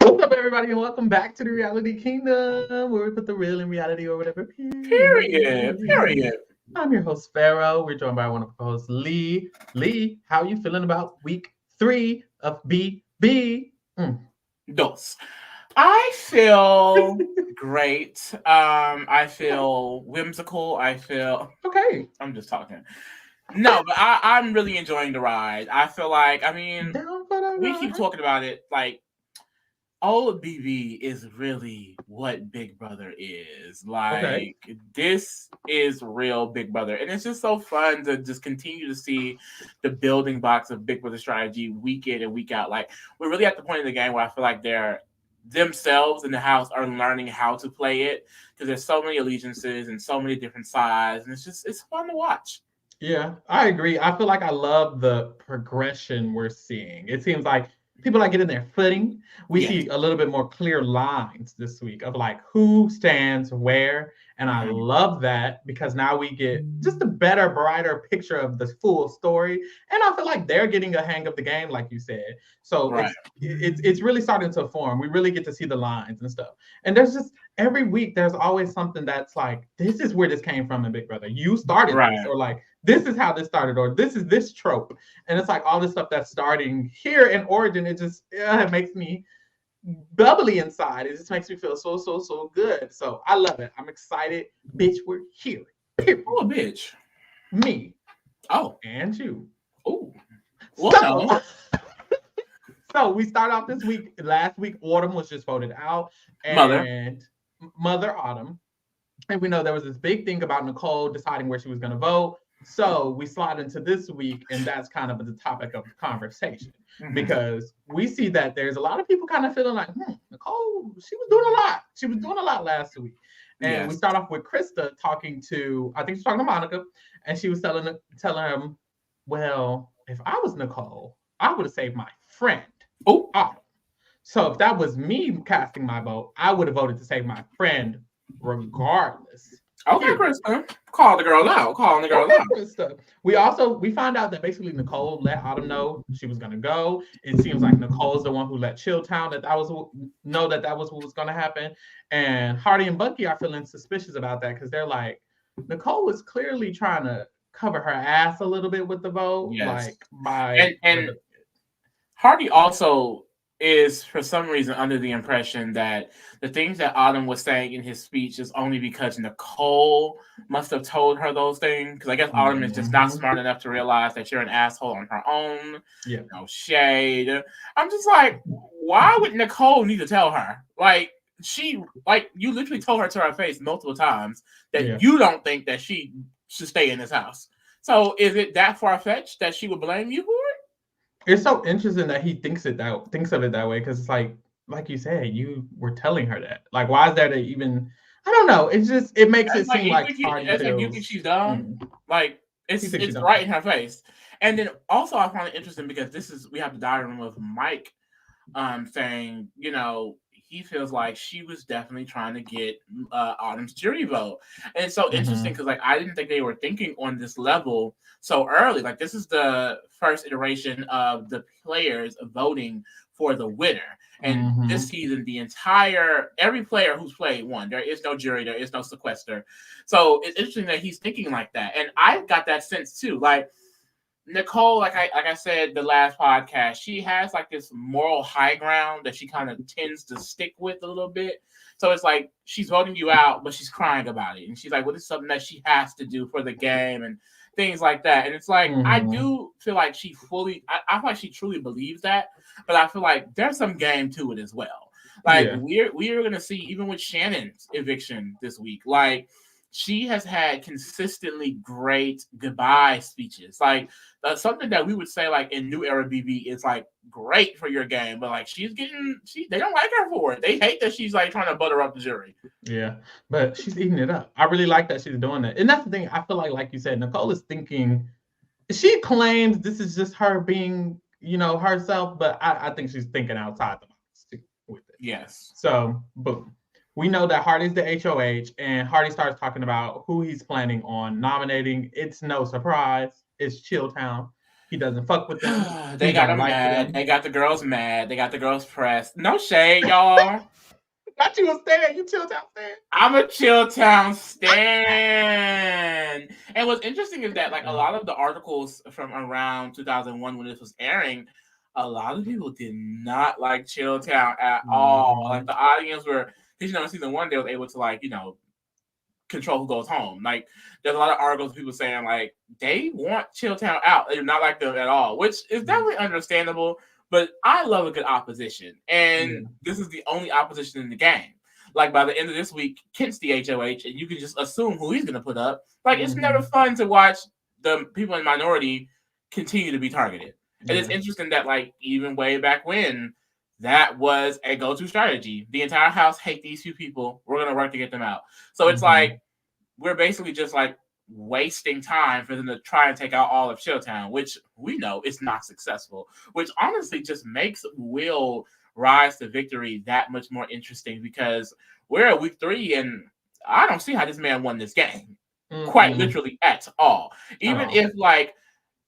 What's up, everybody, and welcome back to the Reality Kingdom, where we put the real in reality or whatever. Period. I'm your host, Pharaoh. We're joined by one of our hosts, Lee. Lee, how are you feeling about week 3 of BB? Dos. I feel great. I feel whimsical. Okay. I'm just talking. No, but I'm really enjoying the ride. I feel like, Down for the we keep ride. talking about it. Like, all of BB is really what Big Brother is. Okay. Like, this is real Big Brother. And it's just so fun to just continue to see the building blocks of Big Brother strategy week in and week out. Like, we're really at the point in the game where I feel like they're themselves in the house are learning how to play it because there's so many allegiances and so many different sides. And it's fun to watch. Yeah, I agree. I feel like I love the progression we're seeing. It seems like people are getting their footing. We Yes. see a little bit more clear lines this week of like who stands where. And I Mhm. love that because now we get just a better, brighter picture of the full story. And I feel like they're getting a hang of the game, like you said. So Right. it's really starting to form. We really get to see the lines and stuff. And there's just every week there's always something that's like, this is where this came from in Big Brother. You started this, Right. or like this is how this started, or this is this trope. And it's like all this stuff that's starting here in Origin. It just it makes me bubbly inside. It just makes me feel so good. So I love it. I'm excited. Bitch, we're here. Period. Oh, bitch. Me Oh. and you. Oh. Well, So no. so we start off this week. Last week, Autumn was just voted out, Mother. and Mother Autumn. And we know there was this big thing about Nicole deciding where she was going to vote. So we slide into this week, and that's kind of the topic of conversation Mhm. because we see that there's a lot of people kind of feeling like, Nicole, she was doing a lot. She was doing a lot last week. And we Yes. start off with Krista talking to, I think she's talking to Monica, and she was telling him, well, if I was Nicole, I would have saved my friend, Oh. Autumn. So if that was me casting my vote, I would have voted to save my friend regardless. Okay, Period. Krista. Call the girl out. Calling the girl Okay, out. Krista. We find out that basically Nicole let Autumn know she was gonna go. It seems like Nicole's the one who let Chilltown that was know that was what was gonna happen. And Hardy and Bunky are feeling suspicious about that because they're like, Nicole was clearly trying to cover her ass a little bit with the vote, Yes. like by And Hardy also is for some reason under the impression that the things that Autumn was saying in his speech is only because Nicole must have told her those things. Because I guess Autumn is just not smart enough to realize that you're an asshole on her own. Yeah. No shade. I'm just like, why would Nicole need to tell her? Like, you literally told her to her face multiple times that you don't think that she should stay in this house. So is it that far fetched that she would blame you for it? It's so interesting that he thinks of it that way because it's like you said, you were telling her that. Like, why is that even? I don't know. It's just it makes it It's like seem like Hardy it's like you think feels. she's dumb. Like He thinks she's it's dumb. right in her face. And then also I find it interesting because we have the diary room of Mike saying, he feels like she was definitely trying to get Autumn's jury vote. And it's so interesting because like I didn't think they were thinking on this level so early. Like this is the first iteration of the players voting for the winner. And this season, every player who's played won. There is no jury, there is no sequester. So it's interesting that he's thinking like that. And I got that sense too. Like Nicole, like I said the last podcast, she has like this moral high ground that she kind of tends to stick with a little bit. So it's like she's voting you out, but she's crying about it, and she's like, "Well, this is something that she has to do for the game and things like that." And it's like I do feel like I feel like she truly believes that, but I feel like there's some game to it as well. Like we're gonna see even with Shannon's eviction this week, like she has had consistently great goodbye speeches. Like something that we would say like in New Era BB is like great for your game, but like they don't like her for it. They hate that she's like trying to butter up the jury. Yeah, but she's eating it up. I really like that she's doing that. And that's the thing. I feel like you said, Nicole is thinking, she claims this is just her being, herself, but I think she's thinking outside the box too with it. Yes. So, boom. we know that Hardy's the HOH, and Hardy starts talking about who he's planning on nominating. It's no surprise. It's Chilltown. He doesn't fuck with them. They He got don't them like mad. them. They got the girls mad. They got the girls pressed. No shade, y'all. Not you a stan. You Chilltown stan. I'm a Chilltown stan. And what's interesting is that like a lot of the articles from around 2001 when this was airing, a lot of people did not like Chilltown at all. Like the audience were, because in season 1 they was able to like control who goes home. Like there's a lot of articles of people saying like they want Chilltown out. They do not like them at all, which is definitely understandable. But I love a good opposition, and this is the only opposition in the game. Like by the end of this week, Kent's the HOH, and you can just assume who he's going to put up. Like it's never fun to watch the people in minority continue to be targeted. And it's interesting that like even way back when, that was a go-to strategy. The entire house hate these few people. We're going to work to get them out. So it's like we're basically just like wasting time for them to try and take out all of Chilltown, which we know is not successful, which honestly just makes Will rise to victory that much more interesting because we're at week 3 and I don't see how this man won this game quite literally at all. Even if like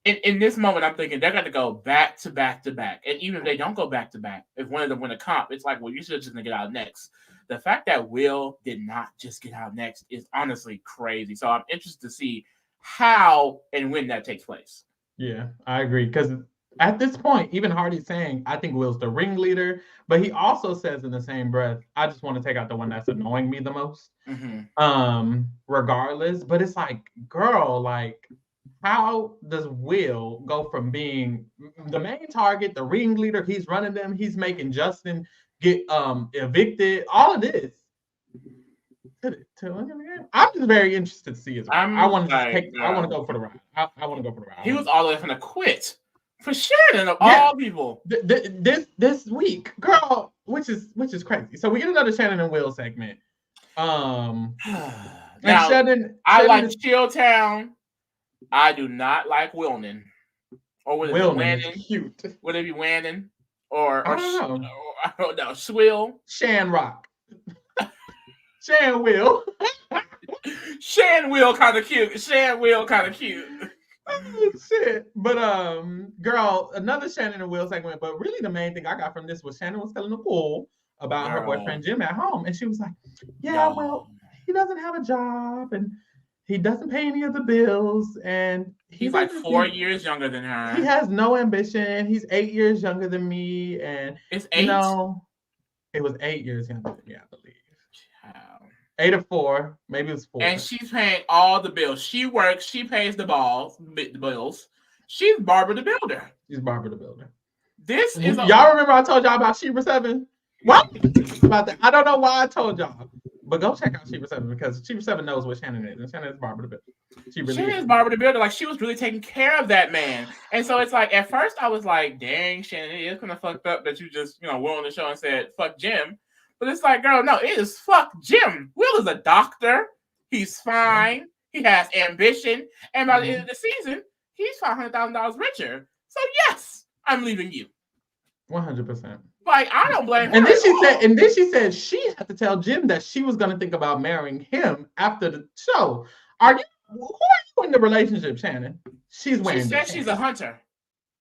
in this moment, I'm thinking they're going to go back to back to back. And even if they don't go back to back, if one of them win a comp, it's like, well, you should have just going to get out next. The fact that Will did not just get out next is honestly crazy. So I'm interested to see how and when that takes place. Yeah, I agree. Because at this point, even Hardy's saying, I think Will's the ringleader. But he also says in the same breath, I just want to take out the one that's annoying me the most. Regardless. But it's like, girl, like, how does Will go from being the main target, the ringleader, he's running them, he's making Justin get evicted, all of this. I'm just very interested to see it. I want to go for the ride. I want to go for the ride. He was all the way from the quit for Shannon of all people. This week, girl, which is crazy. So we get another Shannon and Will segment. Now, Shannon, I like Chilltown. I do not like Wilnan. Or would it be Wannon? Cute. Would it be Wannon? Or I don't know. I don't know. Swill. Shan Rock. Shan Will. Shan Will kind of cute. Shan Will kind of cute. Oh, shit. But girl, another Shannon and Will segment. But really, the main thing I got from this was Shannon was telling Nicole about her boyfriend Jim at home, and she was like, "Yeah, well, he doesn't have a job, and he doesn't pay any of the bills, and he's like 4 years younger than her. He has no ambition. He's 8 years younger than me, and it's 8. It was 8 years younger than me, I believe. Wow. 8 or 4, maybe it was 4. And she's paying all the bills. She works. She pays the bills. She's Barbara the Builder. She's Barbara the Builder. This is y'all remember I told y'all about Sheba 7? What? About that? I don't know why I told y'all. But go check out Sheba 7 because Sheba 7 knows what Shannon is. And Shannon is Barbara the Builder. Shannon is Barbara the Builder. Like, she was really taking care of that man. And so it's like, at first I was like, dang, Shannon, it is kind of fucked up that you just, went on the show and said, fuck Jim. But it's like, girl, no, it is fuck Jim. Will is a doctor. He's fine. He has ambition. And by the end of the season, he's $500,000 richer. So yes, I'm leaving you. 100%. Like, I don't blame her. And then she said she had to tell Jim that she was going to think about marrying him after the show. Who are you in the relationship, Shannon? She's wearing. She said she's a hunter.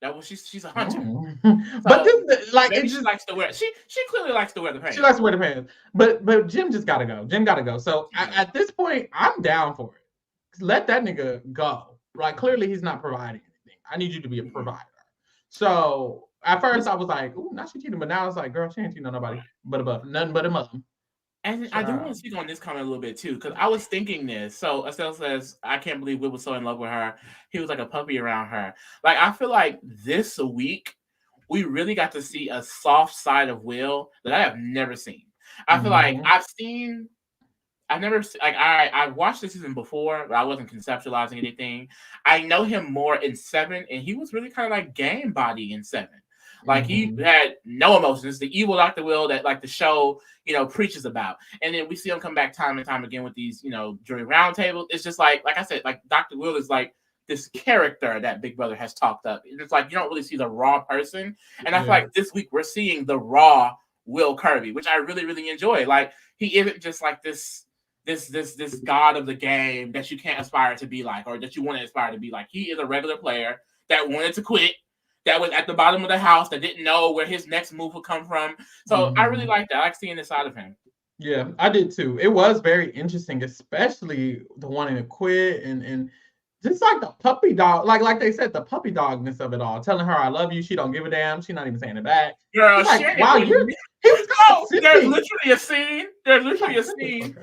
That was she's a hunter. So, but this, like, maybe she likes to wear. She clearly likes to wear the pants. She likes to wear the pants. But Jim just gotta go. Jim gotta go. So at this point, I'm down for it. Let that nigga go. Like, clearly he's not providing anything. I need you to be a provider. So at first I was like, ooh, now she cheating. But now it's like, girl, she ain't cheating on nobody but nothing but a mom. And I do want to speak on this comment a little bit too, because I was thinking this. So Estelle says, I can't believe Will was so in love with her. He was like a puppy around her. Like, I feel like this week, we really got to see a soft side of Will that I have never seen. I feel like I've watched this season before, but I wasn't conceptualizing anything. I know him more in 7, and he was really kind of like game body in 7. Like, he had no emotions. The evil Dr. Will that, like, the show, preaches about. And then we see him come back time and time again with these, jury roundtables. It's just like I said, like, Dr. Will is like this character that Big Brother has talked up. It's like you don't really see the raw person. And I feel like this week we're seeing the raw Will Kirby, which I really, really enjoy. Like, he isn't just like this god of the game that you can't aspire to be like, or that you want to aspire to be like. He is a regular player that wanted to quit, that was at the bottom of the house, that didn't know where his next move would come from. So I really like that. I like seeing this side of him. Yeah, I did too. It was very interesting, especially the wanting to quit and just like the puppy dog, like they said, the puppy dogness of it all. Telling her I love you, she don't give a damn. She's not even saying it back. Girl, it's like, Shannon, wow, he was there's literally a scene. There's literally a scene,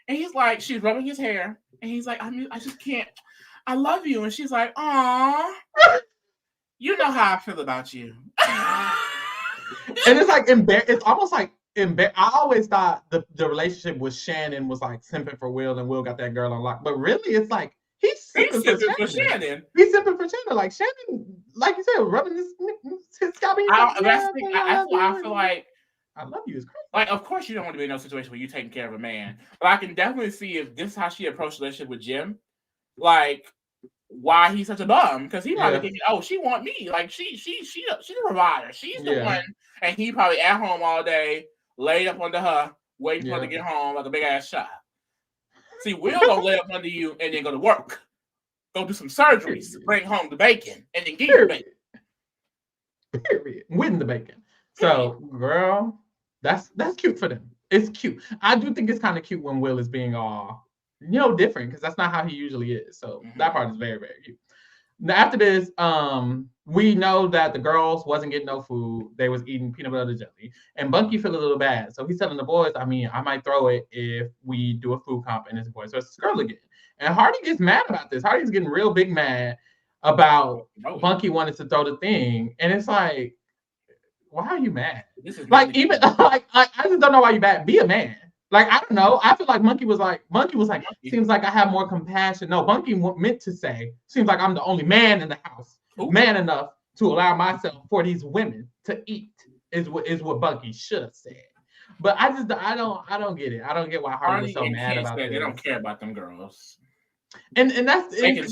and he's like, she's rubbing his hair, and he's like, I just can't. I love you, and she's like, aw, you know how I feel about you. And it's like it's almost like I always thought the relationship with Shannon was like simping for Will, and Will got that girl unlocked. But really, it's like he's simping for Shannon. He's simping for Shannon. Like Shannon, like you said, rubbing his scalp. I feel like I love you is crazy. Like, of course, you don't want to be in no situation where you're taking care of a man. But I can definitely see if this is how she approached the relationship with Jim, like why he's such a bum, because he probably thinking, oh, she want me, like she's a provider, she's the one, and he probably at home all day, laid up under her, waiting for her to get home like a big ass shot. See, Will gonna lay up under you and then go to work, go do some surgeries, bring home the bacon, and then give you the bacon. Period. Win the bacon. So, girl, that's cute for them. It's cute. I do think it's kind of cute when Will is being all, different, because that's not how he usually is. So that part is very, very cute. Now, after this, we know that the girls wasn't getting no food. They was eating peanut butter jelly. And Bunky feel a little bad. So he's telling the boys, I might throw it if we do a food comp and it's boys versus girl again. And Hardy gets mad about this. Hardy's getting real big mad about Bunky wanted to throw the thing. And it's like, why are you mad? Like, even like I just don't know why you mad. Be a man. Like, I don't know. I feel like Bunky was like, seems like I have more compassion. No, Bunky meant to say, seems like I'm the only man in the house, man enough to allow myself for these women to eat, is what Bunky should have said. But I don't get it. I don't get why Hardy was so mad about this. They don't care about them girls. And that's cute.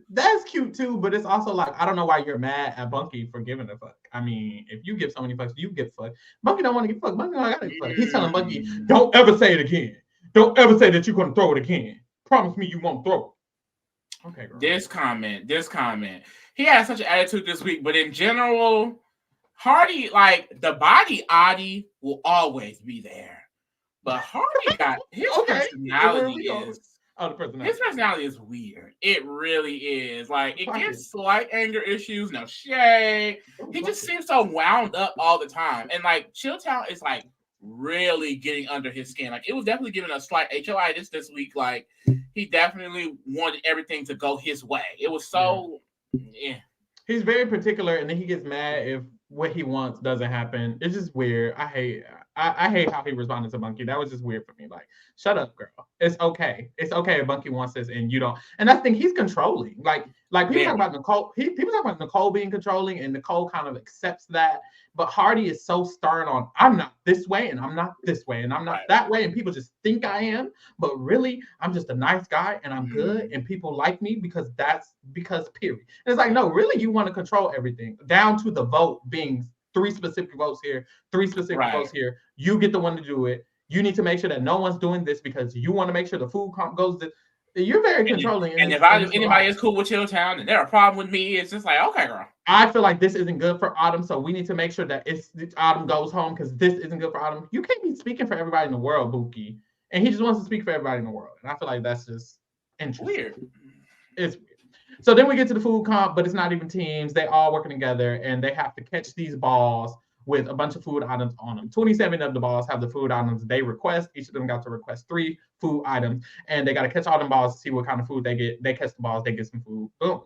That's cute too, but it's also like, I don't know why you're mad at Bunky for giving a fuck. I mean, if you give so many fucks, you give fuck. Bunky don't want to give fuck. Bunky don't gotta give fuck. He's telling Bunky, don't ever say it again. Don't ever say that you're gonna throw it again. Promise me you won't throw it. Okay, girl. This comment. He had such an attitude this week, but in general, Hardy, like, the body oddie will always be there. But Hardy got his personality is. His personality is weird. It really is. Like, it gets slight anger issues, no shade. He just seems so wound up all the time. And like, Chilltown is like really getting under his skin. Like, it was definitely giving a slight HOI this week. Like, he definitely wanted everything to go his way. It was so He's very particular, and then he gets mad if what he wants doesn't happen. It's just weird. I hate how he responded to Bunky. That was just weird for me. Like, shut up, girl. It's okay. It's okay if Bunky wants this and you don't. And I think he's controlling. Like people talk about Nicole. People talk about Nicole being controlling, and Nicole kind of accepts that. But Hardy is so stern on, I'm not this way, and I'm not this way, and I'm not that way, and people just think I am. But really, I'm just a nice guy, and I'm good, and people like me because period. And it's like, no, really, you want to control everything down to the vote being 3 specific votes here, 3 specific votes here. You get the one to do it. You need to make sure that no one's doing this because you want to make sure the food comp goes to. You're very controlling. And if anybody is cool with Chilltown and they're a problem with me, it's just like, okay, girl. I feel like this isn't good for Autumn, so we need to make sure that Autumn goes home because this isn't good for Autumn. You can't be speaking for everybody in the world, Bunky. And he just wants to speak for everybody in the world. And I feel like that's just interesting. Weird. It's weird. So then we get to the food comp, but it's not even teams. They all working together, and they have to catch these balls with a bunch of food items on them. 27 of the balls have the food items they request. Each of them got to request 3 food items, and they got to catch all them balls to see what kind of food they get. They catch the balls, they get some food. Boom.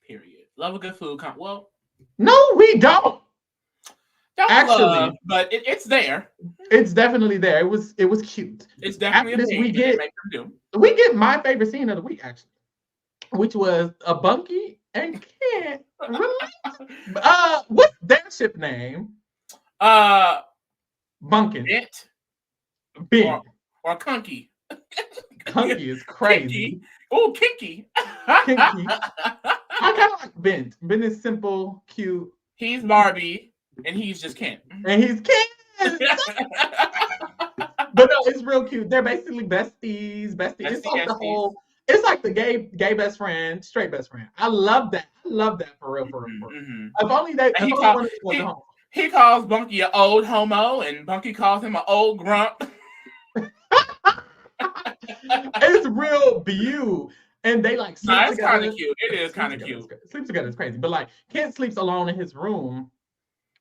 Period. Love a good food comp. Well, no, we don't. Actually, but it's there. It's definitely there. It was cute. It's definitely a thing. We get my favorite scene of the week, actually, which was a Bunky and Kent. What's their ship name? Bunkin. Bent. Or Kunky. Kunky is crazy. Oh, Kinky. Kinky. I kind of like Bent. Bent is simple, cute. He's Barbie, and he's just Kent. And he's Kent. But no, it's real cute. They're basically besties. It's like the whole. It's like the gay best friend, straight best friend. I love that. I love that for real. Mm-hmm. If only they. If only one of them was home. He calls Bunky an old homo, and Bunky calls him an old grump. It's real beautiful. And they like sleep together. Kind of cute. It is kind of cute. Sleep together is crazy. But like Kent sleeps alone in his room,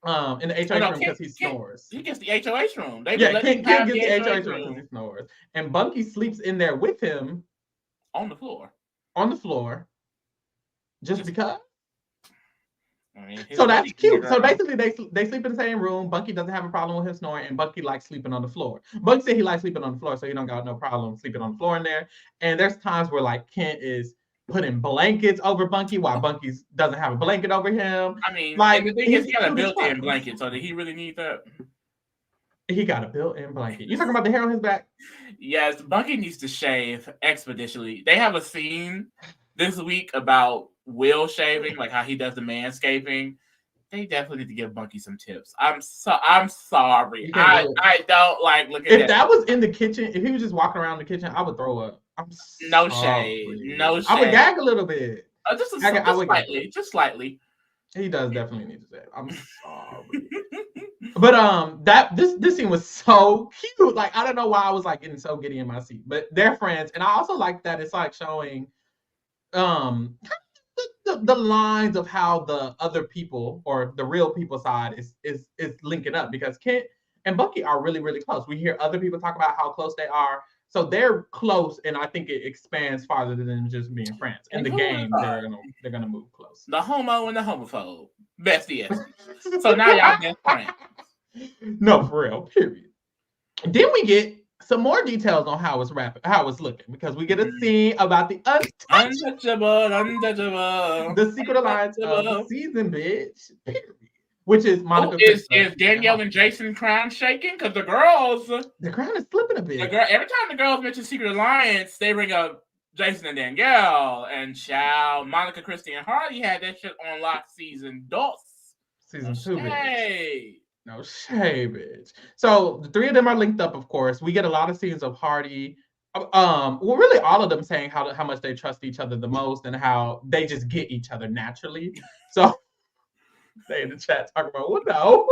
in the HOH room because he snores. He gets the HOH room. Kent gets the HOH room because he snores. And Bunky sleeps in there with him. On the floor. Just because. I mean, so that's cute. So basically, they sleep in the same room. Bunky doesn't have a problem with him snoring, and Bunky likes sleeping on the floor. Bunky said he likes sleeping on the floor, so he don't got no problem sleeping on the floor in there. And there's times where like Kent is putting blankets over Bunky while Bunky doesn't have a blanket over him. I mean, like the thing is, he got a built-in blanket, so did he really need that? He got a built-in blanket. You talking about the hair on his back? Yes, Bunky needs to shave expeditiously. They have a scene this week about Will shaving, like how he does the manscaping. They definitely need to give Bunky some tips. I'm sorry. I don't like looking at if that was in the kitchen, if he was just walking around the kitchen, I would throw up. No shade. I would gag a little bit. Just slightly. He does definitely need to say. I'm sorry. But this scene was so cute. Like I don't know why I was like getting so giddy in my seat. But they're friends, and I also like that it's like showing the lines of how the other people or the real people side is linking up, because Kent and Bunky are really, really close. We hear other people talk about how close they are. So they're close, and I think it expands farther than just being friends. In the game, they're gonna move close. The homo and the homophobe, besties. So now y'all best friends. No, for real. Period. Then we get some more details on how it's looking, because we get a scene about the untouchable, the secret alliance of the season, bitch. Period. Which is Monica. Is Danielle and Jason crown shaking? Because the crown is slipping a bit. Every time the girls mention Secret Alliance, they bring up Jason and Danielle, and Monica, Krista, and Hardy had that shit on lock season 2. Season 2, bitch. No shade, bitch. So the three of them are linked up, of course. We get a lot of scenes of Hardy. Well, really all of them saying how much they trust each other the most and how they just get each other naturally. So they in the chat talking about what no.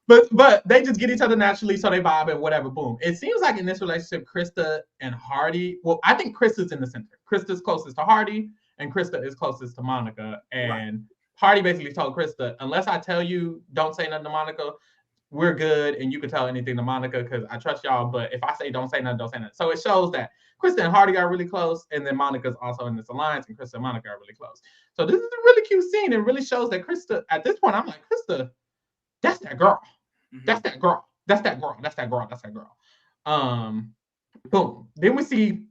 but they just get each other naturally, so they vibe and whatever, boom. It seems like in this relationship, Krista and Hardy, well, I think Krista's in the center. Krista's closest to Hardy and Krista is closest to Monica. And Hardy basically told Krista, unless I tell you don't say nothing to Monica, we're good, and you can tell anything to Monica because I trust y'all. But if I say don't say nothing, don't say nothing. So it shows that Krista and Hardy are really close, and then Monica's also in this alliance, and Krista and Monica are really close. So this is a really cute scene. It really shows that Krista, at this point, I'm like, Krista, that's that girl. Mm-hmm. That's that girl. That's that girl. That's that girl. That's that girl. Boom. Then we see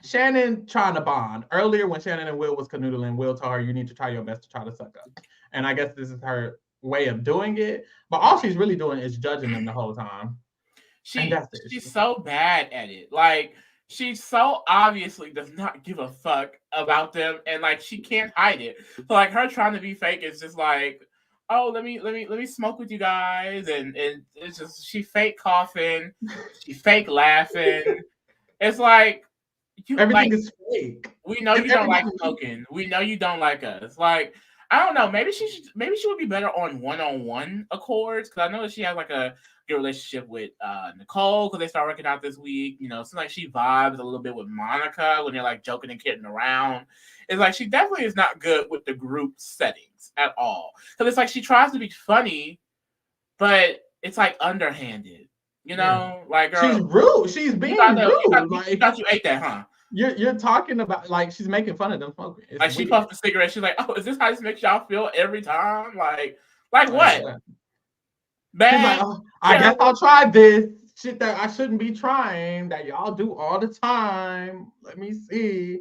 Shannon trying to bond. Earlier when Shannon and Will was canoodling, Will told her, you need to try your best to try to suck up. And I guess this is her way of doing it. But all she's really doing is judging them the whole time. She's so bad at it. Like, she so obviously does not give a fuck about them, and like she can't hide it. So like her trying to be fake is just like, oh, let me smoke with you guys, and it's just she fake coughing, she fake laughing. It's like everything is fake. We know you don't like smoking. We know you don't like us. Like, I don't know. Maybe she would be better on one-on-one accords, because I know that she has like a good relationship with Nicole, because they start working out this week. You know, it's like she vibes a little bit with Monica when they're like joking and kidding around. It's like she definitely is not good with the group settings at all, because it's like she tries to be funny, but it's like underhanded. You know, like girl, she's rude. She's being rude. You thought you ate that, huh? You're talking about like she's making fun of them smoking. It's like she puffed a cigarette. She's like, "Oh, is this how this makes y'all feel every time? Like what? Bad. Like, oh, I guess I'll try this shit that I shouldn't be trying that y'all do all the time. Let me see."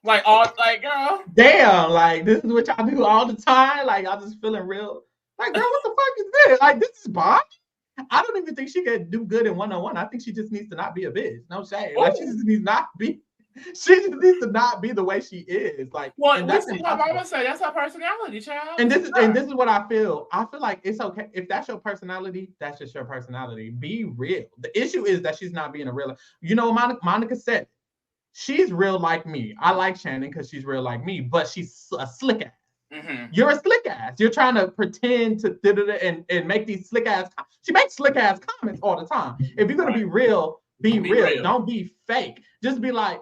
Girl. Damn, like this is what y'all do all the time. Like y'all just feeling real. Like, girl, what the fuck is this? Like, this is Bob. I don't even think she could do good in one-on-one. I think she just needs to not be a bitch. No shade. Like, she just needs not be. She just needs to not be the way she is. Like, Well, and that's listen, my impossible. mama said that's her personality, child. And this is what I feel. I feel like it's okay if that's your personality. That's just your personality. Be real. The issue is that she's not being a real. You know, Monica said she's real like me. I like Shannon because she's real like me, but she's a slick ass. Mm-hmm. You're a slick ass. You're trying to pretend to and make these slick ass. She makes slick ass comments all the time. If you're gonna be real, be real. Don't be fake. Just be like.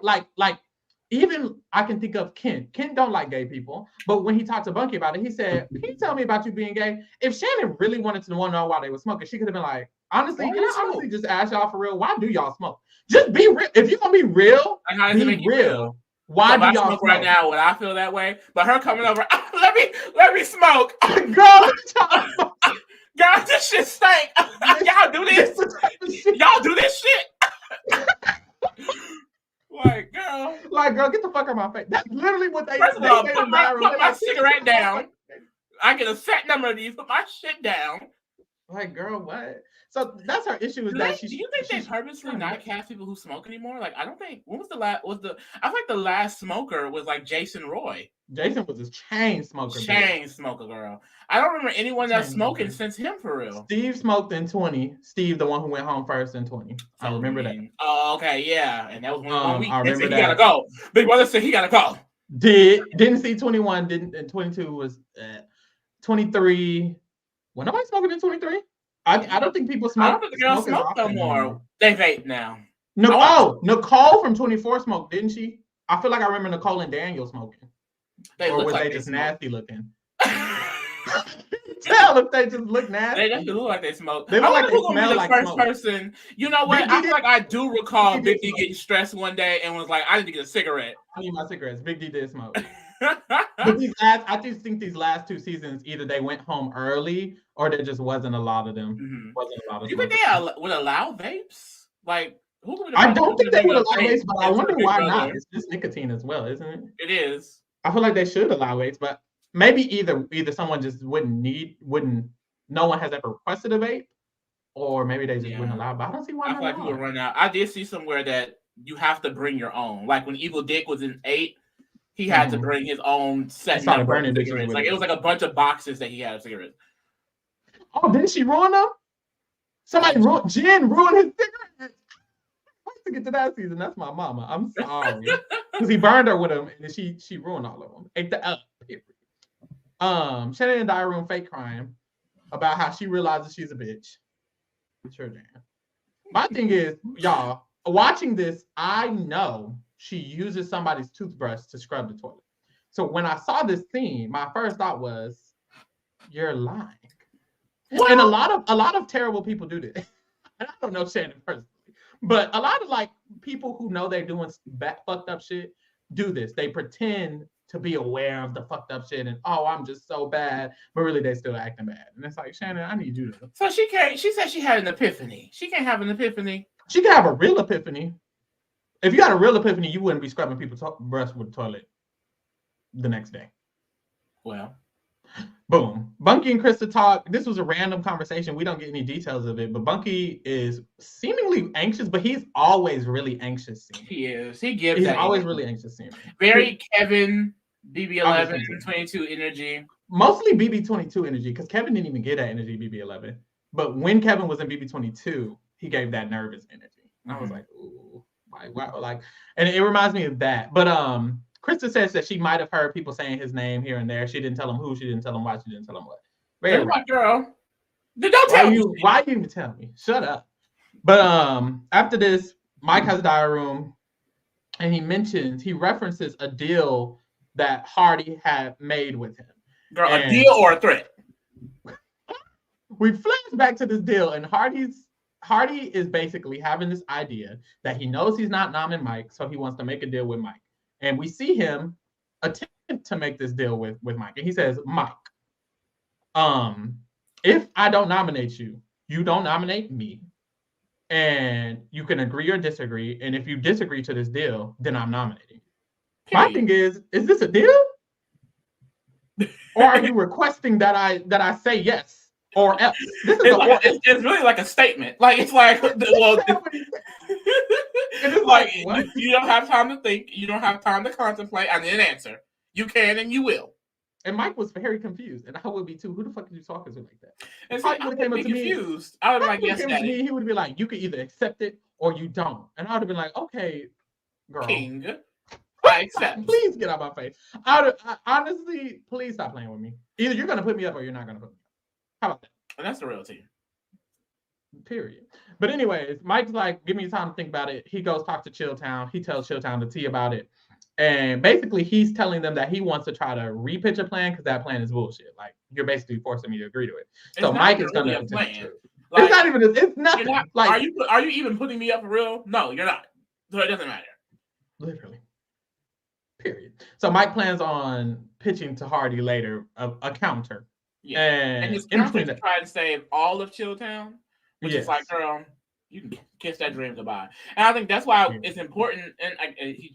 Even I can think of Ken. Ken don't like gay people, but when he talked to Bunky about it, he said, "Can you tell me about you being gay?" If Shannon really wanted to know why they were smoking, she could have been like, "Honestly, can I honestly just ask y'all for real? Why do y'all smoke? Just be real. If you're gonna be real, be real. Why do y'all smoke right now? When I feel that way, but her coming over, let me smoke, girl. Girl, this shit stank. Y'all do this. Y'all do this shit. Like, girl, get the fuck out of my face. That's literally what they First of all, put my like, cigarette down. I get a set number of these. Put my shit down. Like, girl, what? So that's her issue. Is do you think they purposely not cast people who smoke anymore? Like, I don't think. When was the last? I feel like the last smoker was like Jason Roy. Jason was a chain smoker. Chain smoker, girl. I don't remember anyone that's smoking since him for real. Steve smoked in 20. Steve, the one who went home first in 20. I remember that. Oh, okay, yeah. And that was one week. I remember that. He gotta go. Big brother said he gotta go. Didn't see 21. Didn't, and 22 was 23. Well, nobody smoking in 23. I don't think people smoke. I don't think the girls smoke no more. They vape now. Nicole from 24 smoked, didn't she? I feel like I remember Nicole and Daniel smoking. Or was they just nasty looking? Tell if they just look nasty. They definitely look like they smoke. They look like they smell like first smoke. Person. You know what? I feel like I do recall Big D getting stressed one day and was like, I need to get a cigarette. I need my cigarettes. Big D did smoke. But I just think these last 2 seasons, either they went home early or there just wasn't a lot of them. Mm-hmm. Wasn't a lot of. You think they would allow vapes? Like, I don't think they would allow vapes, but I wonder why not. It's just nicotine as well, isn't it? It is. I feel like they should allow vapes, but maybe either someone just wouldn't. No one has ever requested a vape, or maybe they just wouldn't allow. But I don't see why. I feel like people run out. I did see somewhere that you have to bring your own. Like when Evil Dick was in 8. He had to bring his own set number of cigarettes. Like it was like a bunch of boxes that he had of cigarettes. Oh, didn't she ruin them? Jen ruined his cigarettes. Wait to get to that season. That's my mama. I'm sorry. Because he burned her with them and then she ruined all of them. Ate the up. Shannon and Diary Room fake crime about how she realizes she's a bitch. Sure, Dan. My thing is, y'all, watching this, I know she uses somebody's toothbrush to scrub the toilet. So when I saw this scene, my first thought was, "You're lying." Well, and a lot of terrible people do this. And I don't know Shannon personally, but a lot of like people who know they're doing fucked up shit do this. They pretend to be aware of the fucked up shit and I'm just so bad, but really they still acting bad. And it's like, Shannon, I need you to. So she said she had an epiphany. She can't have an epiphany. She can have a real epiphany. If you got a real epiphany, you wouldn't be scrubbing people's breasts with the toilet the next day. Well, boom. Bunky and Krista talk. This was a random conversation. We don't get any details of it, but Bunky is seemingly anxious, but he's always really anxious. He is. He gives. He's always really anxious. Very Kevin, BB11, 22 energy. Mostly BB22 energy, because Kevin didn't even get that energy BB11. But when Kevin was in BB22, he gave that nervous energy. I was like, ooh. Like, and it reminds me of that. But Krista says that she might have heard people saying his name here and there. She didn't tell him who. She didn't tell him why. She didn't tell him what. Very right, girl. Don't tell me. Why you even tell me? Shut up. But after this, Mike has a diary room, and he references a deal that Hardy had made with him. Girl, a deal or a threat? We flash back to this deal, and Hardy is basically having this idea that he knows he's not nominating Mike, so he wants to make a deal with Mike. And we see him attempt to make this deal with Mike. And he says, Mike, if I don't nominate you, you don't nominate me. And you can agree or disagree. And if you disagree to this deal, then I'm nominating. My thing is this a deal? Or are you requesting that I say yes? Or else. This is it's really like a statement. Like it's like, well, it's like what? you don't have time to think. You don't have time to contemplate. I need an answer. You can and you will. And Mike was very confused, and I would be too. Who the fuck are you talking to like that? And see, Mike I would have would came up be to me. confused. I would be like, yes, daddy. He would be like, you can either accept it or you don't. And I would have been like, okay, girl. King, I accept. Please get out my face. Honestly, please stop playing with me. Either you're gonna put me up or you're not gonna put me up. How about that? And that's the real tea. Period. But anyways, Mike's like, give me time to think about it. He goes talk to Chilltown. He tells Chilltown the tea about it. And basically, he's telling them that he wants to try to repitch a plan because that plan is bullshit. Like, you're basically forcing me to agree to it. So Mike is going to attempt to. Like, it's not even. It's nothing. Like, are you even putting me up for real? No, you're not. So it doesn't matter. Literally. Period. So Mike plans on pitching to Hardy later a counter. Yeah. And his counter to try to save all of Chilltown, which is like, girl, you can kiss that dream goodbye. And I think that's why it's important, and he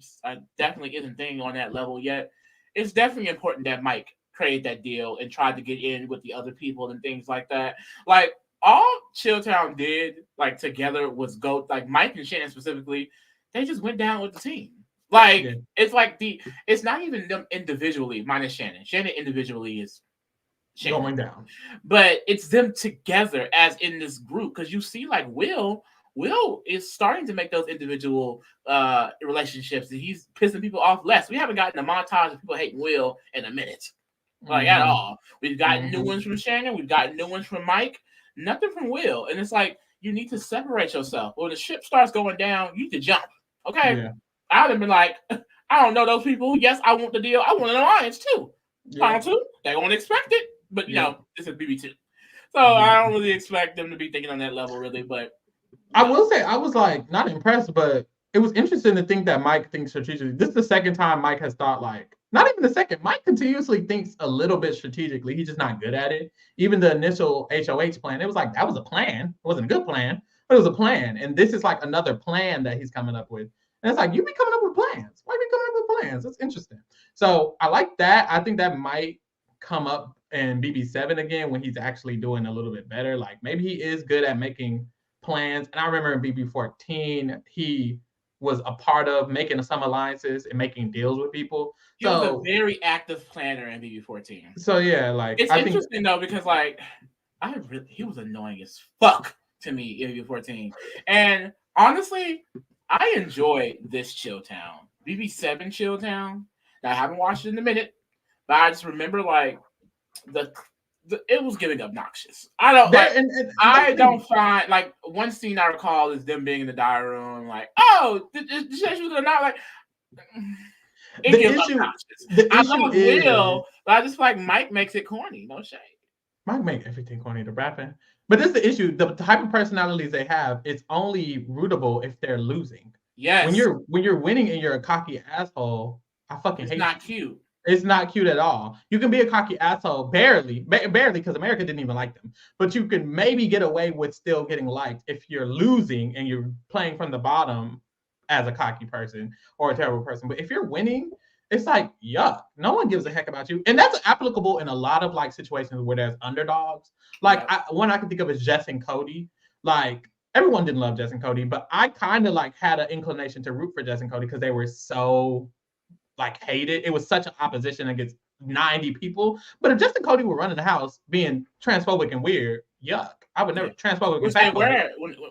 definitely isn't thinking on that level yet. It's definitely important that Mike created that deal and tried to get in with the other people and things like that. Like, all Chilltown did, like, together was go, like, Mike and Shannon specifically, they just went down with the team. Like, it's like it's not even them individually, minus Shannon. Shannon individually is going down, but it's them together as in this group, because you see, like, Will is starting to make those individual relationships, and he's pissing people off less. We haven't gotten a montage of people hating Will in a minute, like, at all. We've gotten new ones from Shannon, we've gotten new ones from Mike, nothing from Will. And it's like, you need to separate yourself. When the ship starts going down, you need to jump. Okay, I would have been like, I don't know those people. Yes, I want the deal. I want an alliance too. Final two, they won't expect it. But, you know, this is BB2. So I don't really expect them to be thinking on that level, really. But I will say, I was, like, not impressed, but it was interesting to think that Mike thinks strategically. This is the second time Mike has thought, like, not even the second. Mike continuously thinks a little bit strategically. He's just not good at it. Even the initial HOH plan, it was like, that was a plan. It wasn't a good plan, but it was a plan. And this is, like, another plan that he's coming up with. And it's like, you be coming up with plans. Why are you coming up with plans? That's interesting. So I like that. I think that might come up in BB7 again when he's actually doing a little bit better. Like, maybe he is good at making plans. And I remember in BB14, he was a part of making some alliances and making deals with people. He was a very active planner in BB14. So yeah, like, it's interesting though, because, like, he was annoying as fuck to me in BB14. And honestly, I enjoyed this Chilltown. BB7 Chilltown. Now, I haven't watched it in a minute, but I just remember, like, it was getting obnoxious. I don't find, like, one scene I recall is them being in the diary room, like, oh, the she was not, like, it gets obnoxious. I love Will, but I just feel like Mike makes it corny. No shade. Mike make everything corny to rapping. But this is the issue. The type of personalities they have, it's only rootable if they're losing. Yes. When you're winning and you're a cocky asshole, I fucking hate you. It's not cute. It's not cute at all. You can be a cocky asshole barely, because America didn't even like them. But you can maybe get away with still getting liked if you're losing and you're playing from the bottom as a cocky person or a terrible person. But if you're winning, it's like, yuck. No one gives a heck about you. And that's applicable in a lot of, like, situations where there's underdogs. Like, one I can think of is Jess and Cody. Like, everyone didn't love Jess and Cody, but I kind of, like, had an inclination to root for Jess and Cody because they were so, like, hated. It was such an opposition against 90 people. But if Jess and Cody were running the house being transphobic and weird, yuck. I would never transphobic. Which they were.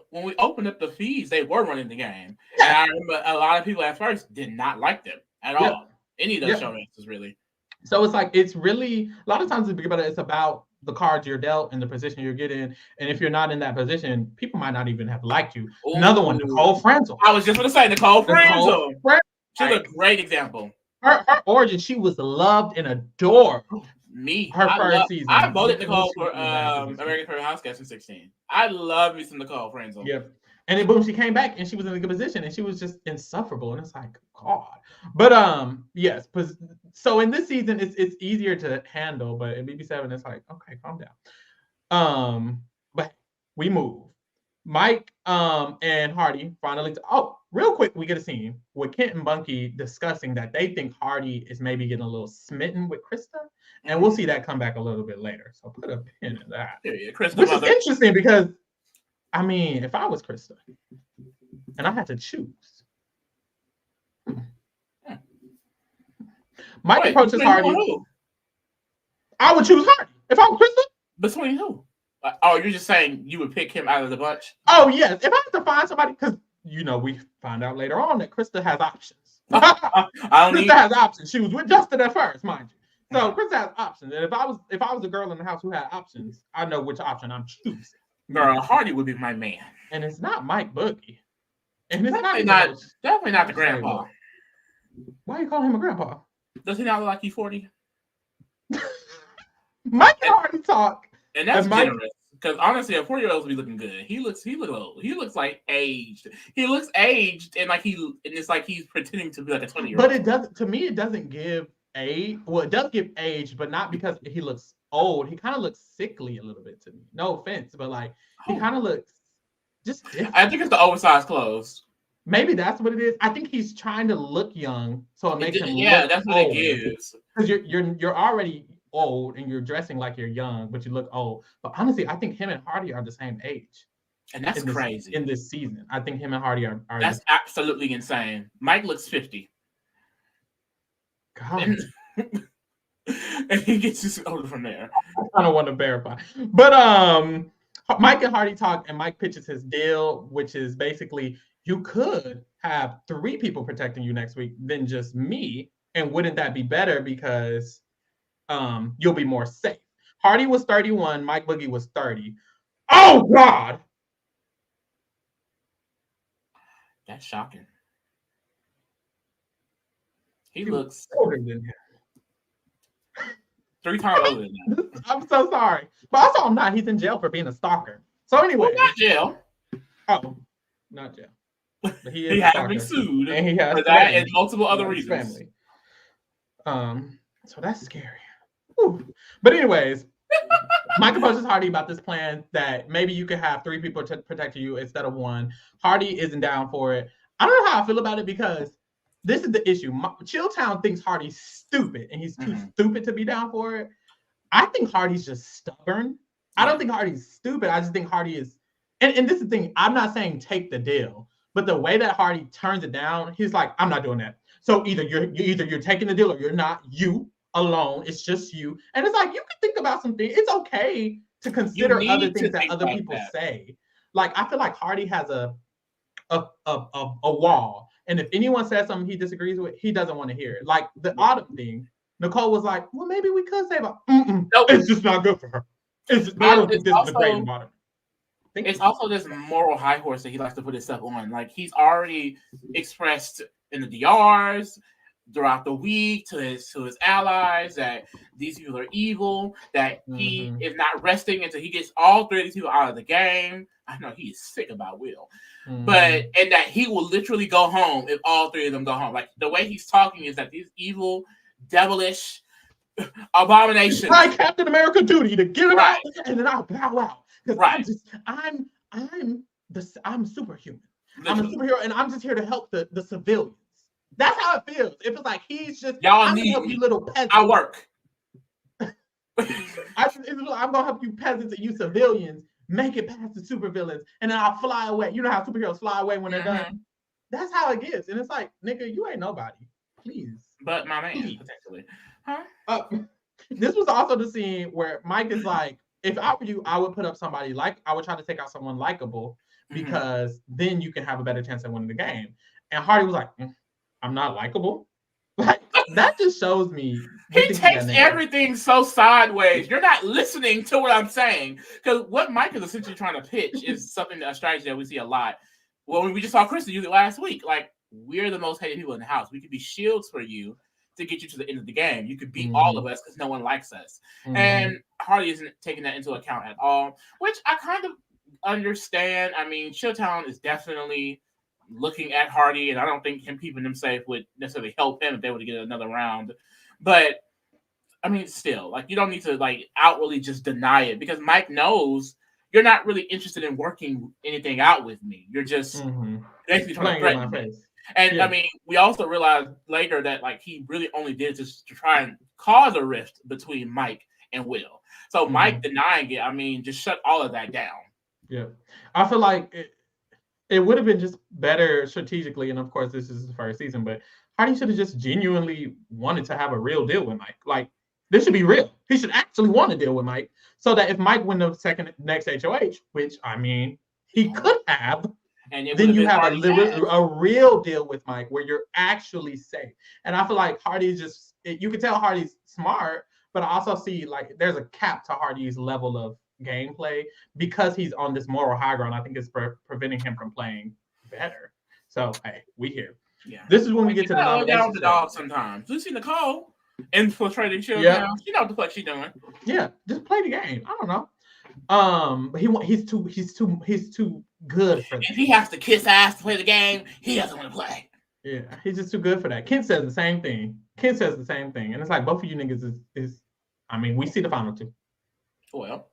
When we opened up the feeds, they were running the game. And I remember a lot of people at first did not like them at all. Any of those showmasters, really. So it's like, it's really, a lot of times it's about the cards you're dealt and the position you're getting. And if you're not in that position, people might not even have liked you. Ooh. Another one, Nicole Frenzel. I was just going to say Nicole Frenzel. She's a great example. Her origin, she was loved and adored. Her first season. I voted Nicole for American Favorite House Guest in 16. I love me some Nicole Frenzel. Yep. And then boom, she came back and she was in a good position and she was just insufferable. And it's like, God. But yes. So in this season, it's easier to handle, but in BB7, it's like, okay, calm down. But we move. Mike and Hardy finally. real quick, we get a scene with Kent and Bunky discussing that they think Hardy is maybe getting a little smitten with Krista, and we'll see that come back a little bit later. So put a pin in that. Yeah, Krista, which is interesting because, I mean, if I was Krista and I had to choose, Mike approaches Hardy. I would choose Hardy if I was Krista. Between who? Oh, you're just saying you would pick him out of the bunch? Oh, yes. If I had to find somebody, because, we find out later on that Krista has options. Krista has options. She was with Justin at first, mind you. So Krista has options. And if I was a girl in the house who had options, I know which option I'm choosing. Girl, Hardy would be my man. And it's not Mike Boogie. And it's definitely not the grandpa. Why you call him a grandpa? Does he not look like he's 40? Mike can already talk. And that's generous. Because honestly, a 4-year-old would be looking good. He looks old. He looks like aged. He looks aged, and it's like he's pretending to be like a 20-year-old. But it doesn't. To me, it doesn't give age. Well, it does give age, but not because he looks old. He kind of looks sickly a little bit to me. No offense, but he kind of looks just different. I think it's the oversized clothes. Maybe that's what it is. I think he's trying to look young, so it makes him look that's what old. it gives. Because you're already old and you're dressing like you're young, but you look old. But honestly, I think him and Hardy are the same age. And that's crazy. In this season, I think him and Hardy are that's absolutely insane. Mike looks 50. God. And he gets just older from there. I don't want to verify. But Mike and Hardy talk, and Mike pitches his deal, which is basically you could have 3 people protecting you next week than just me. And wouldn't that be better because you'll be more safe? Hardy was 31, Mike Boogie was 30. Oh God. That's shocking. He looks older than him. 3 times older than him. I'm so sorry. But also I'm not. He's in jail for being a stalker. So anyway. Well, not jail. Oh, not jail. But he has been sued and he has for that and multiple other reasons. Family. So that's scary. Whew. But anyways, Mike approaches Hardy about this plan that maybe you could have 3 people to protect you instead of 1. Hardy isn't down for it. I don't know how I feel about it because this is the issue. Chilltown thinks Hardy's stupid and he's too stupid to be down for it. I think Hardy's just stubborn. I don't think Hardy's stupid. I just think Hardy is, and this is the thing, I'm not saying take the deal, but the way that Hardy turns it down, he's like, I'm not doing that. So either you're taking the deal or you're not. You alone, it's just you. And it's like you can think about something. It's okay to consider other things that other people say. Like I feel like Hardy has a wall, and if anyone says something he disagrees with, he doesn't want to hear it. Like the Autumn thing, Nicole was like, well, maybe we could say about. Nope. It's just not good for her. I don't think this is a great Autumn. It's also this moral high horse that he likes to put himself on. Like he's already expressed in the DRs throughout the week to his allies that these people are evil, that he is not resting until he gets all 3 of these people out of the game. I know he is sick about Will. And that he will literally go home if all 3 of them go home. Like the way he's talking is that these evil, devilish abominations. Like Captain America duty to get him out and then I'll bow out. Because I'm superhuman. I'm a superhero and I'm just here to help the civilians. That's how it feels. It feels like he's just I'm gonna help you little peasants. I work. I'm gonna help you peasants and you civilians make it past the supervillains, and then I'll fly away. You know how superheroes fly away when they're done? That's how it gets. And it's like, nigga, you ain't nobody. Please. But my man, potentially. This was also the scene where Mike is like, if I were you, I would put up somebody I would try to take out someone likable because then you can have a better chance at winning the game. And Hardy was like, I'm not likable. Like that just shows me he takes everything so sideways. You're not listening to what I'm saying because what Mike is essentially trying to pitch is a strategy that we see a lot. Well, we just saw Krista use it last week. Like we're the most hated people in the house. We could be shields for you to get you to the end of the game. You could beat all of us because no one likes us. And Hardy isn't taking that into account at all, which I kind of understand. I mean, Chilltown is definitely looking at Hardy, and I don't think him keeping them safe would necessarily help him if they were to get another round. But I mean, still, like you don't need to like outwardly just deny it because Mike knows you're not really interested in working anything out with me. You're just basically trying to threaten me. And I mean, we also realized later that like he really only did this to try and cause a rift between Mike and Will. So Mike denying it, I mean, just shut all of that down. Yeah, I feel like it would have been just better strategically, and of course this is the first season, but Hardy should have just genuinely wanted to have a real deal with Mike. Like this should be real. He should actually want to deal with Mike, so that if Mike win the next HOH, which I mean he could have. And then you have a real deal with Mike where you're actually safe. And I feel like Hardy's just, you can tell Hardy's smart, but I also see like there's a cap to Hardy's level of gameplay because he's on this moral high ground. I think it's preventing him from playing better. So, hey, we here. Yeah. This is when we get to the nomination. Down the dog sometimes. We see Nicole infiltrating children. She know what the fuck she doing. Yeah, just play the game. I don't know. But he's too good for that. If he has to kiss ass to play the game, he doesn't want to play. Yeah, he's just too good for that. Ken says the same thing. And it's like both of you niggas is I mean, we see the final two. Well.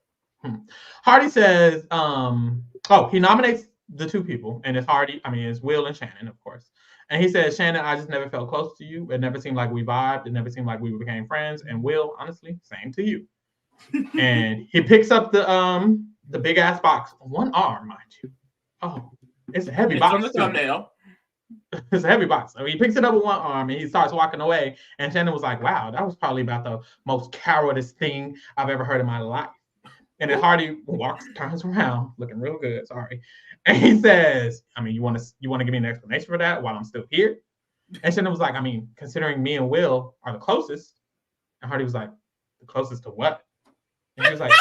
Hardy says, he nominates the two people, and it's Will and Shannon, of course. And he says, Shannon, I just never felt close to you. It never seemed like we vibed. It never seemed like we became friends. And Will, honestly, same to you. And he picks up the big ass box, one arm, mind you. Oh, it's a heavy box. It's on the thumbnail. It's a heavy box. I mean, he picks it up with one arm and he starts walking away. And Shannon was like, wow, that was probably about the most cowardice thing I've ever heard in my life. And then Hardy turns around, looking real good, sorry. And he says, I mean, you want to give me an explanation for that while I'm still here? And Shannon was like, I mean, considering me and Will are the closest. And Hardy was like, the closest to what? And he was like,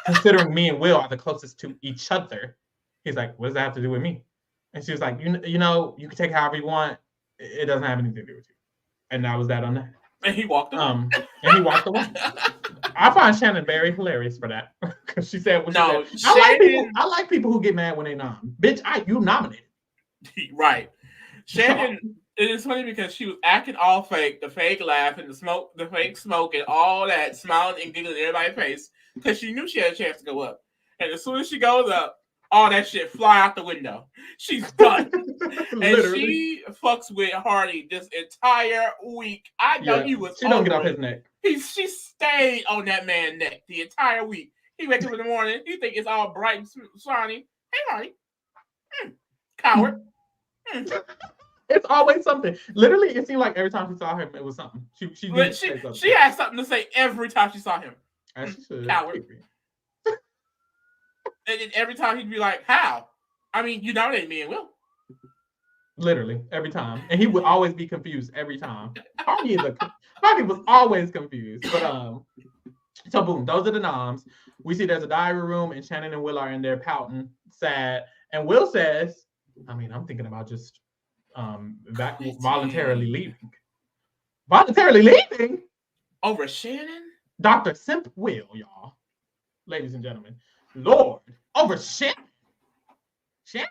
considering me and Will are the closest to each other. He's like, what does that have to do with me? And she was like, you know, you can take it however you want. It doesn't have anything to do with you. And that was that on that. And he walked away. I find Shannon very hilarious for that. Because she said, I like people who get mad when they nom. Bitch, you nominated. Right. Shannon, it is funny because she was acting all fake, the fake laugh and the fake smoke and all that, smiling and giggling in everybody's face because she knew she had a chance to go up. And as soon as she goes up, all that shit fly out the window. She's done. And she fucks with Hardy this entire week. I know he was. She don't get off his neck. She stayed on that man's neck the entire week. He wakes up in the morning. You think it's all bright and shiny. Hey, Hardy. Coward. It's always something. Literally, it seemed like every time she saw him, it was something. She had something to say every time she saw him. Coward. And then every time he'd be like, how? I mean, you nominated me and Will. Literally, every time. And he would always be confused every time. Hardy was always confused. But so boom, those are the noms. We see there's a diary room and Shannon and Will are in there pouting, sad. And Will says, I mean, I'm thinking about just voluntarily leaving. Voluntarily leaving? Over Shannon? Dr. Simp Will, y'all. Ladies and gentlemen. Lord, over Shannon. Shannon.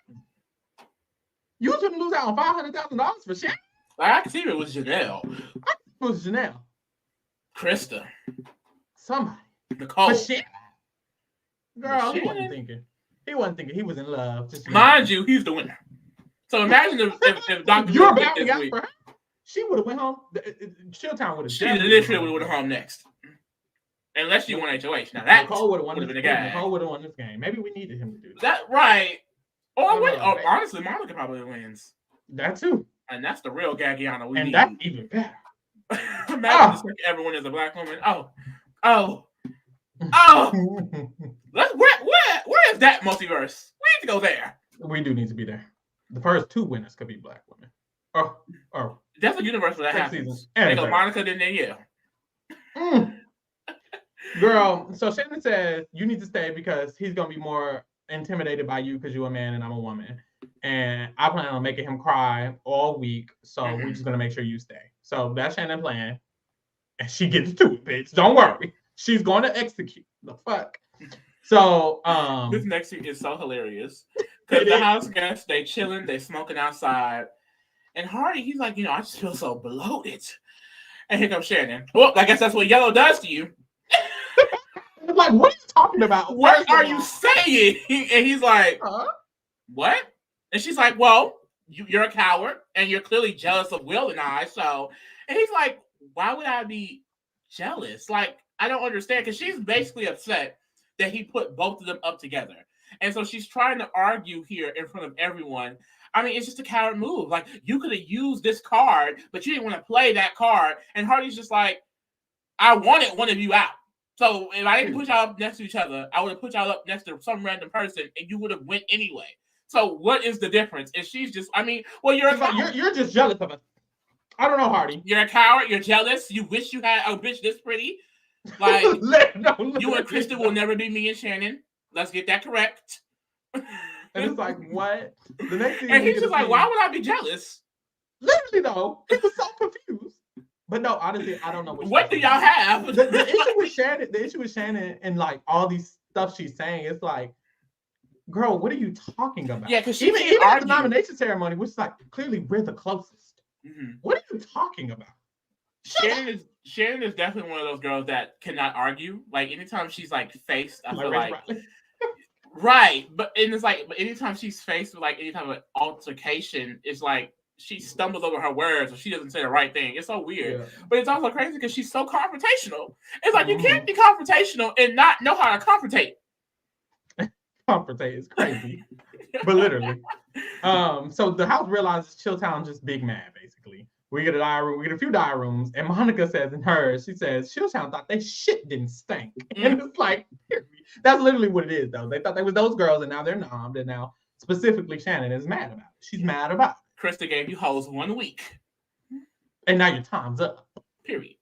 You was going to lose out on $500,000 for Shannon? I can see it was Janelle. It was Janelle. Krista. Somebody. Nicole. For Shannon. Girl, he wasn't thinking. He wasn't thinking. He was in love. Mind you, he's the winner. So imagine if Dr. You're backing out for her. She would have went home. Chilltown would have. She literally would have went home next. Unless you won HOH. Now that Nicole would have won this game. Nicole would have won this game. Maybe we needed him to do that. Right. Honestly, Monica probably wins. That too. And that's the real Gagiana we need. And that's even better. Imagine this everyone is a black woman. Where is that multiverse? We need to go there. We do need to be there. The first two winners could be black women. Oh. That's a universe where that happens. They go Monica, then Danielle. Girl, so Shannon says you need to stay because he's gonna be more intimidated by you because you're a man and I'm a woman. And I plan on making him cry all week. So we're just gonna make sure you stay. So that's Shannon's plan. And she gets to it, bitch. Don't worry. She's gonna execute. The fuck. So this next week is so hilarious. Because the house guests, they chilling, they smoking outside. And Hardy, he's like, I just feel so bloated. And here comes Shannon. Well, I guess that's what yellow does to you. Like, what are you talking about? What are you saying? And he's like, what? And she's like, well, you're a coward and you're clearly jealous of Will and I. So, and he's like, why would I be jealous? Like, I don't understand, because she's basically upset that he put both of them up together. And so she's trying to argue here in front of everyone. I mean, it's just a coward move. Like, you could have used this card, but you didn't want to play that card. And Hardy's just like, I wanted one of you out. So if I didn't put y'all up next to each other, I would have put y'all up next to some random person, and you would have went anyway. So what is the difference? And she's just, I mean, well, you're just jealous of us. I don't know, Hardy. You're a coward. You're jealous. You wish you had a bitch this pretty. Like, you and Krista will never be me and Shannon. Let's get that correct. And it's like, what? The next thing, and he's just like, why would I be jealous? Literally, though, he was so confused. But no, honestly, I don't know what do y'all have. The issue with Shannon, and like all these stuff she's saying, it's like, girl, what are you talking about? Yeah, because even at the nomination ceremony, which is like, clearly we're the closest. Mm-hmm. What are you talking about? Shannon is definitely one of those girls that cannot argue. Like, anytime she's like faced, I feel like right, but it's like, but anytime she's faced with like any type of altercation, it's like she stumbles over her words or she doesn't say the right thing. It's so weird, but it's also crazy because she's so confrontational. It's like, you can't be confrontational and not know how to confrontate. Confrontate is crazy, but literally. So the house realizes Chilltown just big mad, basically. We get a diary room, we get a few diary rooms, and Monica says in hers, she says, Chilltown thought they shit didn't stink. And it's like, that's literally what it is, though. They thought they was those girls, and now they're nommed, and now specifically Shannon is mad about it. She's mad about it. Krista gave you hoes 1 week. And now your time's up. Period.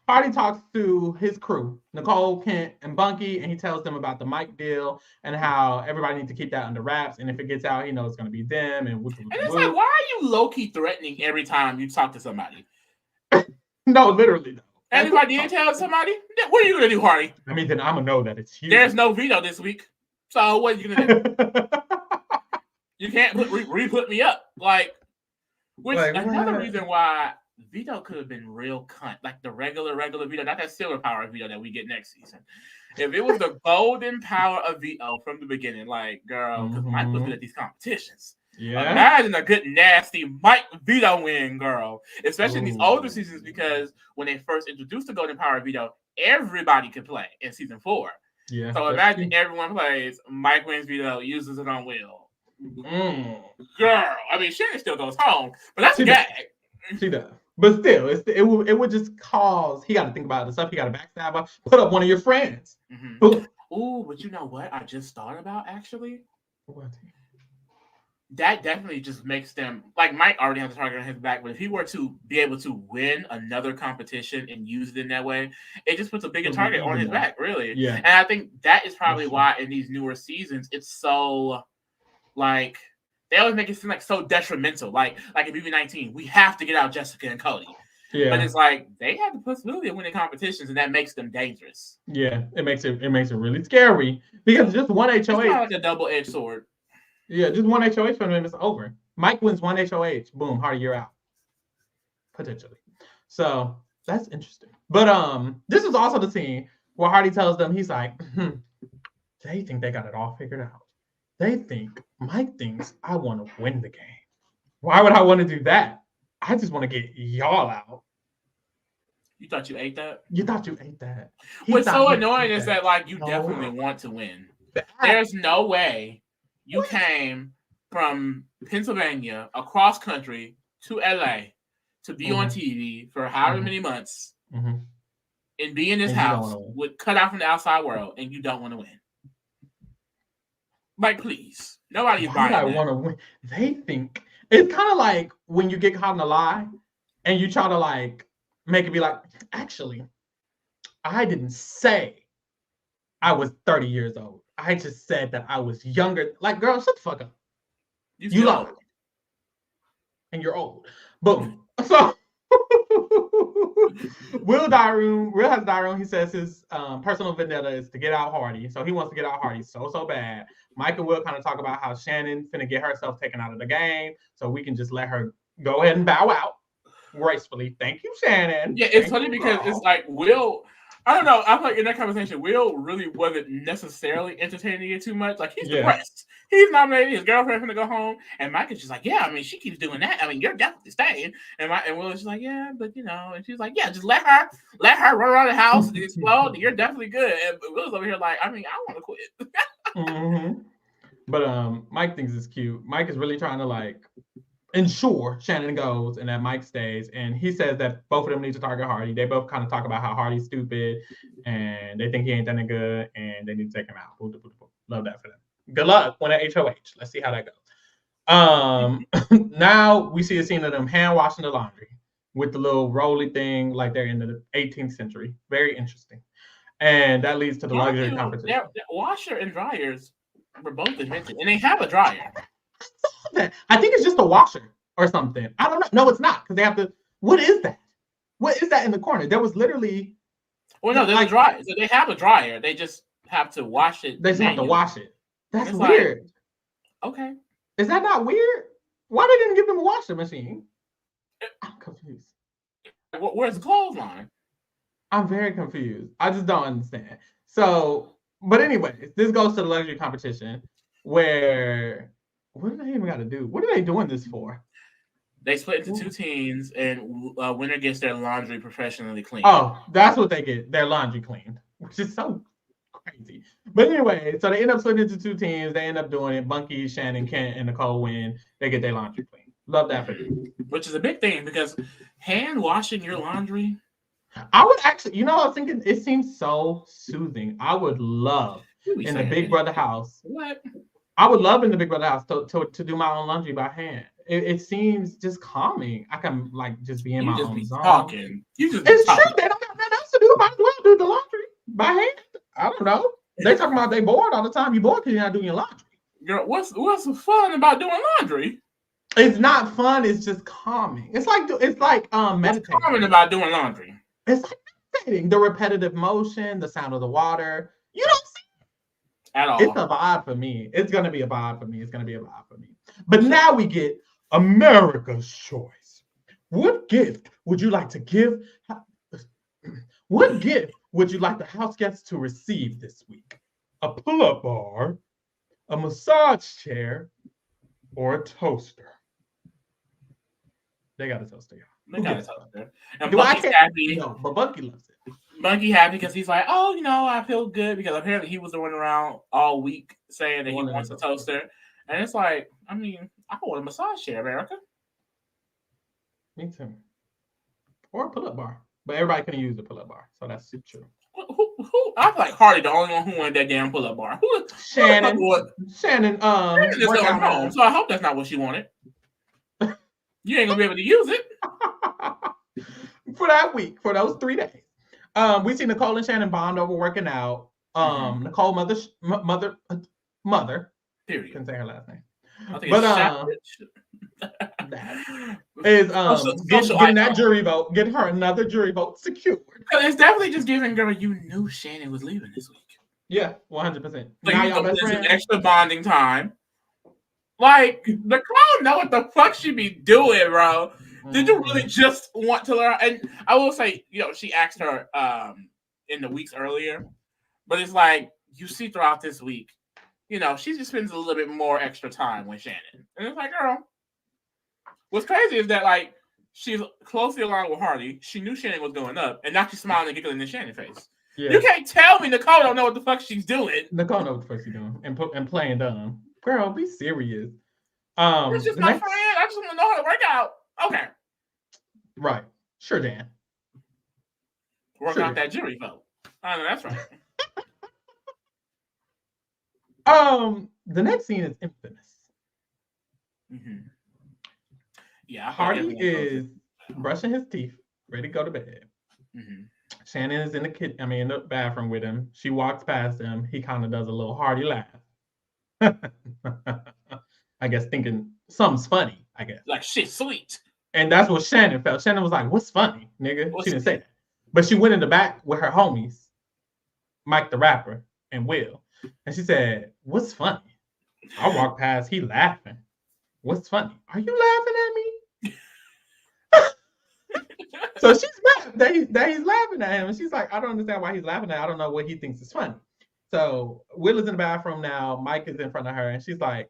Hardy talks to his crew, Nicole, Kent, and Bunky, and he tells them about the Mike deal and how everybody needs to keep that under wraps. And if it gets out, he knows it's going to be them. And it's like, why are you low-key threatening every time you talk to somebody? No, literally, though. And if I did tell somebody, what are you going to do, Hardy? I mean, then I'm going to know that it's you. There's no veto this week. So what are you going to do? You can't re-put me up. Like, which another reason why Vito could have been real cunt, like the regular Vito, not that silver power Vito that we get next season. If it was the golden power of Vito from the beginning, like, girl, because Mike was good at these competitions. Yeah. Imagine a good, nasty Mike Vito win, girl. Especially in these older seasons, because when they first introduced the golden power of Vito, everybody could play in season 4. Yeah. So imagine everyone plays, Mike wins Vito, uses it on Will. Girl, I mean, Shannon still goes home, but that's a gag. She does. But still, it would just cause, he got to think about the stuff. He got to backstab, put up one of your friends. Ooh, but you know what I just thought about, actually? What? That definitely just makes them, like, Mike already has a target on his back, but if he were to be able to win another competition and use it in that way, it just puts a bigger target on his back, really. Yeah. And I think that is probably why in these newer seasons, it's so, like, they always make it seem like so detrimental. Like in BB19, we have to get out Jessica and Cody. Yeah. But it's like they have the possibility of winning competitions, and that makes them dangerous. Yeah, it makes it really scary because just one HOH. It's kind of like a double-edged sword. Yeah, just one HOH from him is over. Mike wins one HOH, boom, Hardy, you're out. Potentially. So that's interesting. But this is also the scene where Hardy tells them, he's like, they think they got it all figured out. They think, Mike thinks I want to win the game. Why would I want to do that? I just want to get y'all out. You thought you ate that? You thought you ate that. What's so annoying is that, like, you definitely want to win. There's no way you came from Pennsylvania across country to LA to be on TV for however many months and be in this house with cut out from the outside world, and you don't want to win. Like, please. Nobody's buying that. I want to win. They think it's kind of like when you get caught in a lie and you try to, like, make it be like, actually, I didn't say I was 30 years old. I just said that I was younger. Like, girl, shut the fuck up. You lied. And you're old. Boom. So Will has a diary room. He says his personal vendetta is to get out Hardy. So he wants to get out Hardy so bad. Mike and Will kind of talk about how Shannon finna get herself taken out of the game, so we can just let her go ahead and bow out gracefully. Thank you, Shannon. Yeah, it's funny because it's like Will I don't know. I feel like in that conversation, Will really wasn't necessarily entertaining it too much. Like he's depressed. He's nominated. His girlfriend to go home, and Mike is just like, yeah. I mean, she keeps doing that. I mean, you're definitely staying. And Will is just like, yeah, but you know. And she's like, yeah, just let her run around the house and explode. You're definitely good. And Will's over here like, I mean, I want to quit. Mm-hmm. But Mike thinks it's cute. Mike is really trying to like ensure Shannon goes and that Mike stays. And he says that both of them need to target Hardy. They both kind of talk about how Hardy's stupid and they think he ain't that good and they need to take him out. Love that for them. Good luck when at HOH. Let's see how that goes. Now we see a scene of them hand washing the laundry with the little roly thing like they're in the 18th century. Very interesting. And that leads to the luxury competition. Washer and dryers were both invented, and they have a dryer. I think it's just a washer or something. I don't know. No, it's not because they have to. What is that? What is that in the corner? There was literally. Well, no, there's a dryer. So they have a dryer. They just have to wash it. They just have to wash it. That's weird. Like, okay. Is that not weird? Why they didn't give them a washing machine? I'm confused. Where's the clothesline? I'm very confused. I just don't understand. So, but anyways, this goes to the luxury competition where. What do they even got to do? What are they doing this for? They split into 2 teams, and winner gets their laundry professionally cleaned. Oh, that's what they get. Their laundry cleaned, which is so crazy. But anyway, so they end up splitting into 2 teams. They end up doing it. Bunky, Shannon, Kent, and Nicole win. They get their laundry cleaned. Love that for them. Which is a big thing because hand washing your laundry. I would actually, I was thinking it seems so soothing. I would love in the Big Brother house. What? I would love in the Big Brother house to do my own laundry by hand. It seems just calming. I can like just be in my own zone. Talking. It's true. They don't have nothing else to do. Might as well do the laundry by hand. I don't know. They talking about they bored all the time. You bored because you're not doing your laundry. Girl, what's fun about doing laundry? It's not fun. It's just calming. It's like meditating. What's calming about doing laundry? It's like meditating. The repetitive motion, the sound of the water. You don't see at all. It's a vibe for me. It's gonna be a vibe for me. But now we get America's choice. What gift would you like to give? What gift would you like the house guests to receive this week? A pull-up bar, a massage chair, or a toaster? They got a toaster, y'all. They got a toaster. And Bunky's happy. No, but Bunky loves it. Bunky happy because he's like, oh, I feel good because apparently he was running around all week saying that he wants a toaster. And it's like, I mean, I want a massage chair, America. Me too. Or a pull-up bar. But everybody can use the pull-up bar, so that's true. Who? I feel like Hardy, the only one who wanted that damn pull-up bar. Shannon. Shannon is going home, so I hope that's not what she wanted. You ain't gonna be able to use it for that week, for those 3 days. We see Nicole and Shannon bond over working out. Nicole mother. Period. Couldn't say her last name. Is getting that jury vote, getting her another jury vote secured. It's definitely just giving girl. You knew Shannon was leaving this week. Yeah, 100%. Now y'all best friends. Extra bonding time. Like Nicole know what the fuck she be doing, bro. Did you really just want to learn? And I will say, she asked her in the weeks earlier, but it's like you see throughout this week, she just spends a little bit more extra time with Shannon. And it's like, girl, what's crazy is that like she's closely aligned with Hardy. She knew Shannon was going up, and now she's smiling and giggling in Shannon's face. Yeah. You can't tell me Nicole don't know what the fuck she's doing. Nicole knows what the fuck she's doing and playing dumb. Girl, be serious. It's just my friend. I just want to know how to work out. Okay. Right. Sure, Dan. Work out that jury vote. I know that's right. The next scene is infamous. Mm-hmm. Yeah. Hardy is brushing his teeth, ready to go to bed. Mm-hmm. Shannon is in the bathroom with him. She walks past him. He kind of does a little Hardy laugh. I guess thinking something's funny, I guess. Like, shit's sweet. And that's what Shannon felt. Shannon was like, what's funny, nigga? She didn't say that. But she went in the back with her homies, Mike the rapper and Will. And she said, what's funny? I walked past, he laughing. What's funny? Are you laughing at me? So she's mad. that he's laughing at him. And she's like, I don't understand why he's laughing at him. I don't know what he thinks is funny. So Will is in the bathroom now. Mike is in front of her, and she's like,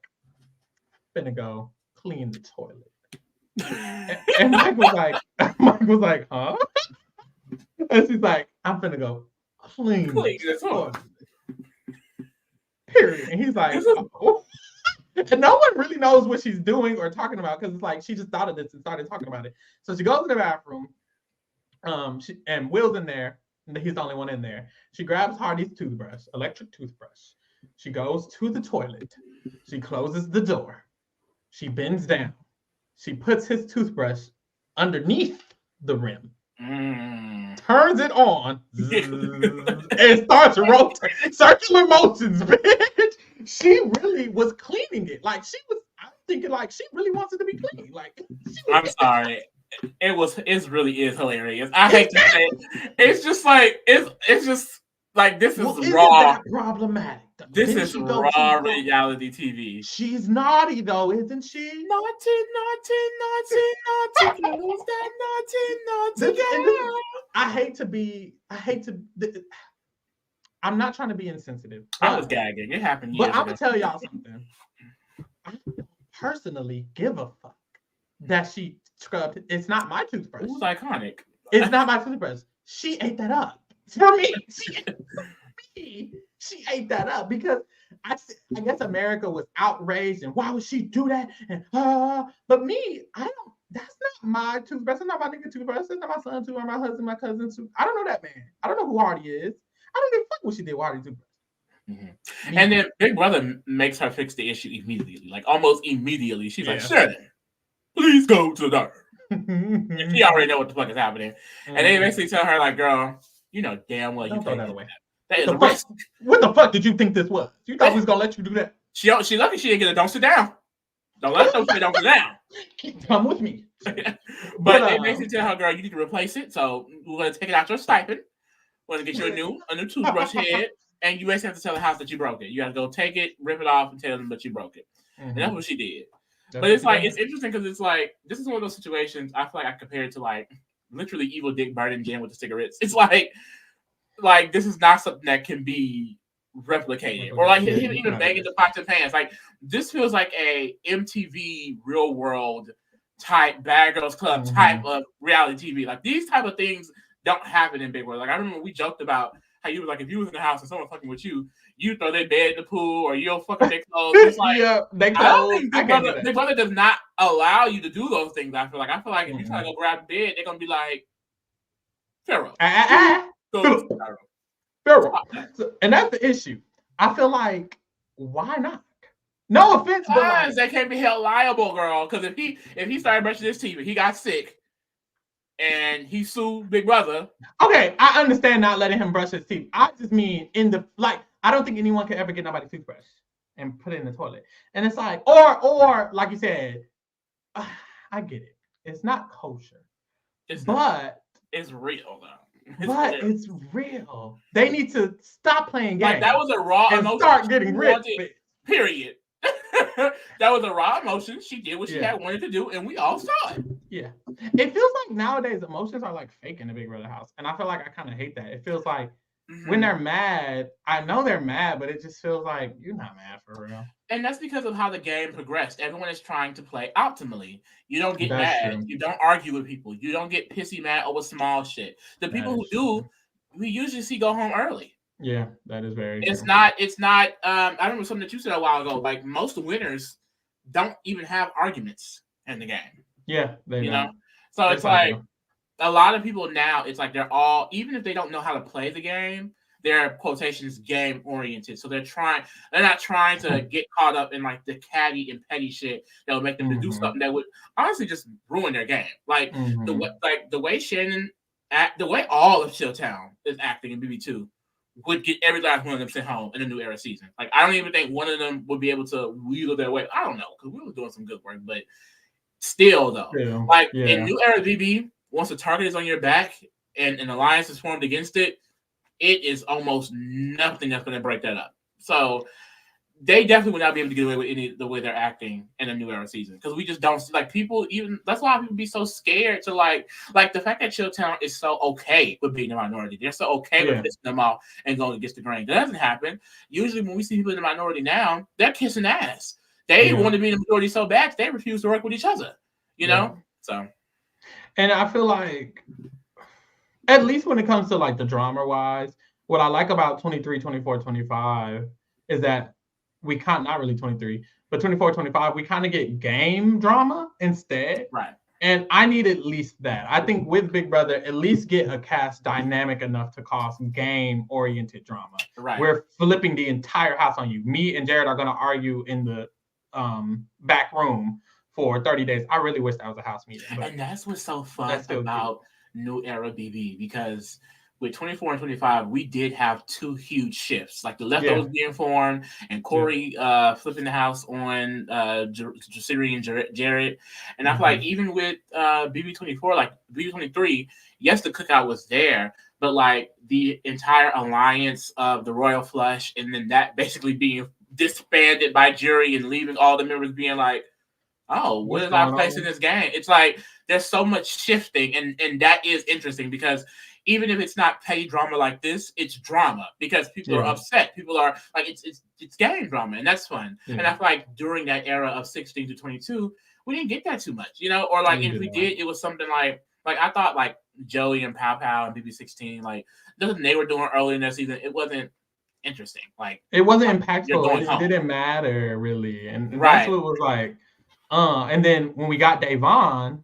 finna go clean the toilet. And Mike was like, huh? And she's like, I'm finna go clean the toilet. Period. And he's like, oh. And no one really knows what she's doing or talking about because it's like she just thought of this and started talking about it. So she goes to the bathroom. And Will's in there. And he's the only one in there. She grabs Hardy's toothbrush, electric toothbrush. She goes to the toilet. She closes the door. She bends down. She puts his toothbrush underneath the rim. Turns it on and starts rotating circular motions, bitch. She really was cleaning it. Like I'm thinking like she really wants it to be clean. Like I'm sorry. It really is hilarious. I hate to say it. It's just like this is raw. That problematic. This is raw reality TV. She's naughty though, isn't she? Naughty. Who's that naughty girl? I hate to. I'm not trying to be insensitive. I was gagging. It happened. But I'm gonna tell y'all something. I don't personally give a fuck that she scrubbed. It's not my toothbrush. It was iconic. It's not my toothbrush. She ate that up for me. She ate that up because I guess America was outraged and why would she do that? And but me, I don't. That's not my toothbrush. That's not my nigga toothbrush. That's not my son toothbrush, my husband, my cousin toothbrush. I don't know that man. I don't know who Hardy is. I don't give a fuck what she did with Hardy's toothbrush. Mm-hmm. And then Big Brother makes her fix the issue immediately, like almost immediately. She's like, Shannon, please go to the doctor. And she already know what the fuck is happening. And they basically tell her, like, girl, you know damn well you throw that away. That is a risk. What the fuck did you think this was? You thought we was gonna let you do that? She lucky she didn't get a don't sit down. Don't let them say don't sit down. Come with me. But they basically tell her, girl, you need to replace it. So we're gonna take it out your stipend. We're gonna get you a new toothbrush head, and you basically have to tell the house that you broke it. You have to go take it, rip it off, and tell them that you broke it. Mm-hmm. And that's what she did. But it's like it's interesting because it's like this is one of those situations I feel like I compare it to like literally evil Dick burning Jen with the cigarettes. It's like this is not something that can be replicated or like him even banging the pots and pans. Like this feels like a MTV Real World type Bad Girls Club type of reality TV. Like these type of things don't happen in Big Brother. Like I remember we joked about how you were like if you was in the house and someone fucking with you, you throw their bed in the pool or you'll fuck their clothes. It's like they clothes. I don't think Big Brother does not allow you to do those things. I feel like if you try to go grab the bed, they're gonna be like Pharaoh. Pharaoh. So, and that's the issue. I feel like why not? No offense, but like, they can't be held liable, girl. Because if he started brushing his teeth and he got sick and he sued Big Brother. Okay, I understand not letting him brush his teeth. I just mean I don't think anyone can ever get nobody's toothbrush and put it in the toilet. And it's like, or like you said, I get it. It's not kosher. It's real though. It's real. They need to stop playing games. Like that was a raw emotion. Start getting rich. Period. That was a raw emotion. She did what she had wanted to do, and we all saw it. Yeah. It feels like nowadays emotions are like fake in the Big Brother house. And I feel like I kind of hate that. It feels like when they're mad, I know they're mad, but it just feels like you're not mad for real. And that's because of how the game progressed. Everyone is trying to play optimally. You don't get mad. True. You don't argue with people. You don't get pissy mad over small shit. The people who do, we usually see go home early. Yeah, that is very true. It's not I remember something that you said a while ago, like most winners don't even have arguments in the game. Yeah, they know. So it's like a lot of people now, it's like they're all, even if they don't know how to play the game, they're quotations game oriented. So they're not trying to get caught up in like the catty and petty shit that would make them to do something that would honestly just ruin their game. Like the way Shannon the way all of Chilltown is acting in BB2 would get every last one of them sent home in the new era season. Like I don't even think one of them would be able to wheedle their way. I don't know, because we were doing some good work, but still though, in new era BB, once the target is on your back and an alliance is formed against it, it is almost nothing that's going to break that up. So they definitely would not be able to get away with any the way they're acting in a new era season because we just don't see like people even that's why people be so scared to like the fact that Chilltown is so okay with being a minority. They're so okay with pissing them off and going against the grain. That doesn't happen. Usually when we see people in the minority now, they're kissing ass. They want to be in the majority so bad they refuse to work with each other. You know? So and I feel like at least when it comes to like the drama wise, what I like about 23, 24, 25 is that we can't not really 23, but 24, 25, we kind of get game drama instead. Right. And I need at least that. I think with Big Brother, at least get a cast dynamic enough to cause game-oriented drama. Right. We're flipping the entire house on you. Me and Jared are going to argue in the back room for 30 days. I really wish that was a house meeting. And that's what's so fun about New Era BB because with 24 and 25, we did have two huge shifts, like the leftovers being formed and Corey flipping the house on Jasiri and Jared. And I feel like even with BB24, like BB23, yes, the cookout was there, but like the entire alliance of the Royal Flush and then that basically being disbanded by jury and leaving all the members being like, oh, what is our place in this game? It's like there's so much shifting, and that is interesting because even if it's not petty drama like this, it's drama because people are upset. People are like, it's game drama, and that's fun. And I feel like during that era of 16 to 22, we didn't get that too much, you know? Or like if we did, it was something like I thought like Joey and Pow Pow and BB16, like nothing they were doing early in their season, it wasn't interesting. Like it wasn't impactful. It didn't matter really, and that's what it was like. And then when we got Davon,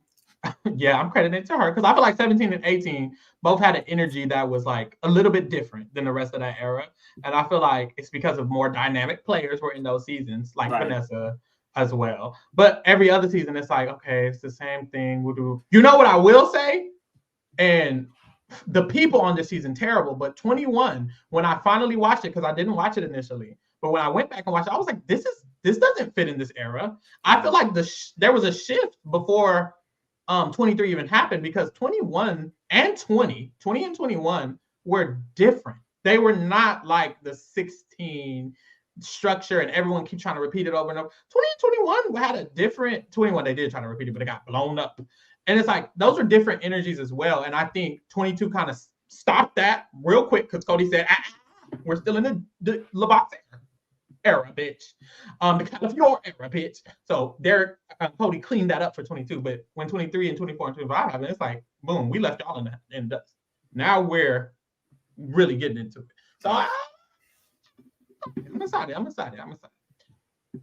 I'm crediting it to her because I feel like 17 and 18 both had an energy that was like a little bit different than the rest of that era. And I feel like it's because of more dynamic players were in those seasons, like Vanessa as well. But every other season, it's like, okay, it's the same thing. We'll do. You know what I will say? And the people on this season, terrible. But 21, when I finally watched it, because I didn't watch it initially, but when I went back and watched it, I was like, this doesn't fit in this era. I feel like there was a shift before 23 even happened because 21 and 20 and 21 were different. They were not like the 16 structure and everyone keep trying to repeat it over and over. 20 and 21 had a different 21. They did try to repeat it, but it got blown up. And it's like those are different energies as well. And I think 22 kind of stopped that real quick because Cody said, we're still in the LaBox era, bitch. The California era, bitch. So Cody cleaned that up for 22. But when 23 and 24 and 25 happened, it's like, boom, we left y'all in dust. Now we're really getting into it. So I'm excited.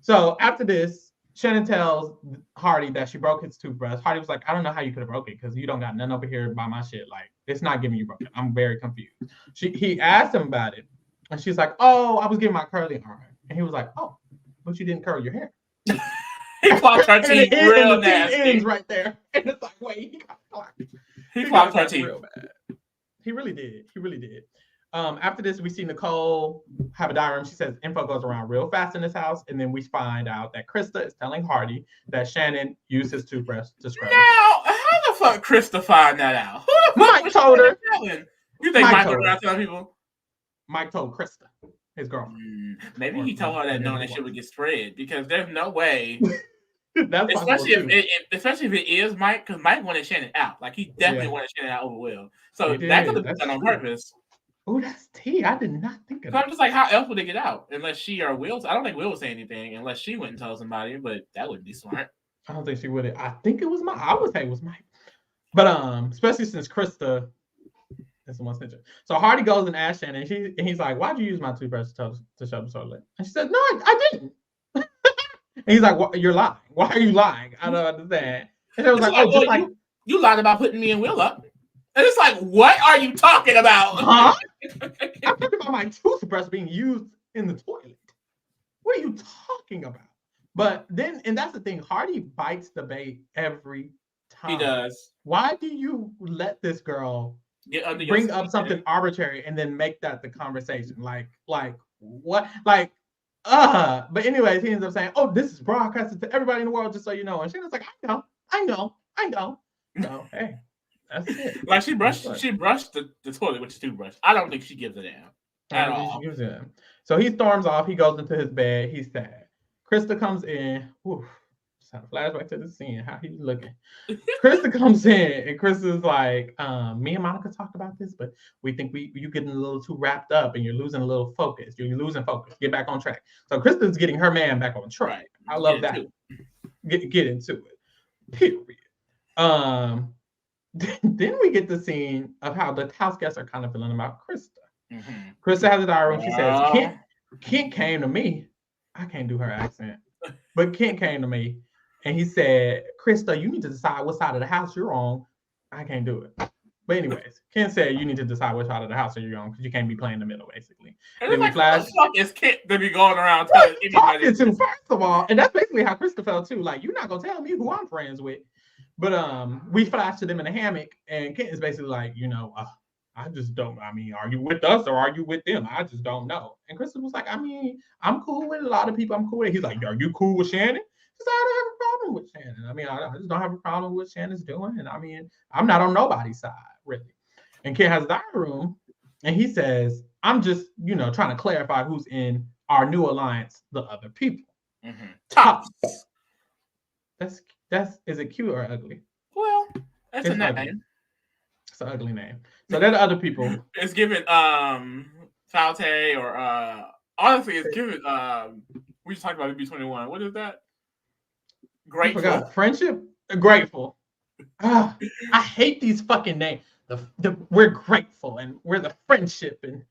So after this, Shannon tells Hardy that she broke his toothbrush. Hardy was like, I don't know how you could have broke it because you don't got nothing over here by my shit. Like, it's not giving you broken. I'm very confused. He asked him about it. And she's like, oh, I was getting my curly iron. And he was like, oh, but you didn't curl your hair. He clocked her teeth real nasty. Ends right there. And it's like, wait, he got clocked. He clocked her teeth real bad. He really did. After this, we see Nicole have a diary room. She says info goes around real fast in this house. And then we find out that Krista is telling Hardy that Shannon used his toothbrush to scrub. Now, how the fuck Krista find that out? Mike told her. You think Mike went around telling people? Mike told Krista, his girlfriend. Maybe he told her that knowing that shit would get spread because there's no way. That's especially if it is Mike, because Mike wanted Shannon out. Like he definitely wanted Shannon out over Will. So that could have been done on purpose. Oh, that's tea. I did not think of that. So I'm just like, how else would they get out? Unless she or Will. I don't think Will would say anything unless she went and told somebody, but that wouldn't be smart. I don't think she would. I think it was Mike. I would say it was Mike. But especially since Krista is the one snitching. So Hardy goes and asks Shannon, and he's like, why'd you use my toothbrush to shove the toilet? And she said, no, I didn't. And he's like, you're lying. Why are you lying? I don't understand. And it was like, you lied about putting me and Will up. And it's like, what are you talking about? Huh? I'm talking about my toothbrush being used in the toilet. What are you talking about? But then, and that's the thing, Hardy bites the bait every time. He does. Why do you let this girl bring up something arbitrary and then make that the conversation? Like what? But anyways, he ends up saying, oh, this is broadcasted to everybody in the world, just so you know. And Shannon's like, I know. So, hey. That's it. Like she brushed the toilet with the toothbrush. I don't think she gives a damn at all. So he storms off. He goes into his bed. He's sad. Krista comes in. Oof, just had a flashback to the scene, how he's looking. Krista comes in and Krista's like, me and Monica talked about this, but we think you getting a little too wrapped up and you're losing a little focus. You're losing focus. Get back on track. So Krista's getting her man back on track. Right. I love that. Get into it. Period. Then we get the scene of how the house guests are kind of feeling about Krista. Mm-hmm. Krista has a diary room. She says, Kent came to me. I can't do her accent, but Kent came to me and he said, Krista, you need to decide what side of the house you're on. I can't do it. But anyways, Kent said you need to decide which side of the house you're on because you can't be playing the middle, basically. And then like, what the fuck is Kent to be going around telling anybody? First of all, and that's basically how Krista felt too. Like, you're not gonna tell me who I'm friends with. But we flash to them in a hammock, and Kent is basically like, I just don't. I mean, are you with us or are you with them? I just don't know. And Krista was like, I mean, I'm cool with a lot of people. I'm cool with it. He's like, are you cool with Shannon? She's like, I don't have a problem with Shannon. I mean, I just don't have a problem with what Shannon's doing. And I mean, I'm not on nobody's side, really. And Kent has a diary room, and he says, I'm just, trying to clarify who's in our new alliance, the other people. Mm-hmm. Tops. That's is it cute or ugly? Well, that's a name. It's an ugly name. So they're the other people. It's given Falte or honestly it's given we just talked about B21. What is that? Grateful. I forgot. Friendship? Grateful. I hate these fucking names. We're grateful and we're the friendship and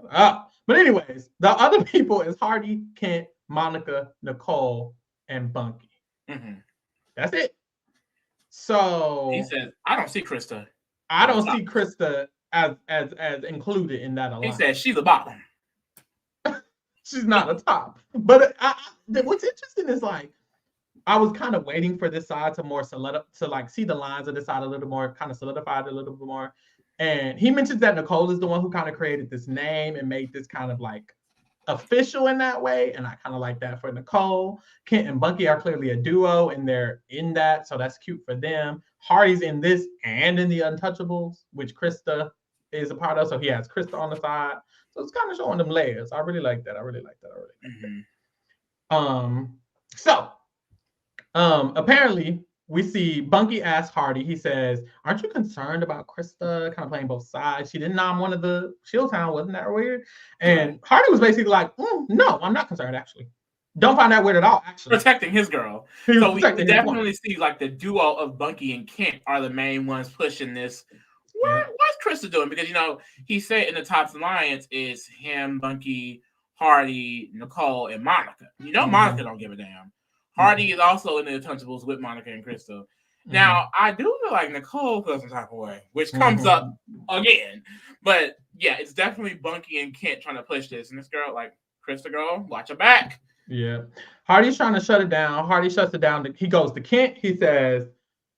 but anyways, the other people is Hardy, Kent, Monica, Nicole, and Bunky. Mm-hmm. That's it. So he says, I don't see Krista. I don't see Krista as included in that alliance. He says she's the bottom. She's not a top. But what's interesting is like I was kind of waiting for this side to more see the lines of this side a little more, kind of solidified a little bit more. And he mentions that Nicole is the one who kind of created this name and made this kind of like official in that way, and I kind of like that for Nicole. Kent and Bunky are clearly a duo, and they're in that, so that's cute for them. Hardy's in this and in the Untouchables, which Krista is a part of, so he has Krista on the side. So it's kind of showing them layers. I really like that. So apparently we see Bunky ask Hardy, he says, aren't you concerned about Krista kind of playing both sides? She didn't nom one of the Chilltown, wasn't that weird? And Hardy was basically like, no, I'm not concerned, actually. Don't find that weird at all, actually. Protecting his girl. So we definitely see like the duo of Bunky and Kent are the main ones pushing this. What's Krista doing? Because, he said in the Tops Alliance is him, Bunky, Hardy, Nicole, and Monica. Monica don't give a damn. Hardy is also in the Untouchables with Monica and Krista. Now, I do feel like Nicole feels some type of way, which comes up again. But yeah, it's definitely Bunky and Kent trying to push this. And this girl, like, Krista girl, watch her back. Yeah. Hardy's trying to shut it down. Hardy shuts it down. He goes to Kent. He says,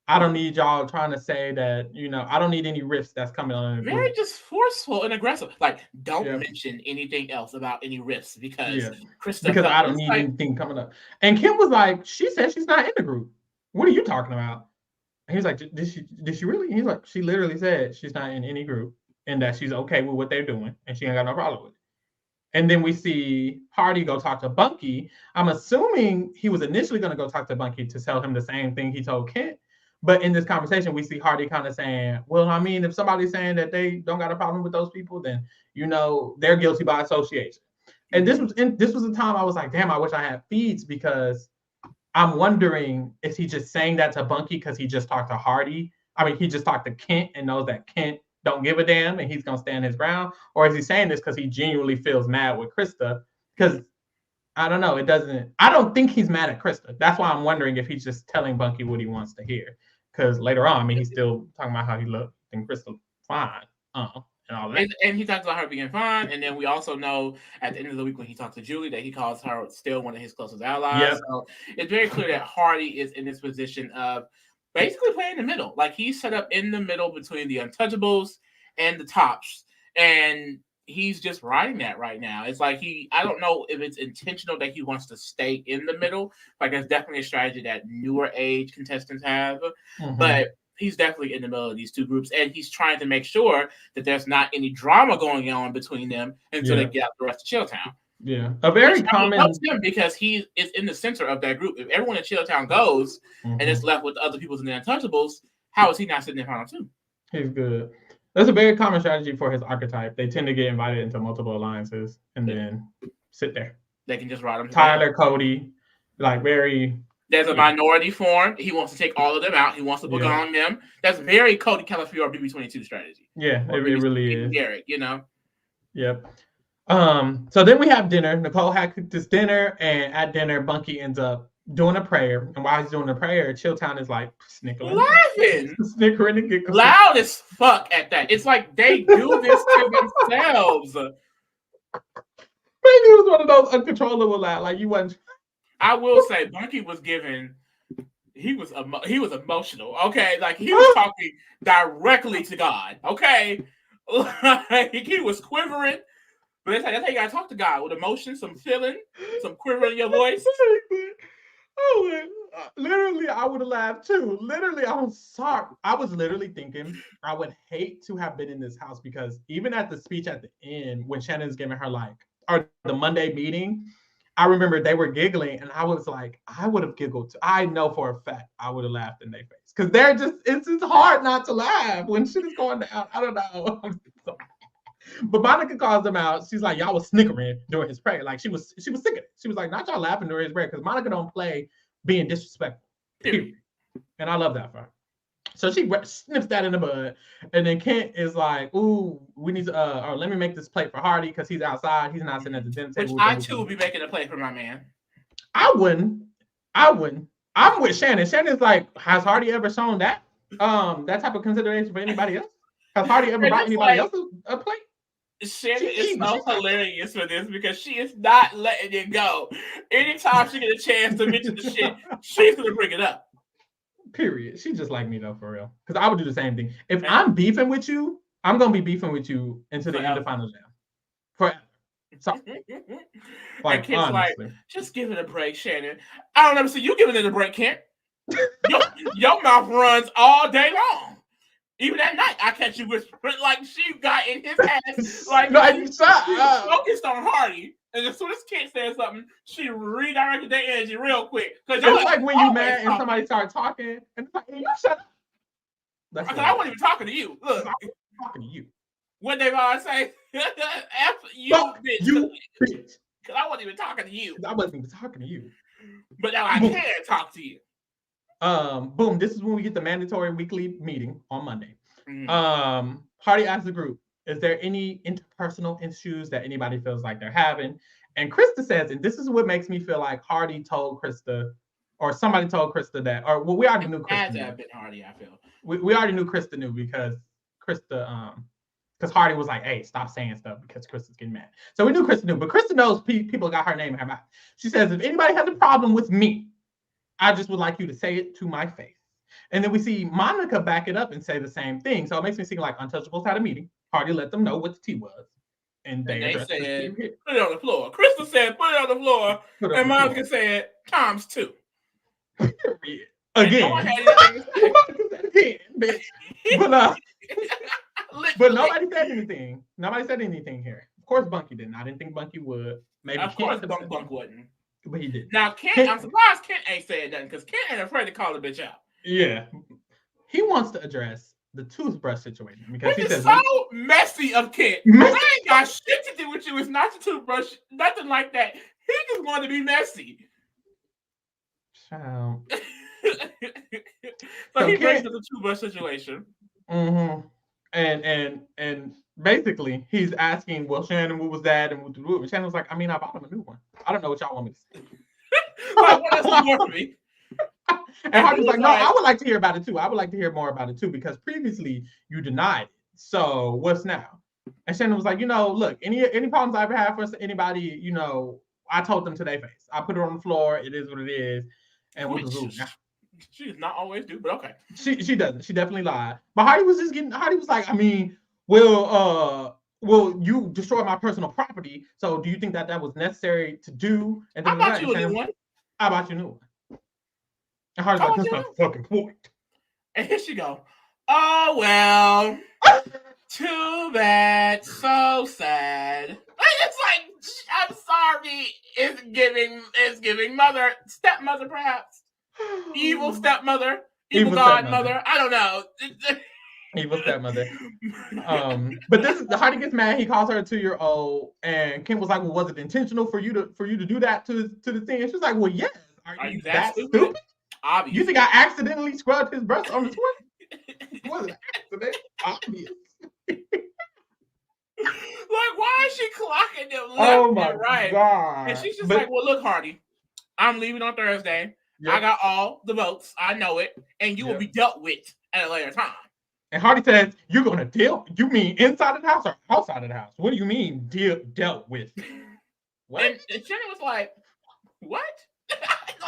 I don't need y'all trying to say that, I don't need any rifts that's coming on. Very just forceful and aggressive. Like, don't mention anything else about any rifts because Krista. Because I don't need anything coming up. And Kim was like, she said she's not in the group. What are you talking about? And he was like, did she really? He's like, she literally said she's not in any group and that she's okay with what they're doing and she ain't got no problem with it. And then we see Hardy go talk to Bunky. I'm assuming he was initially going to go talk to Bunky to tell him the same thing he told Kent. But in this conversation, we see Hardy kind of saying, well, I mean, if somebody's saying that they don't got a problem with those people, then, they're guilty by association. And this was the time I was like, damn, I wish I had feeds because I'm wondering, is he just saying that to Bunky because he just talked to Hardy? I mean, he just talked to Kent and knows that Kent don't give a damn and he's going to stand his ground? Or is he saying this because he genuinely feels mad with Krista? Because I don't know. I don't think he's mad at Krista. That's why I'm wondering if he's just telling Bunky what he wants to hear. Because later on, I mean, he's still talking about how he looked and Krista fine. And all that. And he talks about her being fine. And then we also know at the end of the week when he talks to Julie that he calls her still one of his closest allies. Yep. So it's very clear that Hardy is in this position of basically playing the middle. Like he's set up in the middle between the Untouchables and the Tops. And he's just riding that right now. It's like I don't know if it's intentional that he wants to stay in the middle. Like that's definitely a strategy that newer age contestants have. Mm-hmm. But he's definitely in the middle of these two groups, and he's trying to make sure that there's not any drama going on between them until they get out the rest of Chilltown. Yeah, a very common helps him because he is in the center of that group. If everyone in Chilltown goes and it's left with the other people's and the Untouchables, how is he not sitting in final two? He's good. That's a very common strategy for his archetype. They tend to get invited into multiple alliances and then sit there. They can just ride him. Tyler, Cody, like very. There's a minority form. He wants to take all of them out. He wants to book on them. That's very Cody Calafiore BB22 strategy. Yeah, it really is. Garrett, you know. Yep. So then we have dinner. Nicole had cooked this dinner, and at dinner, Bunky ends up doing a prayer. And while he's doing the prayer, Chilltown is like snickering, laughing, snickering, and giggling. Loud as fuck at that. It's like they do this to themselves. Maybe it was one of those uncontrollable laughs. Like you wasn't. I will say, Bunky was given. He was emotional. Okay, like he was talking directly to God. Okay, like he was quivering. But that's how you gotta talk to God with emotion, some feeling, some quiver in your voice. Oh, literally, I would have laughed too. Literally, I'm sorry. I was literally thinking I would hate to have been in this house because even at the speech at the end, when Shannon's giving her or the Monday meeting, I remember they were giggling, and I was like, I would have giggled too. I know for a fact I would have laughed in their face because it's just hard not to laugh when shit is going down. I don't know. But Monica calls them out. She's like, y'all was snickering during his prayer. Like she was sick of it. She was like, not y'all laughing during his prayer because Monica don't play being disrespectful. Period. And I love that for her. So she snips that in the bud. And then Kent is like, ooh, we need to, or let me make this plate for Hardy because he's outside. He's not sitting at the dinner table. Which I too will be making a plate for my man. I wouldn't. I'm with Shannon. Shannon's like, has Hardy ever shown that type of consideration for anybody else? Has Hardy ever brought anybody else a plate? Shannon is so hilarious for this because she is not letting it go. Anytime she get a chance to mention the shit, she's gonna bring it up. Period. She's just like me though, for real. Because I would do the same thing. If I'm beefing with you, I'm gonna be beefing with you until the end of Final Jam. Forever. So, like, Kent's like, just give it a break, Shannon. I don't ever see you giving it a break, Kent. Your mouth runs all day long. Even at night, I catch you whispering like she got in his ass. Like, focused on Hardy. And as soon as Kent says something, she redirected their energy real quick. It's like when you're mad and somebody starts talking, and it's like, hey, you shut up. Because I wasn't even talking to you. Look, I'm talking to you. What they all say? F you, bitch. You bitch. Because I wasn't even talking to you. I wasn't even talking to you. But now I can talk to you. Boom. This is when we get the mandatory weekly meeting on Monday. Hardy asks the group, is there any interpersonal issues that anybody feels like they're having? And Krista says, and this is what makes me feel like Hardy told Krista, or somebody told Krista that, or well, we already knew Krista. Had to have been Hardy, I feel. We already knew Krista knew because Krista, because Hardy was like, hey, stop saying stuff because Krista's getting mad. So we knew Krista knew, but Krista knows people got her name in her mouth. She says, if anybody has a problem with me, I just would like you to say it to my face. And then we see Monica back it up and say the same thing. So it makes me think like Untouchables had a meeting. Hardy let them know what the tea was. And they said, put it on the floor. Krista said, put it on the floor. And Monica said, times 2. Again. But nobody said anything. Nobody said anything here. Of course, Bunky didn't. I didn't think Bunky would. Maybe of course, Bunky wouldn't. But he did. Now, Kent, I'm surprised Kent ain't said nothing because Kent ain't afraid to call the bitch out. Yeah. He wants to address the toothbrush situation because he says so messy of Kent. I ain't got shit to do with you. It's not the toothbrush, nothing like that. He just wanted to be messy. Child. so he brings up the toothbrush situation. Mm-hmm. And basically he's asking, well, Shannon, what was that? And Shannon was like, I mean, I bought him a new one. I don't know what y'all want me to say. Like, what else is more for me? And Hardy's like, no, I would like to hear about it too. I would like to hear more about it too, because previously you denied it. So what's now? And Shannon was like, look, any problems I ever have for anybody, I told them to their face. I put it on the floor. It is what it is. And what she does not always do, but okay. She doesn't. She definitely lied. But Hardy was like, I mean, will you destroy my personal property? So do you think that was necessary to do? And how about you a new one? How about you new one? And Hardy's like, that's not the fucking point. And here she go. Oh well, too bad, so sad. It's like, I'm sorry. It's giving stepmother, perhaps evil stepmother, evil godmother. I don't know. Evil stepmother. But this is Hardy gets mad. He calls her a 2-year-old, and Kim was like, "Well, was it intentional for you to do that to the thing?" And she's like, "Well, yes. Are you that stupid? Obvious. You think I accidentally scrubbed his breast on the toilet? It wasn't an accident. Obvious." Like, why is she clocking them left Oh my and right? God. And she's just like, "Well, look, Hardy, I'm leaving on Thursday. Yep. I got all the votes. I know it, and you will be dealt with at a later time." And Hardy says, "You're gonna deal? You mean inside of the house or outside of the house? What do you mean dealt with?" What? And Shannon was like, "What?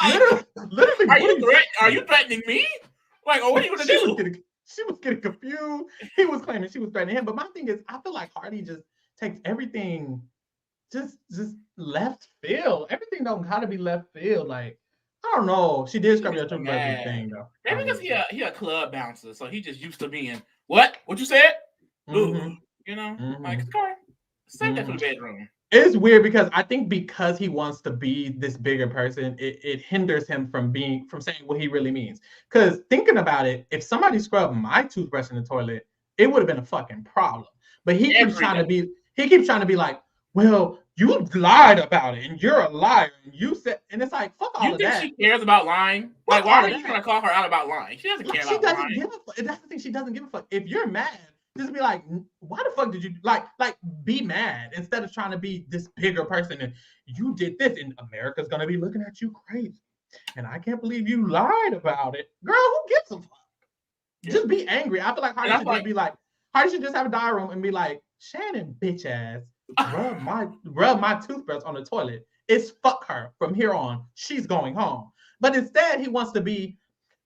Like, literally, are you threatening me? Like, or what are you gonna do?" She was getting confused. He was claiming she was threatening him. But my thing is, I feel like Hardy just takes everything just left field. Everything don't gotta be left field. Like, I don't know. She did scrub your toothbrush thing though. Maybe because he a club bouncer, so he just used to being what you said. Ooh, you know, like, Scar, save that for the bedroom. It's weird because I think because he wants to be this bigger person, it hinders him from saying what he really means. Because thinking about it, if somebody scrubbed my toothbrush in the toilet, it would have been a fucking problem. But he keeps trying to be like, "Well, you lied about it, and you're a liar, and you said," and it's like, fuck all of that. She cares about lying? Like, why are you trying to call her out about lying? She doesn't care about lying. Give a fuck. That's the thing. She doesn't give a fuck. If you're mad, just be like, "Why the fuck did you like be mad?" Instead of trying to be this bigger person and you did this, and America's gonna be looking at you crazy. And I can't believe you lied about it, girl. Who gives a fuck? Yeah. Just be angry. I feel like Hardy should just be like, Hardy should just have a diary room and be like, "Shannon, bitch ass, rub my toothbrush on the toilet. It's fuck her from here on. She's going home." But instead, he wants to be,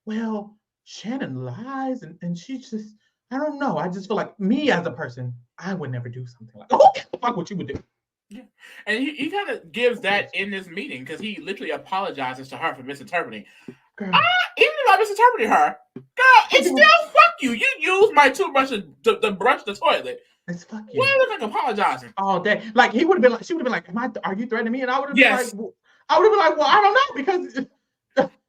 "Well, Shannon lies, and she just." I don't know. I just feel like me as a person, I would never do something like that. Who gives a fuck what you would do? Yeah. And he kind of gives that in this meeting because he literally apologizes to her for misinterpreting. Even if I misinterpreted her, girl, it's still fuck you. You use my toothbrush to brush the toilet. It's fuck you. What is like apologizing all day? Like she would have been like, "Are you threatening me?" And I would have been like, "Well, I don't know because."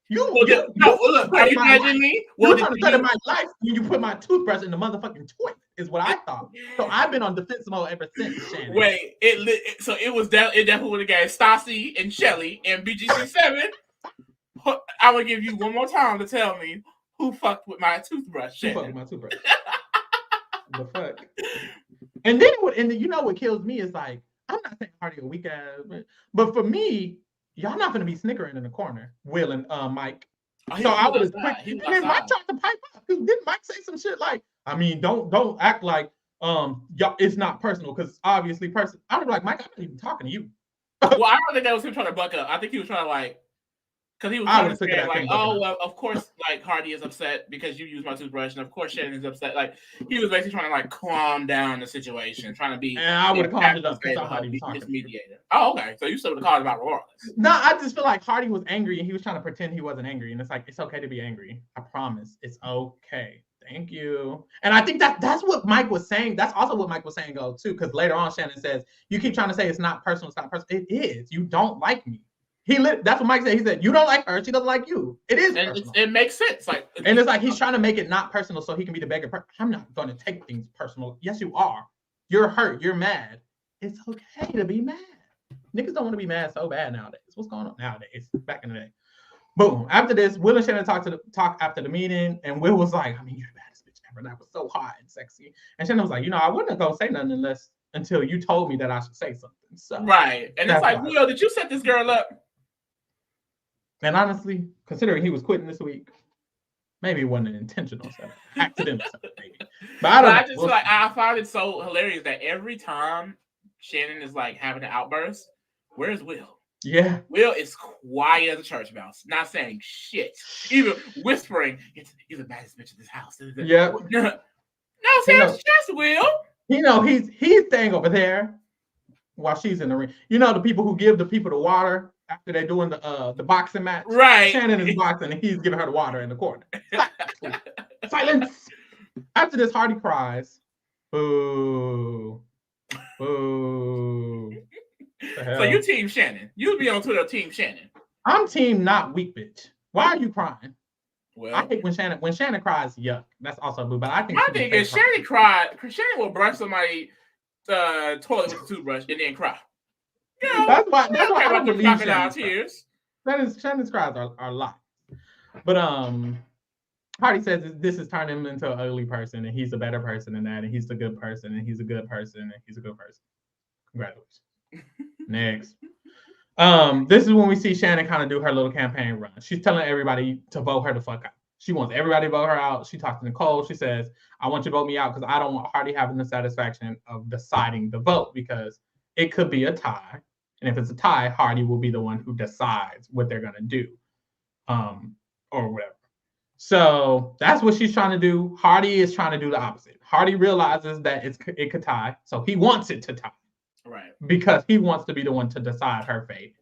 Look, are you threatening me? You're trying to threaten my life when you put my toothbrush in the motherfucking toilet, is what I thought. So I've been on defense mode ever since, Shannon. Wait, it definitely would have gave Stassi and Shelly and BGC7. I'm gonna give you one more time to tell me who fucked with my toothbrush, Shannon. Who fucked with my toothbrush? The fuck? And then you know what kills me is like, I'm not saying Hardy a weak ass, but for me, y'all not gonna be snickering in the corner, Will and Mike. So I would have quick. And then Mike tried to pipe up. Didn't Mike say some shit like, "I mean, don't act like y'all, it's not personal," because obviously person. I would be like, "Mike, I'm not even talking to you." Well, I don't think that was him trying to buck up. I think he was trying to like, because he was trying to say like, "Oh, well, of course, like Hardy is upset because you use my toothbrush, and of course Shannon is upset." Like he was basically trying to like calm down the situation, trying to be. And I would have calmed it up because Hardy was talking. Mediator. Oh, okay. So you still would have called him out regardless. No, I just feel like Hardy was angry and he was trying to pretend he wasn't angry, and it's like, it's okay to be angry. I promise, it's okay. Thank you. And I think that's what Mike was saying. That's also what Mike was saying too, because later on Shannon says, "You keep trying to say it's not personal. It's not personal. It is. You don't like me." That's what Mike said. He said, "You don't like her. She doesn't like you." It is personal. It makes sense. Like, and it's like he's trying to make it not personal so he can be the bigger person. I'm not going to take things personal. Yes, you are. You're hurt. You're mad. It's okay to be mad. Niggas don't want to be mad so bad nowadays. What's going on nowadays? Back in the day. Boom. After this, Will and Shannon talk after the meeting, and Will was like, "I mean, you're the baddest bitch ever. That was so hot and sexy." And Shannon was like, "I wouldn't go say nothing until you told me that I should say something." So right. And it's like, Will, did you set this girl up? And honestly, considering he was quitting this week, maybe it wasn't an intentional setup, accidental setup, maybe. But I don't know. I just feel like I find it so hilarious that every time Shannon is like having an outburst, where's Will? Yeah. Will is quiet as a church mouse, not saying shit, even whispering, "You're the baddest bitch in this house." Yeah. No, just Will. He's staying over there while she's in the ring. The people who give the people the water after they're doing the boxing match. Right. Shannon is boxing and he's giving her the water in the corner. Silence. After this, Hardy cries. Boo. Boo. So you team Shannon. You'd be on Twitter team Shannon. I'm team not weak bitch. Why are you crying? Well, I hate when Shannon cries, yuck. That's also boo, but I think my thing is Shannon cried. Shannon will brush somebody's toilet with a toothbrush and then cry. You know, that's why I don't believe crocodile tears. Shannon's cries are lies. But Hardy says this has turned him into an ugly person, and he's a better person than that, and he's a good person, and he's a good person, and he's a good person. Congratulations. Next. This is when we see Shannon kind of do her little campaign run. She's telling everybody to vote her the fuck out. She wants everybody to vote her out. She talks to Nicole. She says, I want you to vote me out because I don't want Hardy having the satisfaction of deciding the vote because it could be a tie. And if it's a tie, Hardy will be the one who decides what they're going to do or whatever. So that's what she's trying to do. Hardy is trying to do the opposite. Hardy realizes that it could tie, so he wants it to tie. Right. Because he wants to be the one to decide her fate.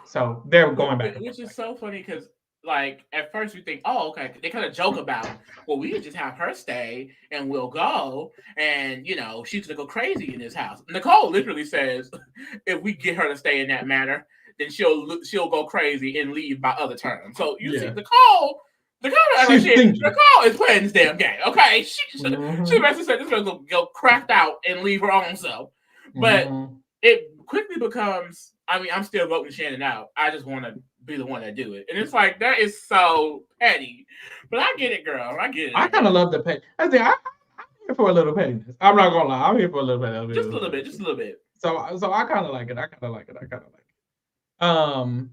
So they're going back. Which is so funny because, like, at first we think, oh, okay. They kind of joke about, well, we could just have her stay and we'll go. And, you know, she's going to go crazy in this house. Nicole literally says, if we get her to stay in that manner, then she'll go crazy and leave by other terms. So you see, Nicole is playing this damn game. Okay. She basically said this girl's going to go cracked out and leave her own self. But it quickly becomes, I mean, I'm still voting Shannon out. I just want to be the one that do it. And it's like, that is so petty. But I get it, girl. I get it. I kind of love the petty. I'm here for a little pettiness. I'm not going to lie. I'm here for a little bit. Just a little bit. So I kind of like it.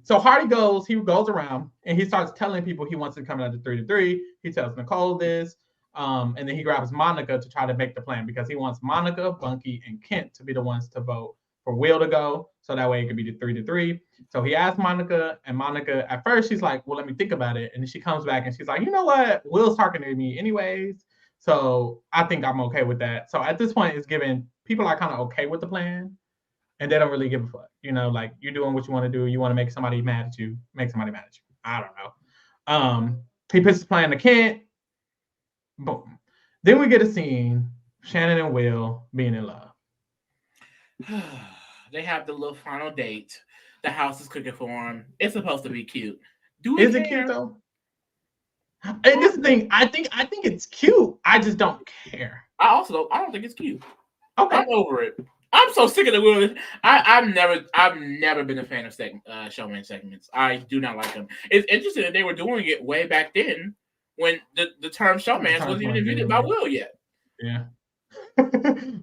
So Hardy goes around and he starts telling people he wants to come out to 3-3. He tells Nicole this. And then he grabs Monica to try to make the plan because he wants Monica, Bunky, and Kent to be the ones to vote for Will to go. So that way it could be the 3-3. So he asked Monica, and Monica, at first, she's like, well, let me think about it. And then she comes back and she's like, you know what? Will's talking to me anyways. So I think I'm okay with that. So at this point, it's given people are kind of okay with the plan and they don't really give a fuck. You know, like you're doing what you want to do. You want to make somebody mad at you, make somebody mad at you. I don't know. He puts his plan to Kent. Boom. Then we get a scene, Shannon and Will being in love. They have the little final date. The house is cooking for them. It's supposed to be cute. Is it cute though? And this thing, I think it's cute. I just don't care. I don't think it's cute. Okay. I'm over it. I'm so sick of the Will. I've never been a fan of showman segments. I do not like them. It's interesting that they were doing it way back then. When the term showman wasn't even invented by Will yet. Yeah.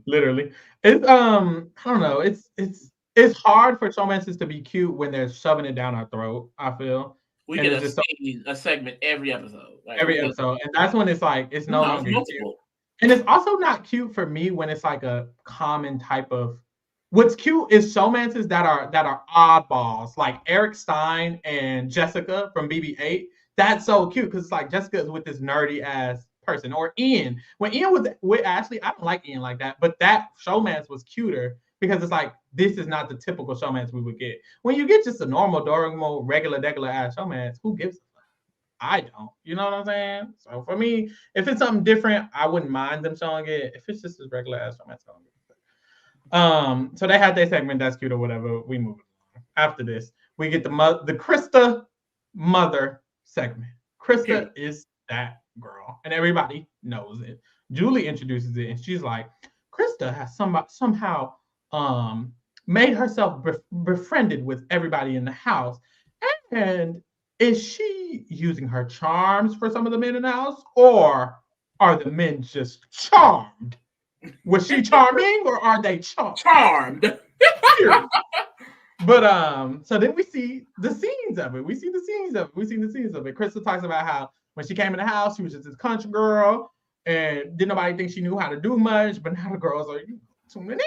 Literally. It's I don't know. It's hard for showmances to be cute when they're shoving it down our throat, I feel. We get a segment every episode. Every episode. And that's when it's like it's no longer cute. And it's also not cute for me when it's like a common type of what's cute is showmances that are oddballs, like Eric Stein and Jessica from BB-8. That's so cute because it's like Jessica is with this nerdy ass person, or Ian. When Ian was with Ashley, I don't like Ian like that, but that showmance was cuter because it's like this is not the typical showmance we would get. When you get just a normal, regular ass showmance, who gives a fuck? I don't. You know what I'm saying? So for me, if it's something different, I wouldn't mind them showing it. If it's just a regular ass showmance, I don't give a fuck. So they had their segment that's cute or whatever. We move on. After this, we get the Krista mother segment. Krista is that girl, and everybody knows it. Julie introduces it, and she's like, Krista has somehow made herself befriended with everybody in the house. And is she using her charms for some of the men in the house, or are the men just charmed? Was she charming, or are they charmed? Charmed. But so then we see the scenes of it. Krista talks about how when she came in the house, she was just this country girl, and didn't nobody think she knew how to do much. But now the girls are too many.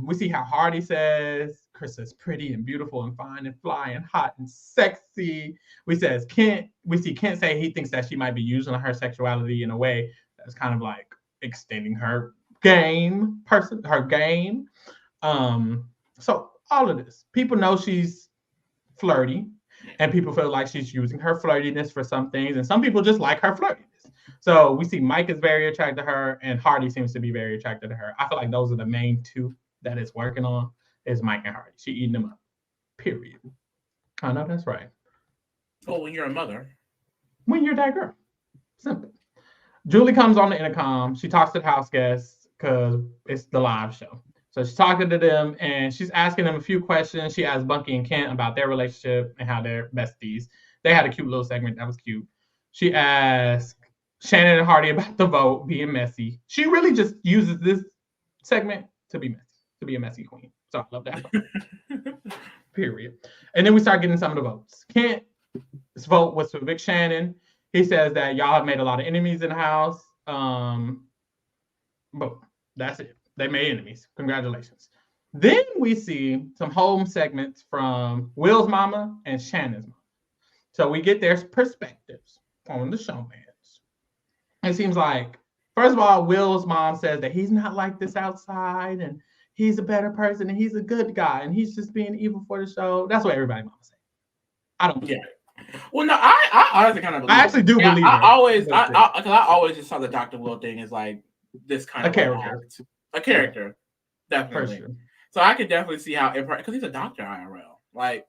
We see how Hardy says Krista's pretty and beautiful and fine and fly and hot and sexy. We see Kent say he thinks that she might be using her sexuality in a way that's kind of like extending her game. So all of this, people know she's flirty, and people feel like she's using her flirtiness for some things, and some people just like her flirtiness. So we see Mike is very attracted to her, and Hardy seems to be very attracted to her. I feel like those are the main two that it's working on, is Mike and Hardy. She eating them up. Period. I know that's right. Oh, when you're a mother. When you're that girl. Simple. Julie comes on the intercom. She talks to the house guests because it's the live show. So she's talking to them and she's asking them a few questions. She asked Bunky and Kent about their relationship and how they're besties. They had a cute little segment that was cute. She asked Shannon and Hardy about the vote being messy. She really just uses this segment to be messy, to be a messy queen. So I love that. Period. And then we start getting some of the votes. Kent's vote was for Vic Shannon. He says that y'all have made a lot of enemies in the house. But that's it. They made enemies. Congratulations. Then we see some home segments from Will's mama and Shannon's mama. So we get their perspectives on the showmans. It seems like, first of all, Will's mom says that he's not like this outside and he's a better person and he's a good guy and he's just being evil for the show. That's what everybody mama say. I don't believe it. Well, no, I honestly kind of believe I actually do believe it. I always just saw the Dr. Will thing as like this kind of a character, definitely. Sure. So I could definitely see how, because he's a doctor IRL. Like,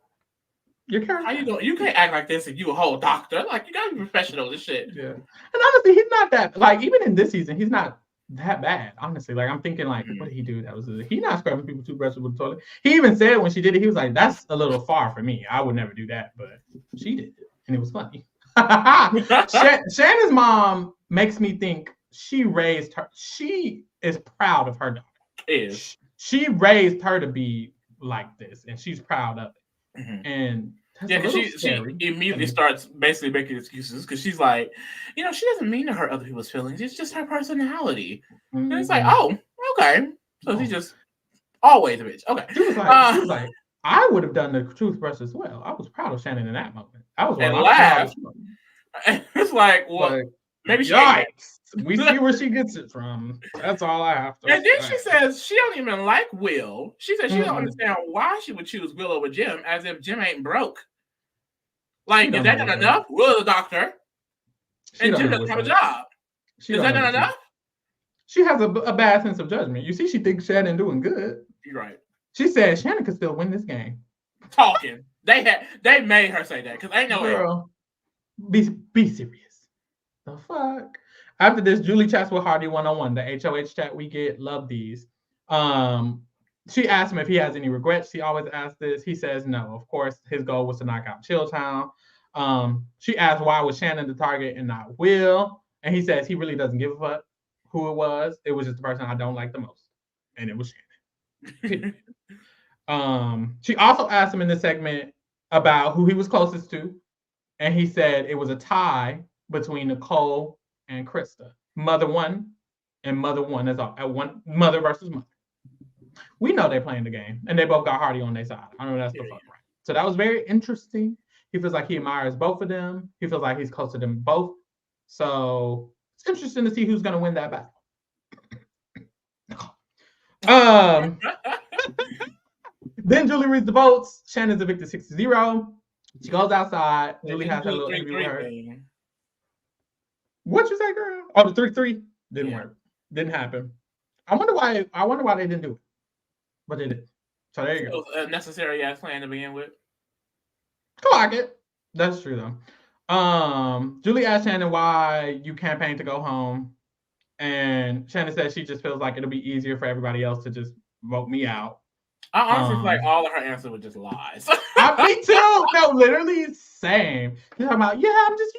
your character, how you doing? You can't act like this if you a whole doctor. Like, you gotta be professional. This shit. Yeah. And honestly, he's not that, like, even in this season, he's not that bad. Honestly, like, I'm thinking, like, what did he do? That was he not scrubbing people toothbrushes with the toilet. He even said when she did it, he was like, "That's a little far for me. I would never do that," but she did it, and it was funny. Shannon's mom makes me think she raised her. She is proud of her daughter. She raised her to be like this, and she's proud of it. Mm-hmm. And because she immediately starts basically making excuses because she's like, she doesn't mean to hurt other people's feelings. It's just her personality. Mm-hmm. And it's like, oh, okay. So she's just always a bitch. Okay. She was like, I would have done the toothbrush as well. I was proud of Shannon in that moment. I was and laughed. It's like, well, maybe she. We see where she gets it from. That's all I have to say. And then she says she don't even like Will. She said she don't understand why she would choose Will over Jim, as if Jim ain't broke. Like, is that not enough? Will is a doctor, and Jim doesn't have a job. Is that not enough? She has a bad sense of judgment. You see, she thinks Shannon doing good. You're right. She said Shannon could still win this game. Talking. They made her say that because ain't no girl. Be serious. The fuck. After this, Julie chats with Hardy one-on-one. The HOH chat we get, love these. She asked him if he has any regrets. She always asks this. He says no. Of course, his goal was to knock out Chilltown. She asked why was Shannon the target and not Will, and he says he really doesn't give a fuck who it was. It was just the person I don't like the most, and it was Shannon. She also asked him in this segment about who he was closest to, and he said it was a tie between Nicole and Krista. Mother one and mother one is all at one, mother versus mother. We know they're playing the game, and they both got Hardy on their side. I know that's the fuck right. So that was very interesting. He feels like he admires both of them. He feels like he's close to them both. So it's interesting to see who's going to win that battle. Then Julie reads the votes. Shannon's evicted 6-0. She goes outside. Julie has her little interview with her. What you say, girl? Oh, the 3-3 didn't work. Didn't happen. I wonder why they didn't do it, but they did. So there you go. It was a necessary ass plan to begin with. Clock it. That's true though. Julie asked Shannon why you campaigned to go home, and Shannon said she just feels like it'll be easier for everybody else to just vote me out. I honestly feel like all of her answers were just lies. Me too. No, literally same. She's talking about, I'm just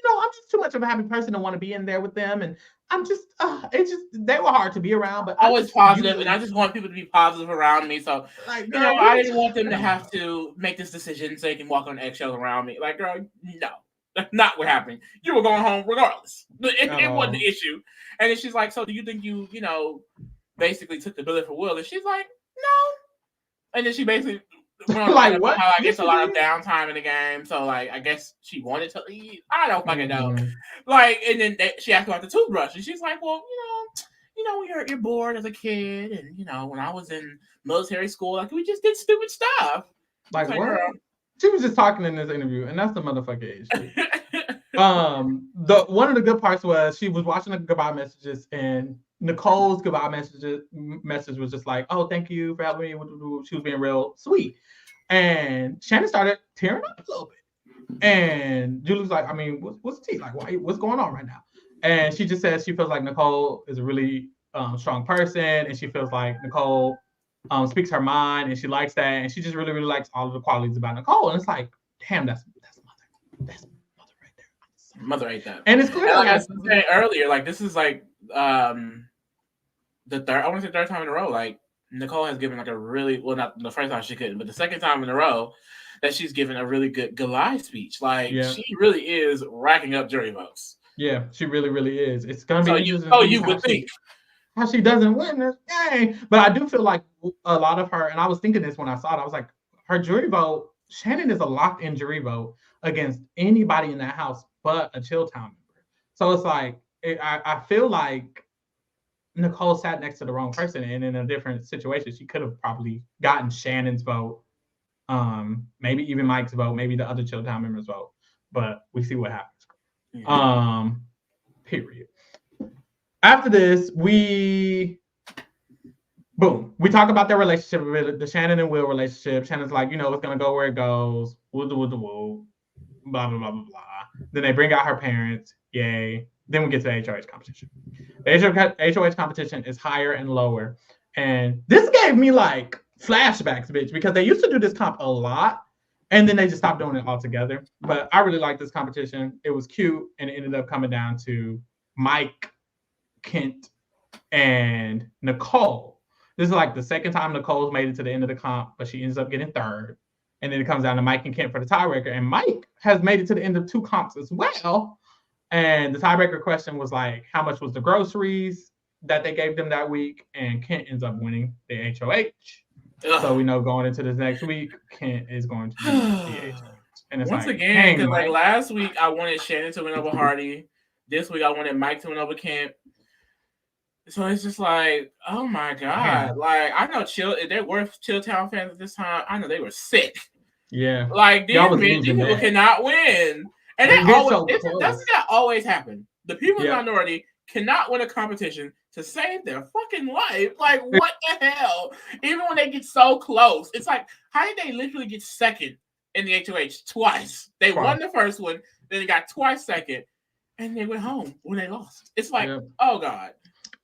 too much of a happy person to want to be in there with them, and I'm just, they were hard to be around, but I was positive, and I just want people to be positive around me. So, I didn't want them to have to make this decision so they can walk on eggshells around me. Like, girl, no, that's not what happened. You were going home regardless. It wasn't the issue. And then she's like, so do you think you basically took the bullet for Will? And she's like, no. And then she basically went on like how I guess a lot of downtime in the game. So like I guess she wanted to leave. I don't fucking know. Like, and then she asked about the toothbrush, and she's like, well, when you're bored as a kid, and when I was in military school, like we just did stupid stuff. Like what? Girl, She was just talking in this interview, and that's the motherfucking issue. The one of the good parts was she was watching the goodbye messages, and Nicole's goodbye message was just like, "Oh, thank you for helping me." She was being real sweet, and Shannon started tearing up a little bit. And Julie's like, "I mean, what's the tea? Like, what's going on right now?" And she just says she feels like Nicole is a really strong person, and she feels like Nicole speaks her mind, and she likes that, and she just really, really likes all of the qualities about Nicole. And it's like, damn, that's mother right there. Mother ate that. And it's clear. And like I was saying earlier, like this is like the third time in a row, like Nicole has given like a really, well, not the first time she couldn't, but the second time in a row that she's given a really good Goliath speech. Like she really is racking up jury votes. Yeah, she really, really is. It's gonna be interesting. You would think how she doesn't win this game. But I do feel like a lot of her, and I was thinking this when I saw it, I was like, her jury vote, Shannon is a locked-in jury vote against anybody in that house but a Chilltown member. So it's like, I feel like Nicole sat next to the wrong person, and in a different situation, she could have probably gotten Shannon's vote, maybe even Mike's vote, maybe the other Chilltown members' vote. But we see what happens. Period. After this, we talk about their relationship, the Shannon and Will relationship. Shannon's like, it's gonna go where it goes. Woo, blah, blah, blah, blah, blah. Then they bring out her parents. Yay. Then we get to the HOH competition. The HOH competition is higher and lower. And this gave me like flashbacks, bitch, because they used to do this comp a lot, and then they just stopped doing it altogether. But I really liked this competition. It was cute, and it ended up coming down to Mike, Kent, and Nicole. This is like the second time Nicole's made it to the end of the comp, but she ends up getting third. And then it comes down to Mike and Kent for the tiebreaker. And Mike has made it to the end of 2 comps as well. And the tiebreaker question was like, how much was the groceries that they gave them that week? And Kent ends up winning the HOH. So we know going into this next week, Kent is going to be the HOH. And it's once again, because like last week I wanted Shannon to win over Hardy. This week I wanted Mike to win over Kent. So it's just like, oh my God. Yeah. Like, I know if there were Chilltown fans at this time, I know they were sick. Yeah. Like, these people cannot win. And doesn't that always happen? The people in the minority cannot win a competition to save their fucking life. Like, what the hell? Even when they get so close. It's like, how did they literally get second in the HOH twice? They won the first one, then they got twice second, and they went home when they lost. It's like, oh God.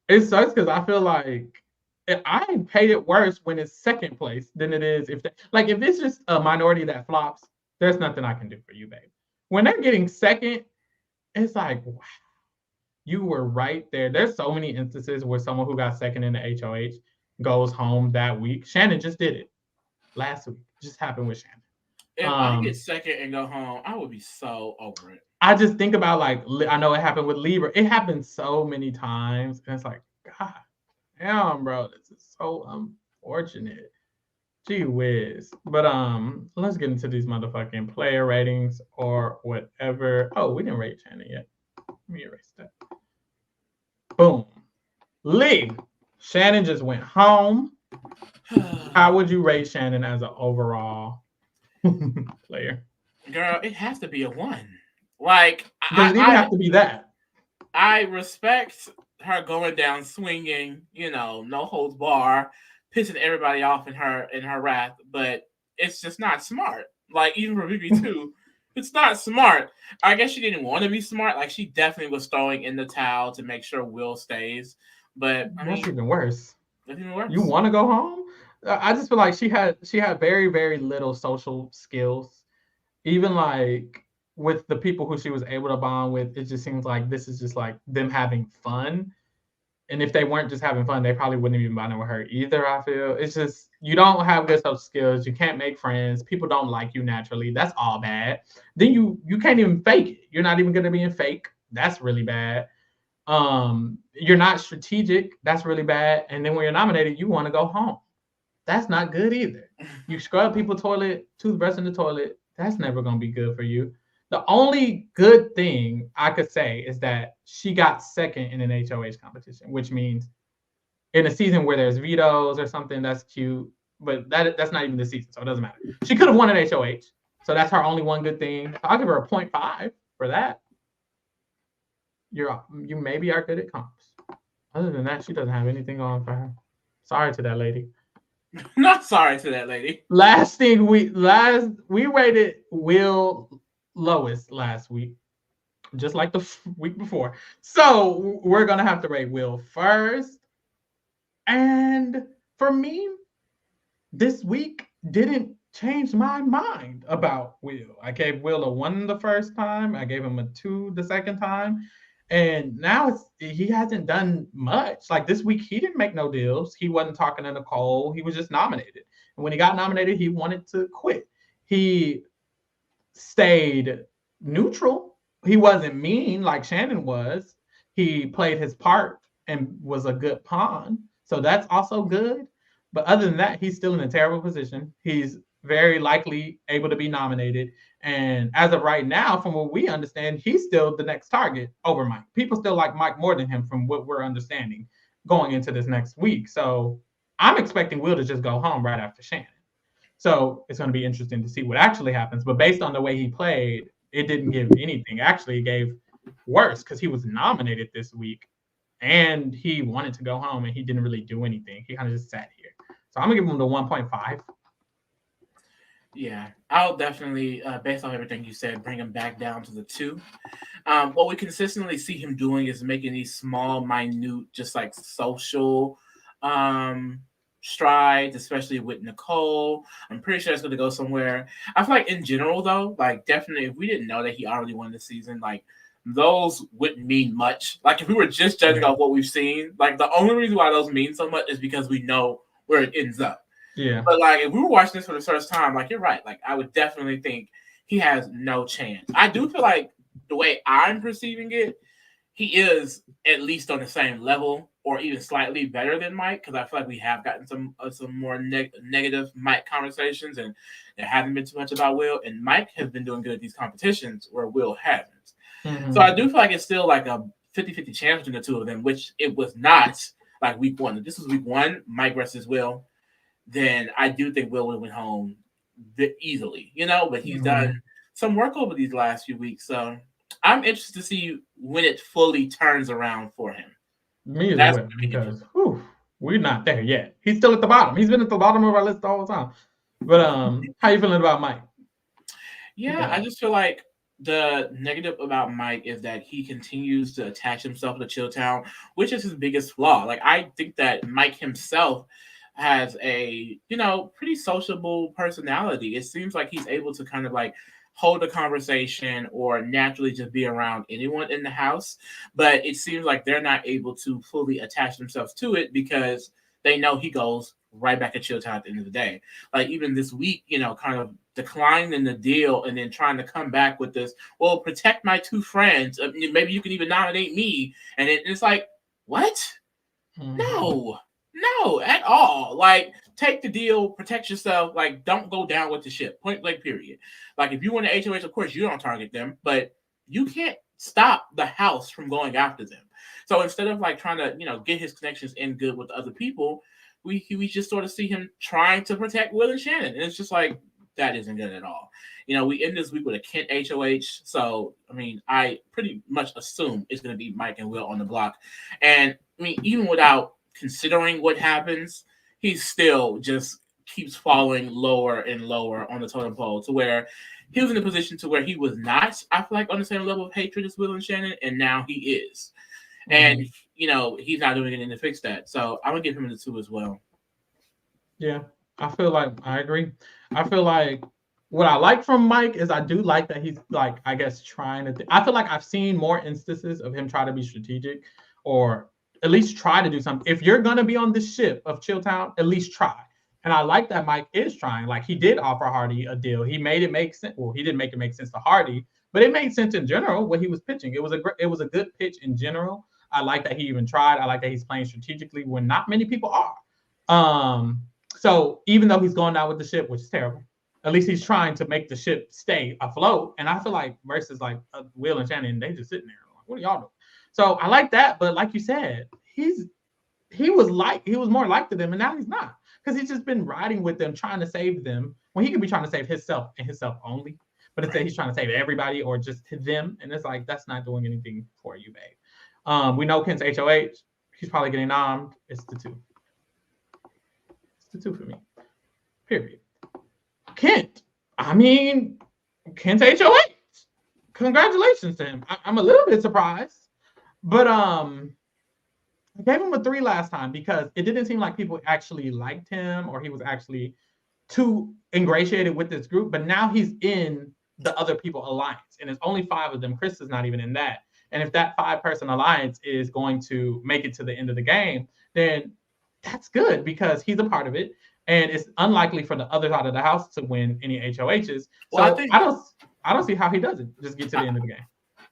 It sucks because I feel like I pay it worse when it's second place than it is if it's just a minority that flops, there's nothing I can do for you, babe. When they're getting second, it's like, wow, you were right there. There's so many instances where someone who got second in the HOH goes home that week. Shannon just did it last week. It just happened with Shannon. If I get second and go home, I would be so over it. I just think about I know it happened with Lee. It happened so many times, and it's like, God damn, bro, this is so unfortunate. Gee whiz. But let's get into these motherfucking player ratings or whatever. Oh, we didn't rate Shannon yet. Let me erase that. Boom. Lee. Shannon just went home. How would you rate Shannon as an overall player? Girl, it has to be a 1. Like, does it even have to be that? I respect her going down swinging, no holds bar, pissing everybody off in her wrath, but it's just not smart. Like, even for BB2, it's not smart. I guess she didn't want to be smart. Like, she definitely was throwing in the towel to make sure Will stays. But that's even worse. That's even worse. You want to go home? I just feel like she had very, very little social skills. Even like with the people who she was able to bond with, it just seems like this is just like them having fun. And if they weren't just having fun, they probably wouldn't even bond with her either, I feel. It's just, you don't have good social skills. You can't make friends. People don't like you naturally. That's all bad. Then you can't even fake it. You're not even good at being fake. That's really bad. You're not strategic. That's really bad. And then when you're nominated, you want to go home. That's not good either. You scrub people's toilet, toothbrush in the toilet. That's never going to be good for you. The only good thing I could say is that she got second in an HOH competition, which means in a season where there's vetoes or something, that's cute. But that's not even the season, so it doesn't matter. She could have won an HOH. So that's her only one good thing. I'll give her a 0.5 for that. You maybe are good at comps. Other than that, she doesn't have anything on for her. Sorry to that lady. Not sorry to that lady. Last thing we rated Will lowest last week, just like the week before. So we're gonna have to rate Will first. And for me, this week didn't change my mind about Will. I gave Will a 1 the first time. I gave him a 2 the second time. And now he hasn't done much. Like this week, he didn't make no deals. He wasn't talking to Nicole. He was just nominated. And when he got nominated, he wanted to quit. He stayed neutral. He wasn't mean like Shannon was. He played his part and was a good pawn. So that's also good. But other than that, he's still in a terrible position. He's very likely able to be nominated. And as of right now, from what we understand, he's still the next target over Mike. People still like Mike more than him from what we're understanding going into this next week. So I'm expecting Will to just go home right after Shannon. So it's going to be interesting to see what actually happens. But based on the way he played, it didn't give anything. Actually, it gave worse because he was nominated this week and he wanted to go home and he didn't really do anything. He kind of just sat here. So I'm going to give him the 1.5. Yeah, I'll definitely, based on everything you said, bring him back down to the 2. What we consistently see him doing is making these small, minute, just like social strides, especially with Nicole. I'm pretty sure it's going to go somewhere. I feel like in general, though, like definitely, if we didn't know that he already won the season, like those wouldn't mean much. Like if we were just judging off what we've seen, like the only reason why those mean so much is because we know where it ends up. Yeah. But like if we were watching this for the first time, like you're right. Like I would definitely think he has no chance. I do feel like the way I'm perceiving it, he is at least on the same level or even slightly better than Mike, because I feel like we have gotten some more negative Mike conversations, and there hasn't been too much about Will. And Mike has been doing good at these competitions where Will hasn't. Mm-hmm. So I do feel like it's still like a 50-50 chance between the two of them, which it was not like week 1. If this was week 1, Mike versus Will, then I do think Will would have went home easily, but he's done some work over these last few weeks. So I'm interested to see when it fully turns around for him. Me as well, because we're not there yet. He's still at the bottom. He's been at the bottom of our list the whole time. But how you feeling about Mike? Yeah, I just feel like the negative about Mike is that he continues to attach himself to Chilltown, which is his biggest flaw. Like I think that Mike himself has a, pretty sociable personality. It seems like he's able to kind of like hold a conversation or naturally just be around anyone in the house. But it seems like they're not able to fully attach themselves to it because they know he goes right back at Chilltown at the end of the day. Like even this week, kind of declining the deal and then trying to come back with this, well, protect my 2 friends. Maybe you can even nominate me. And it's like, what? No, at all. Like, take the deal, protect yourself. Like, don't go down with the ship. Point blank, period. Like, if you want to HOH, of course, you don't target them, but you can't stop the house from going after them. So instead of like trying to, get his connections in good with other people, we just sort of see him trying to protect Will and Shannon. And it's just like, that isn't good at all. We end this week with a Kent HOH. So, I pretty much assume it's going to be Mike and Will on the block. And, even without considering what happens, he still just keeps falling lower and lower on the totem pole to where he was in a position to where he was not, I feel like, on the same level of hatred as Will and Shannon, and now he is. And, he's not doing anything to fix that. So I'm going to give him the 2 as well. Yeah, I feel like I agree. I feel like what I like from Mike is I do like that he's like, I guess, trying to. I feel like I've seen more instances of him try to be strategic or at least try to do something. If you're going to be on the ship of Chilltown, at least try. And I like that Mike is trying. Like he did offer Hardy a deal. He made it make sense. Well, he didn't make it make sense to Hardy, but it made sense in general what he was pitching. It was a good pitch in general. I like that he even tried. I like that he's playing strategically when not many people are. So even though he's going down with the ship, which is terrible, at least he's trying to make the ship stay afloat. And I feel like versus like Will and Shannon, they just sitting there. Like, what are y'all doing? So I like that. But like you said, he was more like to them, and now he's not. because he's just been riding with them, trying to save them when he could be trying to save himself and himself only. But instead, he's trying to save everybody or just them, and it's like that's not doing anything for you, babe. We know Kent's HOH. He's probably getting nommed. It's the two. It's the two for me. Period. Kent. I mean, Kent's HOH. Congratulations to him. I'm a little bit surprised, but I gave him a 3 last time because it didn't seem like people actually liked him or he was actually too ingratiated with this group. But now he's in the other people alliance, and it's only 5 of them. Krista's not even in that. And if that 5-person alliance is going to make it to the end of the game, then that's good because he's a part of it. And it's unlikely for the other side of the house to win any HOHs. So I don't see how he doesn't just get to the end of the game.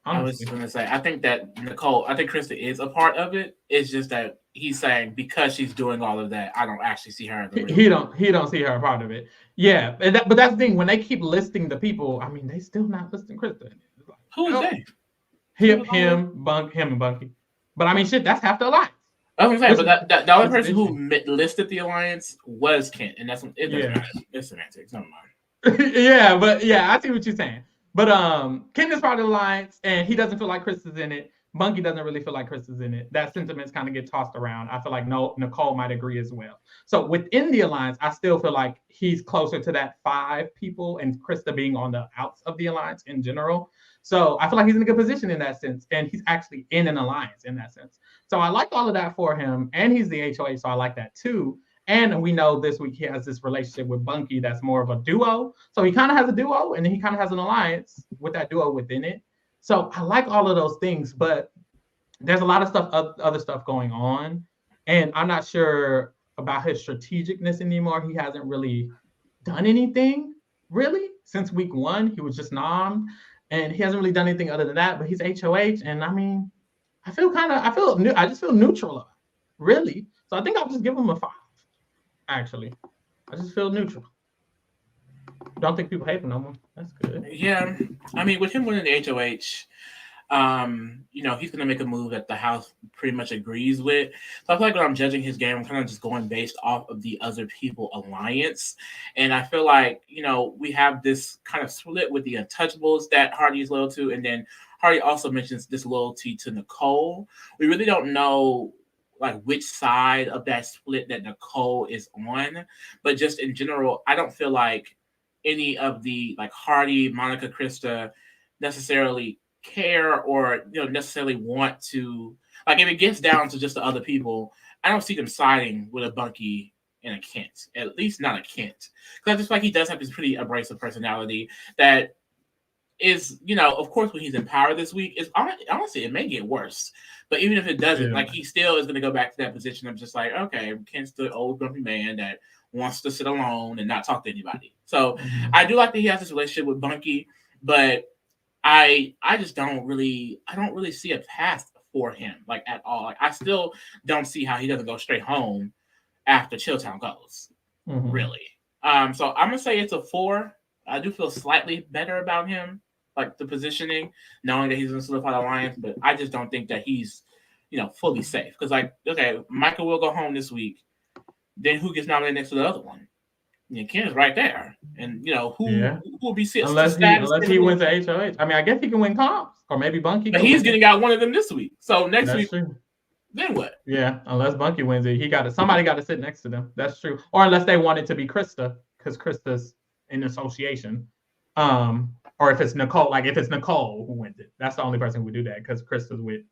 Honestly. I was going to say, I think that Krista is a part of it. It's just that he's saying because she's doing all of that, I don't actually see her. He don't see her a part of it. Yeah, but that's the thing. When they keep listing the people, I mean, they still not listing Krista. Like, who is that? Him and Bunky. But I mean, shit, that's half the alliance. I was going to say, but the only person who listed the alliance was Kent, and that's it's semantics. Never mind. Yeah, but yeah, I see what you're saying. But Kent is part of the alliance, and he doesn't feel like Krista's in it. Bunky doesn't really feel like Krista's in it. That sentiments kind of get tossed around. I feel like Nicole might agree as well. So within the alliance, I still feel like he's closer to that 5 people, and Krista being on the outs of the alliance in general. So I feel like he's in a good position in that sense, and he's actually in an alliance in that sense. So I like all of that for him, and he's the HOH, so I like that too. And we know this week he has this relationship with Bunky that's more of a duo. So he kind of has a duo, and then he kind of has an alliance with that duo within it. So I like all of those things, but there's a lot of other stuff going on, and I'm not sure about his strategicness anymore. He hasn't really done anything really since week 1. He was just nommed. And he hasn't really done anything other than that, but he's HOH. And I mean, I just feel neutral of it, really. So I think I'll just give him a 5, actually. I just feel neutral. Don't think people hate him no more. That's good. Yeah. I mean, with him winning the HOH, he's going to make a move that the house pretty much agrees with. So I feel like when I'm judging his game, I'm kind of just going based off of the other people alliance. And I feel like, we have this kind of split with the Untouchables that Hardy is loyal to. And then Hardy also mentions this loyalty to Nicole. We really don't know like which side of that split that Nicole is on. But just in general, I don't feel like any of the like Hardy, Monica, Krista necessarily care or necessarily want to, like, if it gets down to just the other people, I don't see them siding with a Bunky and a Kent, at least not a Kent, because I just feel like he does have this pretty abrasive personality that is, of course, when he's in power this week, is honestly it may get worse, but even if it doesn't, like, he still is going to go back to that position of just like, okay, Kent's the old grumpy man that wants to sit alone and not talk to anybody. So I do like that he has this relationship with Bunky, but I just don't really see a path for him, like, at all. Like, I still don't see how he doesn't go straight home after Chilltown goes, really. So I'm gonna say it's a 4. I do feel slightly better about him, like the positioning, knowing that he's in a solidified alliance, but I just don't think that he's, fully safe. Because, like, okay, Michael will go home this week. Then who gets nominated next to the other one? Ken is right there, and who will be sitting unless he wins the HOH. I mean, I guess he can win comps, or maybe Bunky. But he's getting out one of them this week. So next week, true. Then what? Yeah, unless Bunky wins it, somebody got to sit next to them. That's true. Or unless they want it to be Krista, because Krista's in association. Or if it's Nicole, like if it's Nicole who wins it, that's the only person who would do that because Krista's with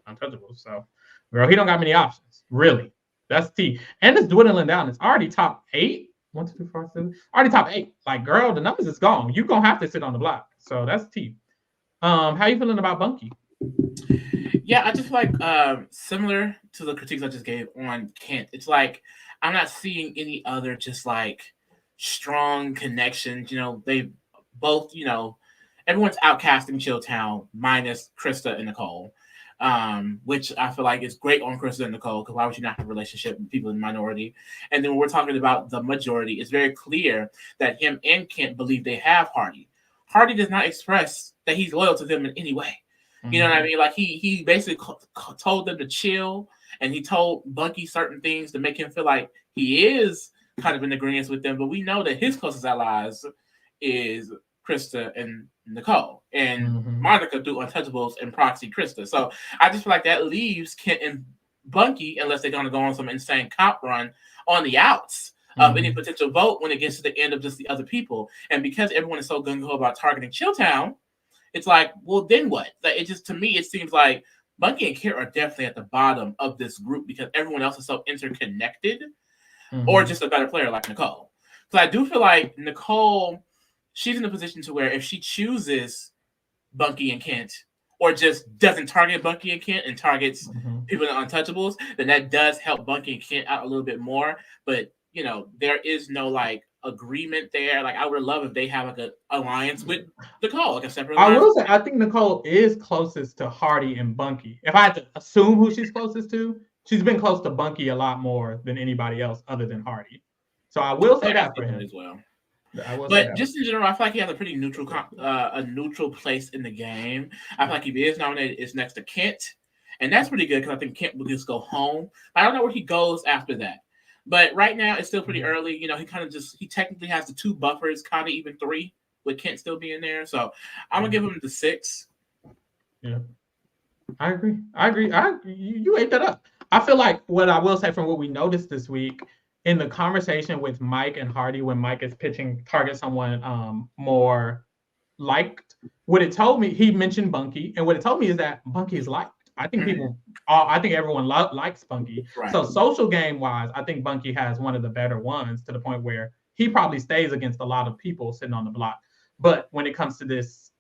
Untouchables. So, girl, he don't got many options, really. That's T. And it's dwindling down. It's already top 8. 1, 2, 3, 4, 5, 6. Already top 8. Like, girl, the numbers is gone. You're gonna have to sit on the block. So that's T. How you feeling about Bunky? Yeah, I just like similar to the critiques I just gave on Kent. It's like I'm not seeing any other just like strong connections. They both, everyone's outcasting Chilltown minus Krista and Nicole. Which I feel like is great on Krista and Nicole, because why would you not have a relationship with people in the minority? And then when we're talking about the majority, it's very clear that him and Kent believe they have Hardy. Hardy does not express that he's loyal to them in any way. You know what I mean? Like he basically told them to chill, and he told Bunky certain things to make him feel like he is kind of in agreement with them, but we know that his closest allies is Krista and Nicole, and Monica through Untouchables and proxy Krista. So I just feel like that leaves Kent and Bunky, unless they're going to go on some insane cop run, on the outs of any potential vote when it gets to the end of just the other people. And because everyone is so gung-ho about targeting Chilltown, it's like, well, then what? Like, it just, to me, it seems like Bunky and Kit are definitely at the bottom of this group because everyone else is so interconnected, or just a better player like Nicole. So I do feel like Nicole, she's in a position to where if she chooses Bunky and Kent, or just doesn't target Bunky and Kent and targets people in Untouchables, then that does help Bunky and Kent out a little bit more. But you know, there is no like agreement there. Like I would love if they have like an alliance with Nicole, like a separate alliance. I will say I think Nicole is closest to Hardy and Bunky. If I had to assume who she's closest to, she's been close to Bunky a lot more than anybody else other than Hardy. So I will say that for him as well. But just in general, I feel like he has a pretty neutral, a neutral place in the game. I feel like if he is nominated, it's next to Kent, and that's pretty good because I think Kent will just go home. I don't know where he goes after that, but right now it's still pretty early. You know, he technically has the 2 buffers, kind of even 3, with Kent still being there. So I'm gonna give him the 6. Yeah, I agree. You ate that up. I feel like what I will say from what we noticed this week, in the conversation with Mike and Hardy, when Mike is pitching target someone more liked, what it told me, he mentioned Bunky, and what it told me is that Bunky is liked. I think I think everyone likes Bunky. Right. So social game wise, I think Bunky has one of the better ones to the point where he probably stays against a lot of people sitting on the block. But when it comes to these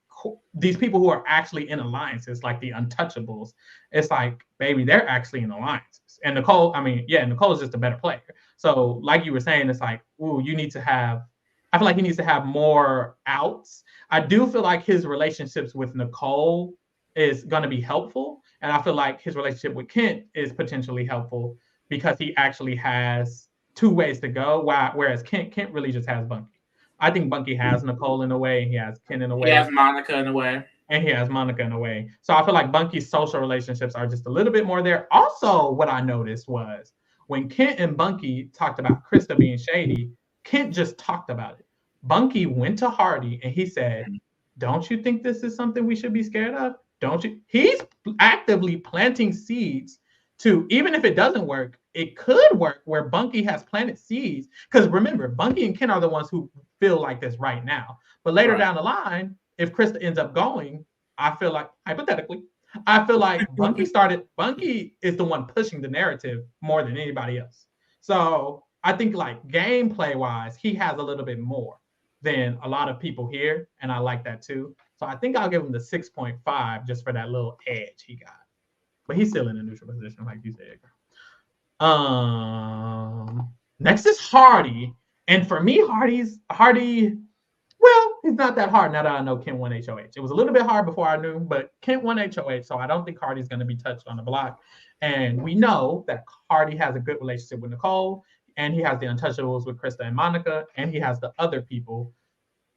people who are actually in alliances, like the Untouchables, it's like, baby, they're actually in alliances. And Nicole is just a better player. So like you were saying, it's like, ooh, I feel like he needs to have more outs. I do feel like his relationships with Nicole is going to be helpful. And I feel like his relationship with Kent is potentially helpful because he actually has 2 ways to go, whereas Kent really just has Bunky. I think Bunky has Nicole in a way, and he has Kent in a way. He has Monica in a way. And he has Monica in a way. So I feel like Bunky's social relationships are just a little bit more there. Also, what I noticed was when Kent and Bunky talked about Krista being shady, Kent just talked about it. Bunky went to Hardy and he said, don't you think this is something we should be scared of? Don't you? He's actively planting seeds to, even if it doesn't work, it could work where Bunky has planted seeds. Because remember, Bunky and Kent are the ones who feel like this right now. But later down the line, if Krista ends up going, I feel like, hypothetically, Bunky is the one pushing the narrative more than anybody else. So I think like gameplay wise, he has a little bit more than a lot of people here. And I like that too. So I think I'll give him the 6.5 just for that little edge he got. But he's still in a neutral position, like you said. Next is Hardy. And for me, Hardy, well, he's not that hard now that I know Kent won HOH. It was a little bit hard before I knew, but Kent won HOH, so I don't think Hardy's going to be touched on the block. And we know that Hardy has a good relationship with Nicole, and he has the Untouchables with Krista and Monica, and he has the other people.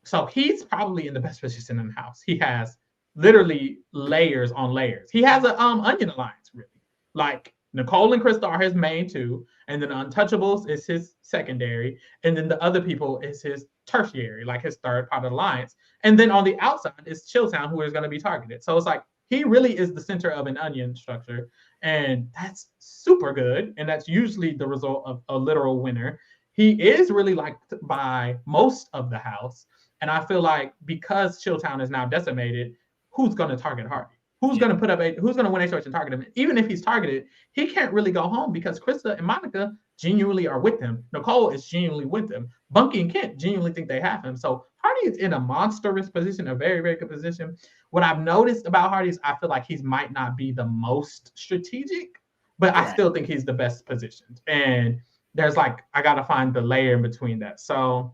So he's probably in the best position in the house. He has literally layers on layers. He has an onion alliance, really. Like Nicole and Krista are his main 2, and then Untouchables is his secondary, and then the other people is his tertiary, like his third part of the alliance. And then on the outside is Chilltown, who is going to be targeted. So it's like he really is the center of an onion structure, and that's super good. And that's usually the result of a literal winner. He is really liked by most of the house, and I feel like because Chilltown is now decimated, who's going to target Hardy? Who's going to win HOH and target him? Even if he's targeted, he can't really go home because Krista and Monica genuinely are with him. Nicole is genuinely with him. Bunky and Kent genuinely think they have him. So Hardy is in a monstrous position, a very, very good position. What I've noticed about Hardy is I feel like he might not be the most strategic, but I still think he's the best positioned. And there's like, I got to find the layer in between that. So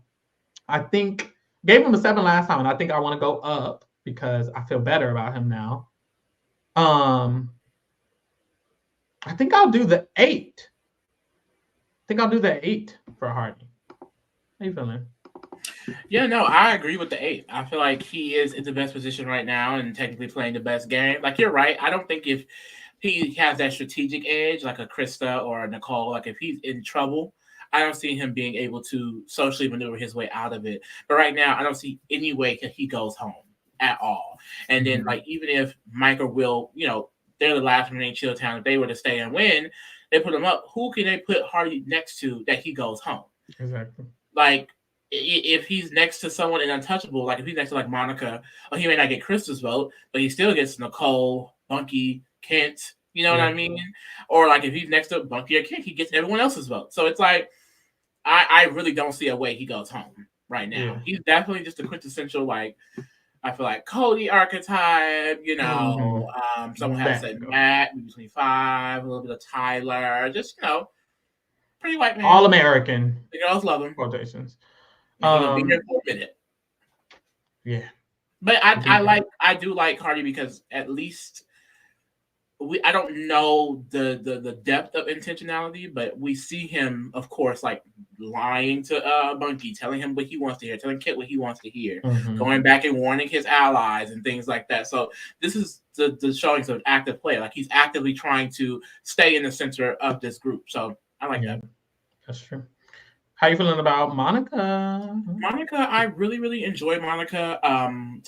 I think gave him a 7 last time, and I think I want to go up because I feel better about him now. I think I'll do the 8. I think I'll do the 8 for Hardy. How you feeling? Yeah, no, I agree with the 8. I feel like he is in the best position right now and technically playing the best game. Like, you're right. I don't think if he has that strategic edge, like a Krista or a Nicole, like if he's in trouble, I don't see him being able to socially maneuver his way out of it. But right now, I don't see any way that he goes home at all. And then, like, even if Mike or Will, they're the last remaining Chill Town, if they were to stay and win, they put him up. Who can they put Hardy next to that he goes home? Exactly. Like, if he's next to someone in Untouchable, like if he's next to like Monica, he may not get Krista's vote, but he still gets Nicole, Bunky, Kent. You know what I mean? Or like if he's next to Bunky or Kent, he gets everyone else's vote. So it's like I really don't see a way he goes home right now. Yeah. He's definitely just a quintessential, like, I feel like Cody archetype, someone has said Matt, maybe 25, a little bit of Tyler, just, pretty white man. All American. The girls love him. Quotations. He will be here for a minute. Yeah. But I do like Hardy because at least I don't know the depth of intentionality, but we see him, of course, like lying to Bunky, telling him what he wants to hear, telling Kit what he wants to hear, going back and warning his allies and things like that. So this is the showing of active play. Like he's actively trying to stay in the center of this group. So I like that. That's true. How you feeling about Monica? Monica, I really, really enjoy Monica.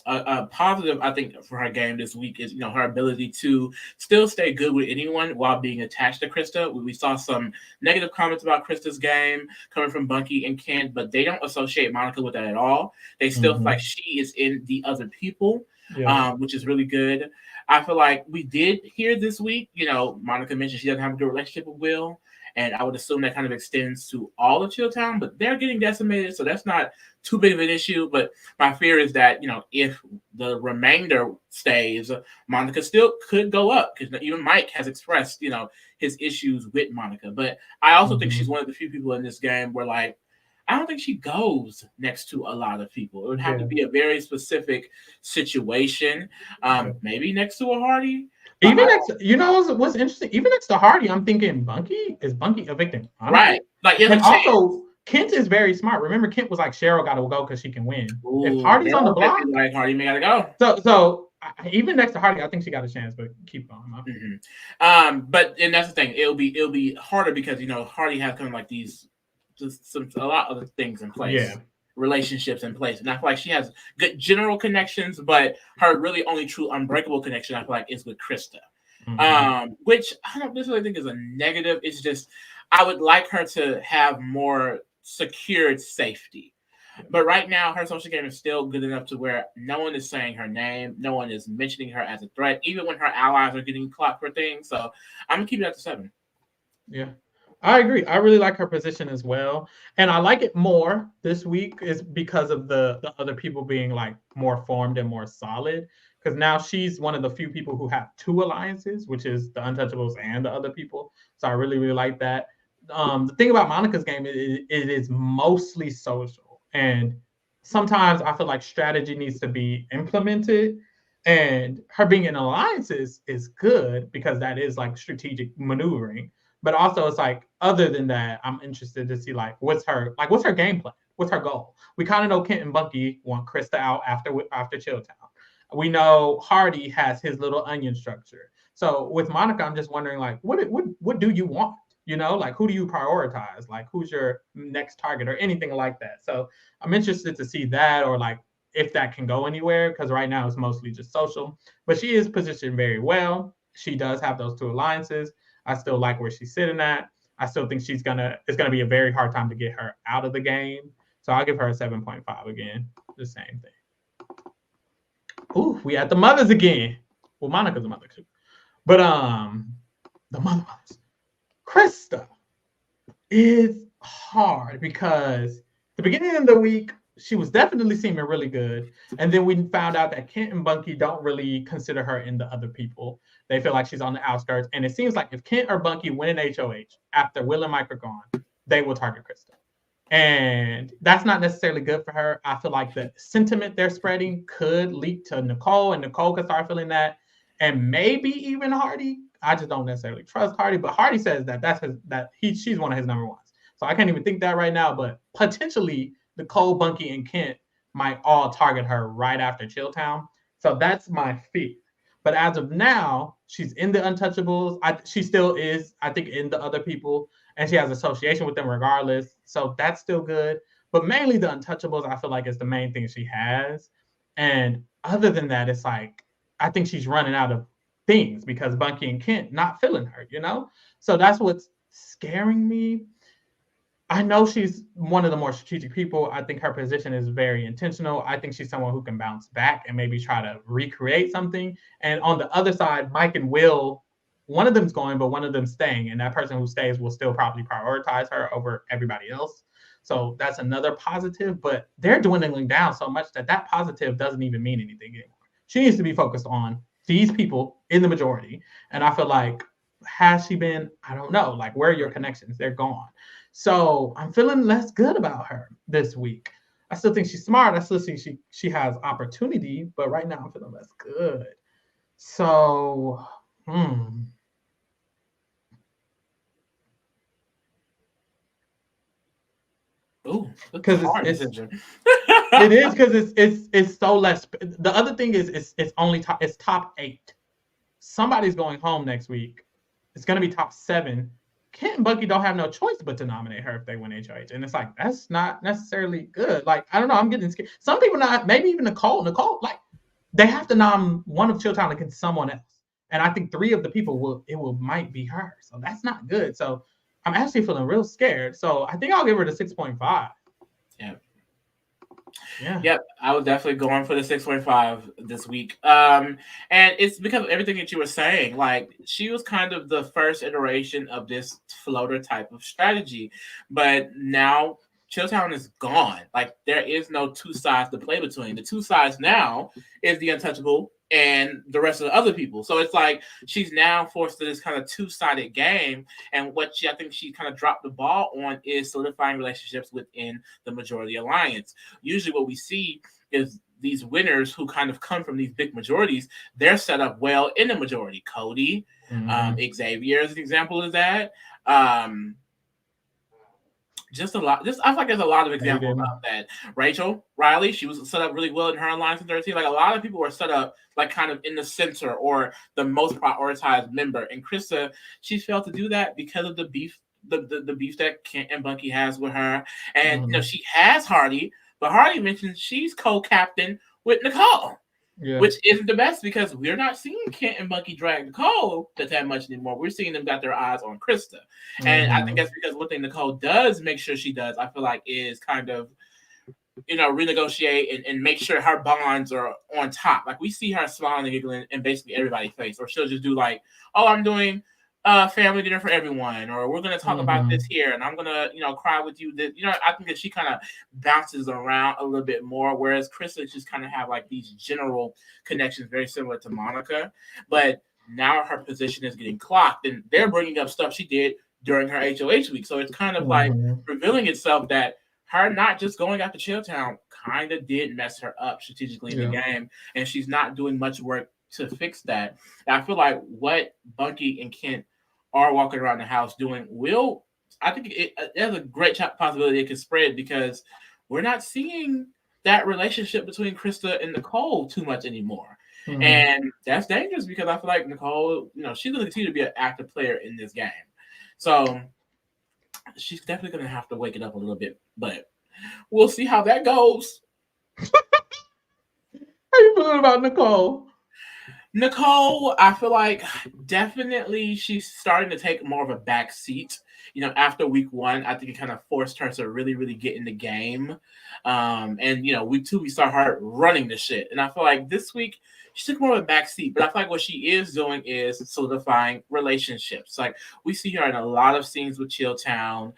A positive, I think, for her game this week is, her ability to still stay good with anyone while being attached to Krista. We saw some negative comments about Krista's game coming from Bunky and Kent, but they don't associate Monica with that at all. They still feel like she is in the other people, which is really good. I feel like we did hear this week, Monica mentioned she doesn't have a good relationship with Will. And I would assume that kind of extends to all of Chilltown, but they're getting decimated, so that's not too big of an issue. But my fear is that, if the remainder stays, Monica still could go up because even Mike has expressed, his issues with Monica. But I also think she's one of the few people in this game where, like, I don't think she goes next to a lot of people. It would have to be a very specific situation, maybe next to a Hardy. Even next, what's interesting? Even next to Hardy, I'm thinking Bunky is a victim, right? Like, and also Kent is very smart. Remember, Kent was like Cheryl got to go because she can win. Ooh, if Hardy's on the block, like Hardy may gotta go. So even next to Hardy, I think she got a chance, but keep going. But and that's the thing. It'll be harder because Hardy has kind of like these a lot of things in place. Relationships in place, and I feel like she has good general connections, but her really only true unbreakable connection I feel like is with Krista, which I don't necessarily think is a negative. It's just I would like her to have more secured safety, but right now her social game is still good enough to where no one is saying her name, no one is mentioning her as a threat, even when her allies are getting clocked for things. So I'm gonna keep it at the 7. Yeah. I agree. I really like her position as well. And I like it more this week is because of the other people being like more formed and more solid. Because now she's one of the few people who have 2 alliances, which is the Untouchables and the other people. So I really, really like that. The thing about Monica's game, it is mostly social. And sometimes I feel like strategy needs to be implemented. And her being in alliances is good because that is like strategic maneuvering. But also, it's like other than that, I'm interested to see like what's her game plan? What's her goal? We kind of know Kent and Bunky want Krista out after Chilltown. We know Hardy has his little onion structure. So with Monica, I'm just wondering like what do you want? Like who do you prioritize? Like who's your next target or anything like that? So I'm interested to see that or like if that can go anywhere because right now it's mostly just social. But she is positioned very well. She does have those 2 alliances. I still like where she's sitting at. I still think it's gonna be a very hard time to get her out of the game. So I'll give her a 7.5 again. The same thing. Ooh, we at the mothers again. Well, Monica's a mother too. But the mothers. Krista is hard because the beginning of the week, she was definitely seeming really good. And then we found out that Kent and Bunky don't really consider her in the other people. They feel like she's on the outskirts. And it seems like if Kent or Bunky win an HOH after Will and Mike are gone, they will target Krista. And that's not necessarily good for her. I feel like the sentiment they're spreading could leak to Nicole, and Nicole could start feeling that. And maybe even Hardy. I just don't necessarily trust Hardy, but Hardy says she's one of his number ones. So I can't even think that right now, but potentially Nicole, Bunky, and Kent might all target her right after Chilltown. So that's my fear. But as of now, she's in the Untouchables. She still is, I think, in the other people, and she has association with them regardless. So that's still good. But mainly the Untouchables, I feel like is the main thing she has. And other than that, it's like I think she's running out of things because Bunky and Kent not feeling her, you know? So that's what's scaring me. I know she's one of the more strategic people. I think her position is very intentional. I think she's someone who can bounce back and maybe try to recreate something. And on the other side, Mike and Will, one of them's going, but one of them's staying. And that person who stays will still probably prioritize her over everybody else. So that's another positive, but they're dwindling down so much that that positive doesn't even mean anything anymore. She needs to be focused on these people in the majority. And I feel like, has she been? I don't know. Like, where are your connections? They're gone. So I'm feeling less good about her this week. I still think she's smart. I still think she has opportunity, but right now I'm feeling less good. So, Ooh, because it's it is because it's so less. The other thing is it's only it's top 8. Somebody's going home next week. It's gonna be top 7. Kent and Bunky don't have no choice but to nominate her if they win HOH. And it's like, that's not necessarily good. Like, I don't know. I'm getting scared. Some people not, maybe even Nicole, like, they have to nom one of Chilltown against someone else. And I think 3 of the people might be her. So that's not good. So I'm actually feeling real scared. So I think I'll give her the 6.5. Yeah. Yeah. Yep, I was definitely going for the 6.5 this week. And it's because of everything that you were saying. Like, she was kind of the first iteration of this floater type of strategy. But now Chilltown is gone. Like, there is no 2 sides to play between. The 2 sides now is the Untouchable and the rest of the other people. So it's like she's now forced to this kind of 2-sided game. And what I think she kind of dropped the ball on is solidifying relationships within the majority alliance. Usually what we see is these winners who kind of come from these big majorities, they're set up well in the majority. Cody, Xavier is an example of that. Just a lot. I feel like there's a lot of examples of that. Rachel Riley, she was set up really well in her alliance in 13. Like, a lot of people were set up like kind of in the center or the most prioritized member. And Krista, she failed to do that because of the beef, the beef that Kent and Bunky has with her. And you know, she has Hardy, but Hardy mentions she's co-captain with Nicole. Yeah. Which isn't the best because we're not seeing Kent and Bunky drag Nicole that much anymore. We're seeing them got their eyes on Krista. And I think that's because one thing Nicole does make sure she does, I feel like, is kind of, you know, renegotiate and make sure her bonds are on top. Like, we see her smiling and giggling in basically everybody's face. Or she'll just do like, oh, I'm doing family dinner for everyone, or we're going to talk about this here, and I'm going to, you know, cry with you. You know, I think that she kind of bounces around a little bit more, whereas Krista just kind of have like these general connections very similar to Monica. But now her position is getting clocked, and they're bringing up stuff she did during her HOH week. So it's kind of like revealing itself that her not just going after Chilltown kind of did mess her up strategically in the game, and she's not doing much work to fix that. And I feel like what Bunky and Kent are walking around the house doing I think there's a great possibility it could spread because we're not seeing that relationship between Krista and Nicole too much anymore. And that's dangerous because I feel like Nicole, you know, she's going to continue to be an active player in this game. So she's definitely going to have to wake it up a little bit, but we'll see how that goes. How you feeling about Nicole? Nicole, I feel like definitely she's starting to take more of a back seat. You know, after week 1, I think it kind of forced her to really, really get in the game. And, you know, week 2, we saw her running the shit. And I feel like this week, she took more of a back seat. But I feel like what she is doing is solidifying relationships. Like, we see her in a lot of scenes with Chilltown.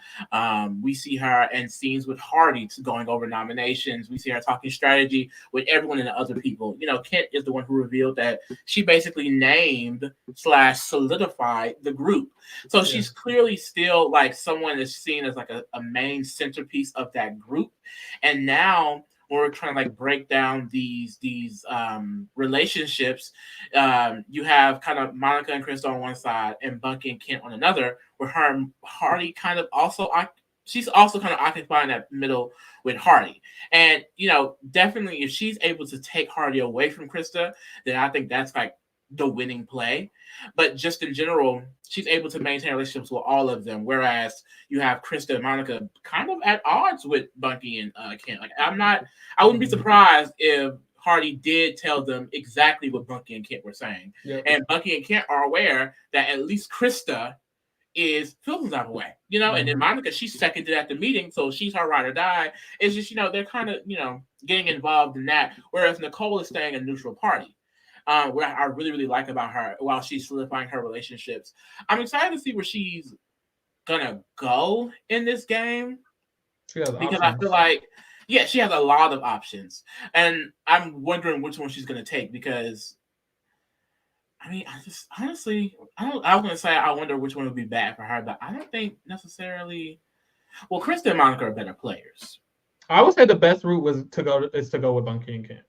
We see her in scenes with Hardy going over nominations. We see her talking strategy with everyone and the other people. You know, Kent is the one who revealed that she basically named / solidified the group. So she's clearly still like someone is seen as like a main centerpiece of that group. And now when we're trying to like break down these relationships, you have kind of Monica and Krista on one side and Bunky and Kent on another, where Hardy kind of also she's also kind of occupying that middle with Hardy. And, you know, definitely if she's able to take Hardy away from Krista, then I think that's like the winning play. But just in general, she's able to maintain relationships with all of them. Whereas you have Krista and Monica kind of at odds with Bunky and Kent. Like I wouldn't be surprised if Hardy did tell them exactly what Bunky and Kent were saying. Yep. And Bunky and Kent are aware that at least Krista is feeling that way, and then Monica, she's seconded at the meeting, so she's her ride or die. It's just, they're kind of, getting involved in that, whereas Nicole is staying a neutral party. What I really, really like about her while she's solidifying her relationships. I'm excited to see where she's gonna go in this game because I feel like, she has a lot of options, and I'm wondering which one she's gonna take because. I mean, I just honestly, I was gonna say I wonder which one would be bad for her, but I don't think necessarily. Well, Krista and Monica are better players. I would say the best route is to go with Bunky and Kent.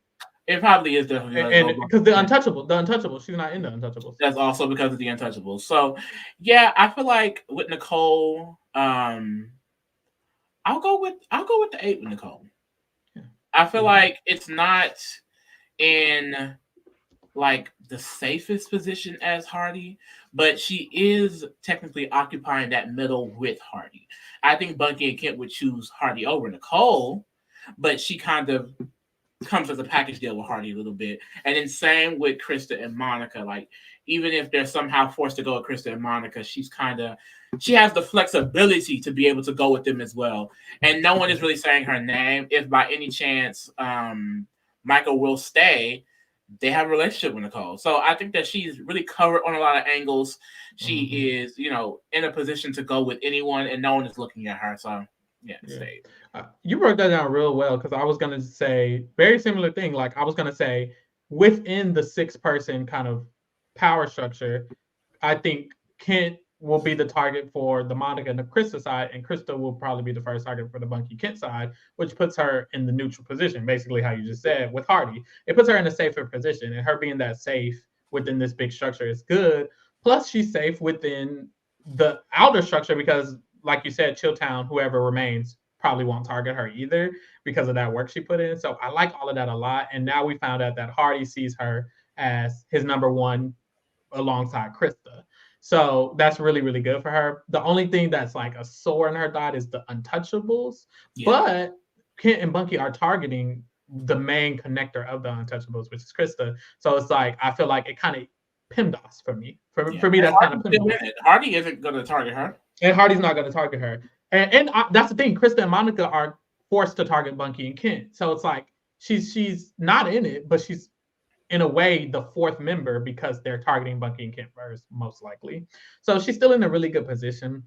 It probably is definitely, and because the Untouchable, she's not in the Untouchables. That's also because of the Untouchables. So, yeah, I feel like with Nicole, I'll go with the 8 with Nicole. Yeah. I feel like it's not in like the safest position as Hardy, but she is technically occupying that middle with Hardy. I think Bunky and Kent would choose Hardy over Nicole, but she kind of comes as a package deal with Hardy a little bit. And then same with Krista and Monica. Like, even if they're somehow forced to go with Krista and Monica, she has the flexibility to be able to go with them as well. And no one is really saying her name. If by any chance Michael will stay, they have a relationship with Nicole. So I think that she's really covered on a lot of angles. She is, in a position to go with anyone, and no one is looking at her. So, stay. You broke that down real well, because I was going to say very similar thing. Like, I was going to say within the 6-person kind of power structure, I think Kent will be the target for the Monica and the Krista side, and Krista will probably be the first target for the Bunky Kent side, which puts her in the neutral position, basically how you just said with Hardy. It puts her in a safer position, and her being that safe within this big structure is good. Plus, she's safe within the outer structure because, like you said, Chilltown, whoever remains, probably won't target her either because of that work she put in. So I like all of that a lot. And now we found out that Hardy sees her as his number one alongside Krista. So that's really, really good for her. The only thing that's like a sore in her dot is the Untouchables. Yeah. But Kent and Bunky are targeting the main connector of the Untouchables, which is Krista. So it's like, I feel like it kind of PEMDAS for me. For me, that's kind of PEMDAS. Hardy isn't going to target her. And Hardy's not going to target her. And that's the thing. Krista and Monica are forced to target Bunky and Kent. So it's like, she's not in it, but she's in a way the 4th member because they're targeting Bunky and Kent first, most likely. So she's still in a really good position.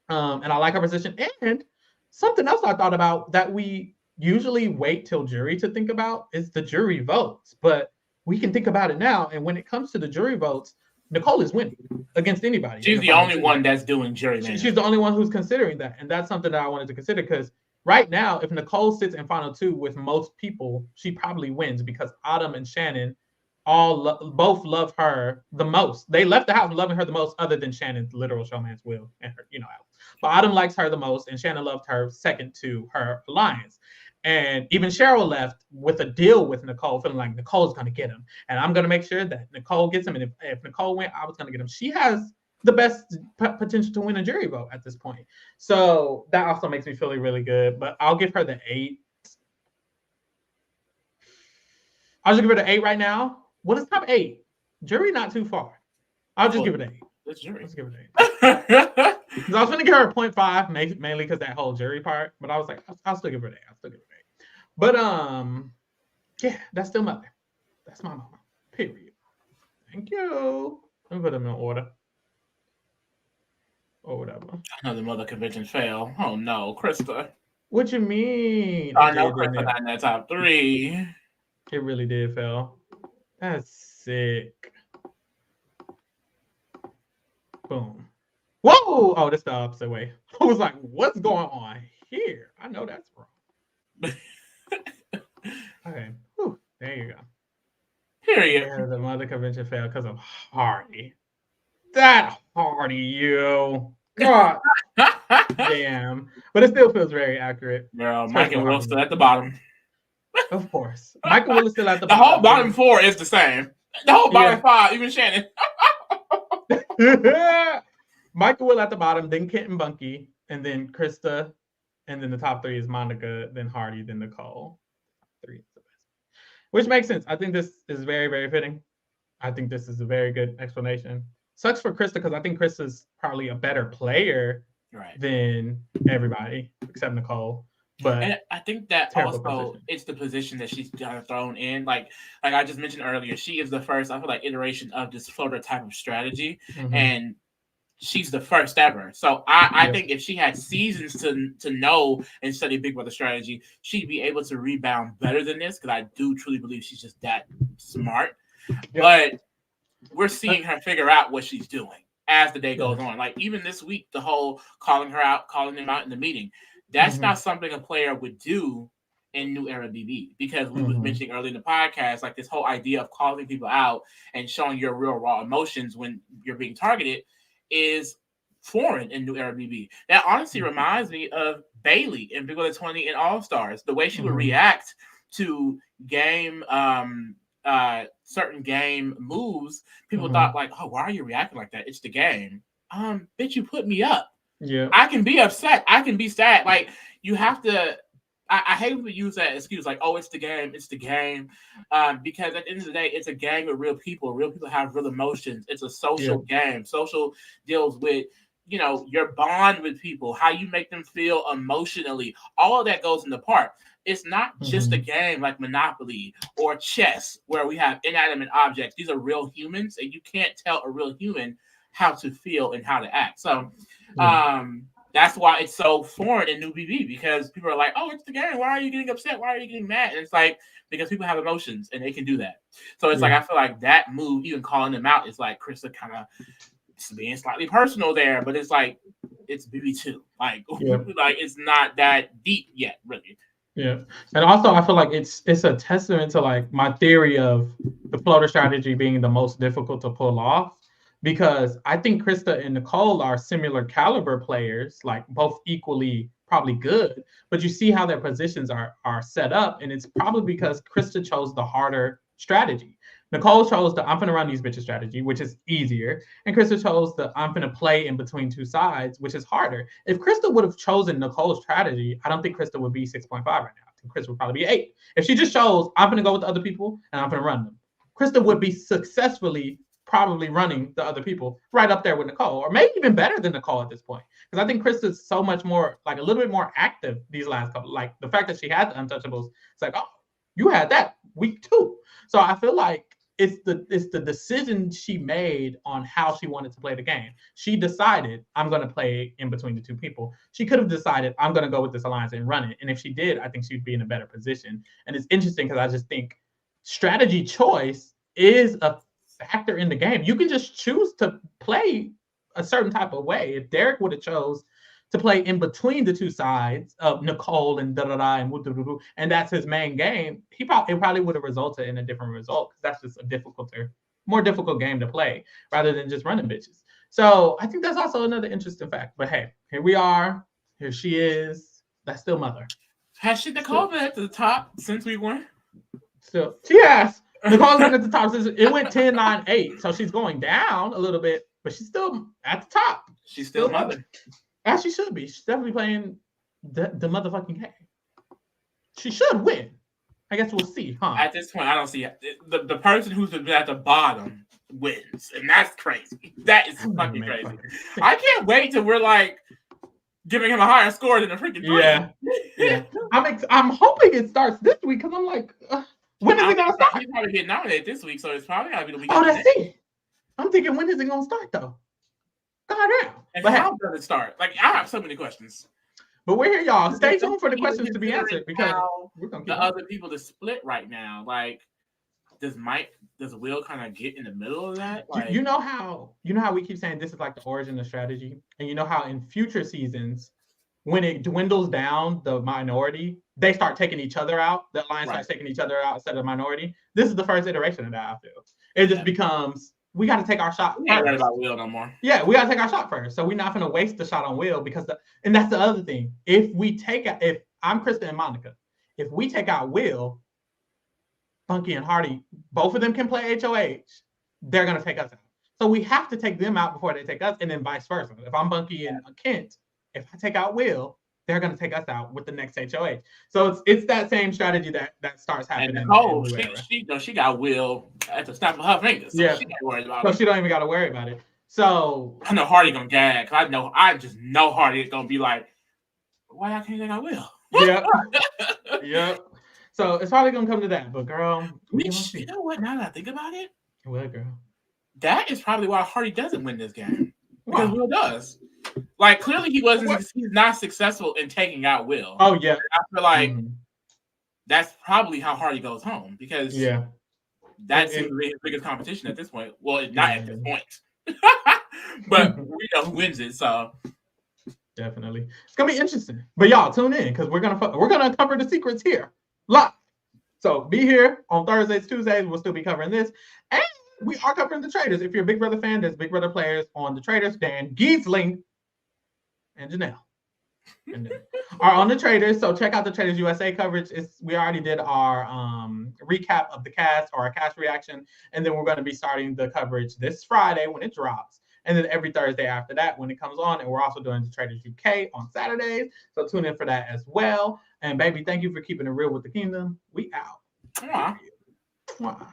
And I like her position. And something else I thought about that we usually wait till jury to think about is the jury votes. But we can think about it now. And when it comes to the jury votes, Nicole is winning against anybody. She's the only one that's doing jury management. She's the only one who's considering that. And that's something that I wanted to consider because right now, if Nicole sits in final 2 with most people, she probably wins because Autumn and Shannon both love her the most. They left the house loving her the most, other than Shannon's literal showman's Will and her, But Autumn likes her the most, and Shannon loved her second to her alliance. And even Cheryl left with a deal with Nicole, feeling like Nicole's going to get him. And I'm going to make sure that Nicole gets him. And if Nicole went, I was going to get him. She has the best potential to win a jury vote at this point. So that also makes me feel really good. But I'll give her the 8. I'll just give her the 8 right now. What is top 8? Jury not too far. I'll just give it an 8. Let's give it an 8. Because I was going to give her a 0.5, mainly because that whole jury part. But I was like, I'll still give her an 8. But yeah, that's still mother. That's my mama. Period. Thank you. Let me put them in order. Or whatever. Another mother convention fail. Oh no, Krista. What you mean? I know Krista not in that top 3. It really did fail. That's sick. Boom. Whoa! Oh, that's the opposite way. I was like, what's going on here? I know that's wrong. Okay. Whew. There you go. Period. Yeah, the mother convention failed because of Hardy. That Hardy, you. God damn. But it still feels very accurate. Girl, Michael Will still at the bottom. Of course. Michael Will is still at the bottom. The whole bottom 4 is the same. The whole bottom five, even Shannon. Michael Will at the bottom, then Kent and Bunky, and then Krista, and then the top three is Monica, then Hardy, then Nicole. Three, which makes sense. I think this is very, very fitting. I think this is a very good explanation. Sucks for Krista because I think Krista's probably a better player than everybody except Nicole. But and I think that also it's the position that she's kind of thrown in. Like I just mentioned earlier, she is the first, I feel like, iteration of this floater type of strategy. And she's the first ever. So I think if she had seasons to know and study Big Brother strategy, she'd be able to rebound better than this, because I do truly believe she's just that smart. But we're seeing her figure out what she's doing as the day goes on. Like even this week, the whole calling them out in the meeting. That's not something a player would do in New Era BB, because we was mentioning earlier in the podcast, like this whole idea of calling people out and showing your real raw emotions when you're being targeted is foreign in New Era BB. That honestly reminds me of Bailey in Big Brother 20 and All Stars. The way she would react to game certain game moves, people thought like, oh, why are you reacting like that? It's the game. Bitch, you put me up. Yeah, I can be upset. I can be sad. Like you have to. I hate when we use that excuse, like, oh, it's the game. It's the game, because at the end of the day, it's a game with real people. Real people have real emotions. It's a social game. Social deals with, you know, your bond with people, how you make them feel emotionally. All of that goes into part. It's not just a game like Monopoly or chess where we have inanimate objects. These are real humans, and you can't tell a real human how to feel and how to act. So that's why it's so foreign in New BB, because people are like, oh, it's the game. Why are you getting upset? Why are you getting mad? And it's like, because people have emotions and they can do that. So it's like, I feel like that move, even calling them out, is like Krista kind of being slightly personal there, but it's like, it's BB2. Like, like it's not that deep yet, really. Yeah. And also I feel like it's a testament to like my theory of the floater strategy being the most difficult to pull off, because I think Krista and Nicole are similar caliber players, like both equally probably good, but you see how their positions are set up, and it's probably because Krista chose the harder strategy. Nicole chose the I'm gonna run these bitches strategy, which is easier, and Krista chose the I'm gonna play in between two sides, which is harder. If Krista would have chosen Nicole's strategy, I don't think Krista would be 6.5 right now. I think Krista would probably be 8. If she just chose I'm gonna go with the other people and I'm gonna run them, Krista would be successfully probably running the other people right up there with Nicole, or maybe even better than Nicole at this point. Because I think Krista's so much more, like a little bit more active these last couple, like the fact that she had the untouchables, it's like, oh, you had that week 2. So I feel like it's the decision she made on how she wanted to play the game. She decided, I'm going to play in between the two people. She could have decided, I'm going to go with this alliance and run it. And if she did, I think she'd be in a better position. And it's interesting because I just think strategy choice is a factor in the game. You can just choose to play a certain type of way. If Derek would have chose to play in between the two sides of Nicole and and that's his main game, it probably would have resulted in a different result, because that's just a more difficult game to play rather than just running bitches. So I think that's also another interesting fact. But hey, here we are. Here she is. That's still mother. Has she Nicole been at the top since we won? Still, she has. Nicole's been at the top since it went 10, 9, 8. So she's going down a little bit, but she's still at the top. She's still mother. As she should be. She's definitely playing the motherfucking game. She should win. I guess we'll see, huh? At this point, I don't see it. The person who's been at the bottom wins, and that's crazy. That is fucking crazy. I can't wait till we're like giving him a higher score than a freaking 3. Yeah. I'm hoping it starts this week, because I'm like, when is it gonna start? He's probably getting nominated this week, so it's probably gotta be the week. Oh, that's it. I'm thinking, when is it gonna start though? God damn. But how does it start? Like, I have so many questions. But we're here, y'all. Stay tuned for the questions to be answered, because we're gonna keep the other people to split right now. Like, does Will kind of get in the middle of that? Like, you know how we keep saying this is like the origin of strategy, and you know how in future seasons, when it dwindles down the minority, they start taking each other out. The alliance starts taking each other out instead of the minority. This is the first iteration of that, I feel. It just becomes, we got to take our shot. We ain't worried about Will no more. Yeah, we got to take our shot first. So we're not going to waste the shot on Will, because and that's the other thing. If I'm Krista and Monica, if we take out Will, Bunky and Hardy, both of them can play HOH. They're gonna take us out. So we have to take them out before they take us, and then vice versa. If I'm Bunky and Kent, if I take out Will, they're gonna take us out with the next HOH. So it's that same strategy that starts happening. And Nicole, in New Era. she got Will at the snap of her fingers, so she ain't worried about So it. she don't even got to worry about it. So I know Hardy gonna gag. I just know Hardy is gonna be like, why I can't think I will? Yep. Yep. So it's probably gonna come to that. But girl, you know what? Now that I think about it, what, girl? That is probably why Hardy doesn't win this game. Because Will does. Like clearly he wasn't. He's not successful in taking out Will. Oh yeah. I feel like that's probably how Hardy goes home because that seems to be his biggest competition at this point. Well, not at this point, but we know who wins it. So definitely, it's gonna be interesting. But y'all tune in because we're gonna uncover the secrets here live. So be here on Thursdays, Tuesdays. We'll still be covering this, and we are covering the traders. If you're a Big Brother fan, there's Big Brother players on the traders. Dan Giesling and Janelle are on the traders. So check out the Traders USA coverage. We already did our recap of the cast or our cast reaction, and then we're going to be starting the coverage this Friday when it drops, and then every Thursday after that when it comes on. And we're also doing the Traders UK on Saturdays. So tune in for that as well. And baby, thank you for keeping it real with the kingdom. We out. Mwah. Mwah.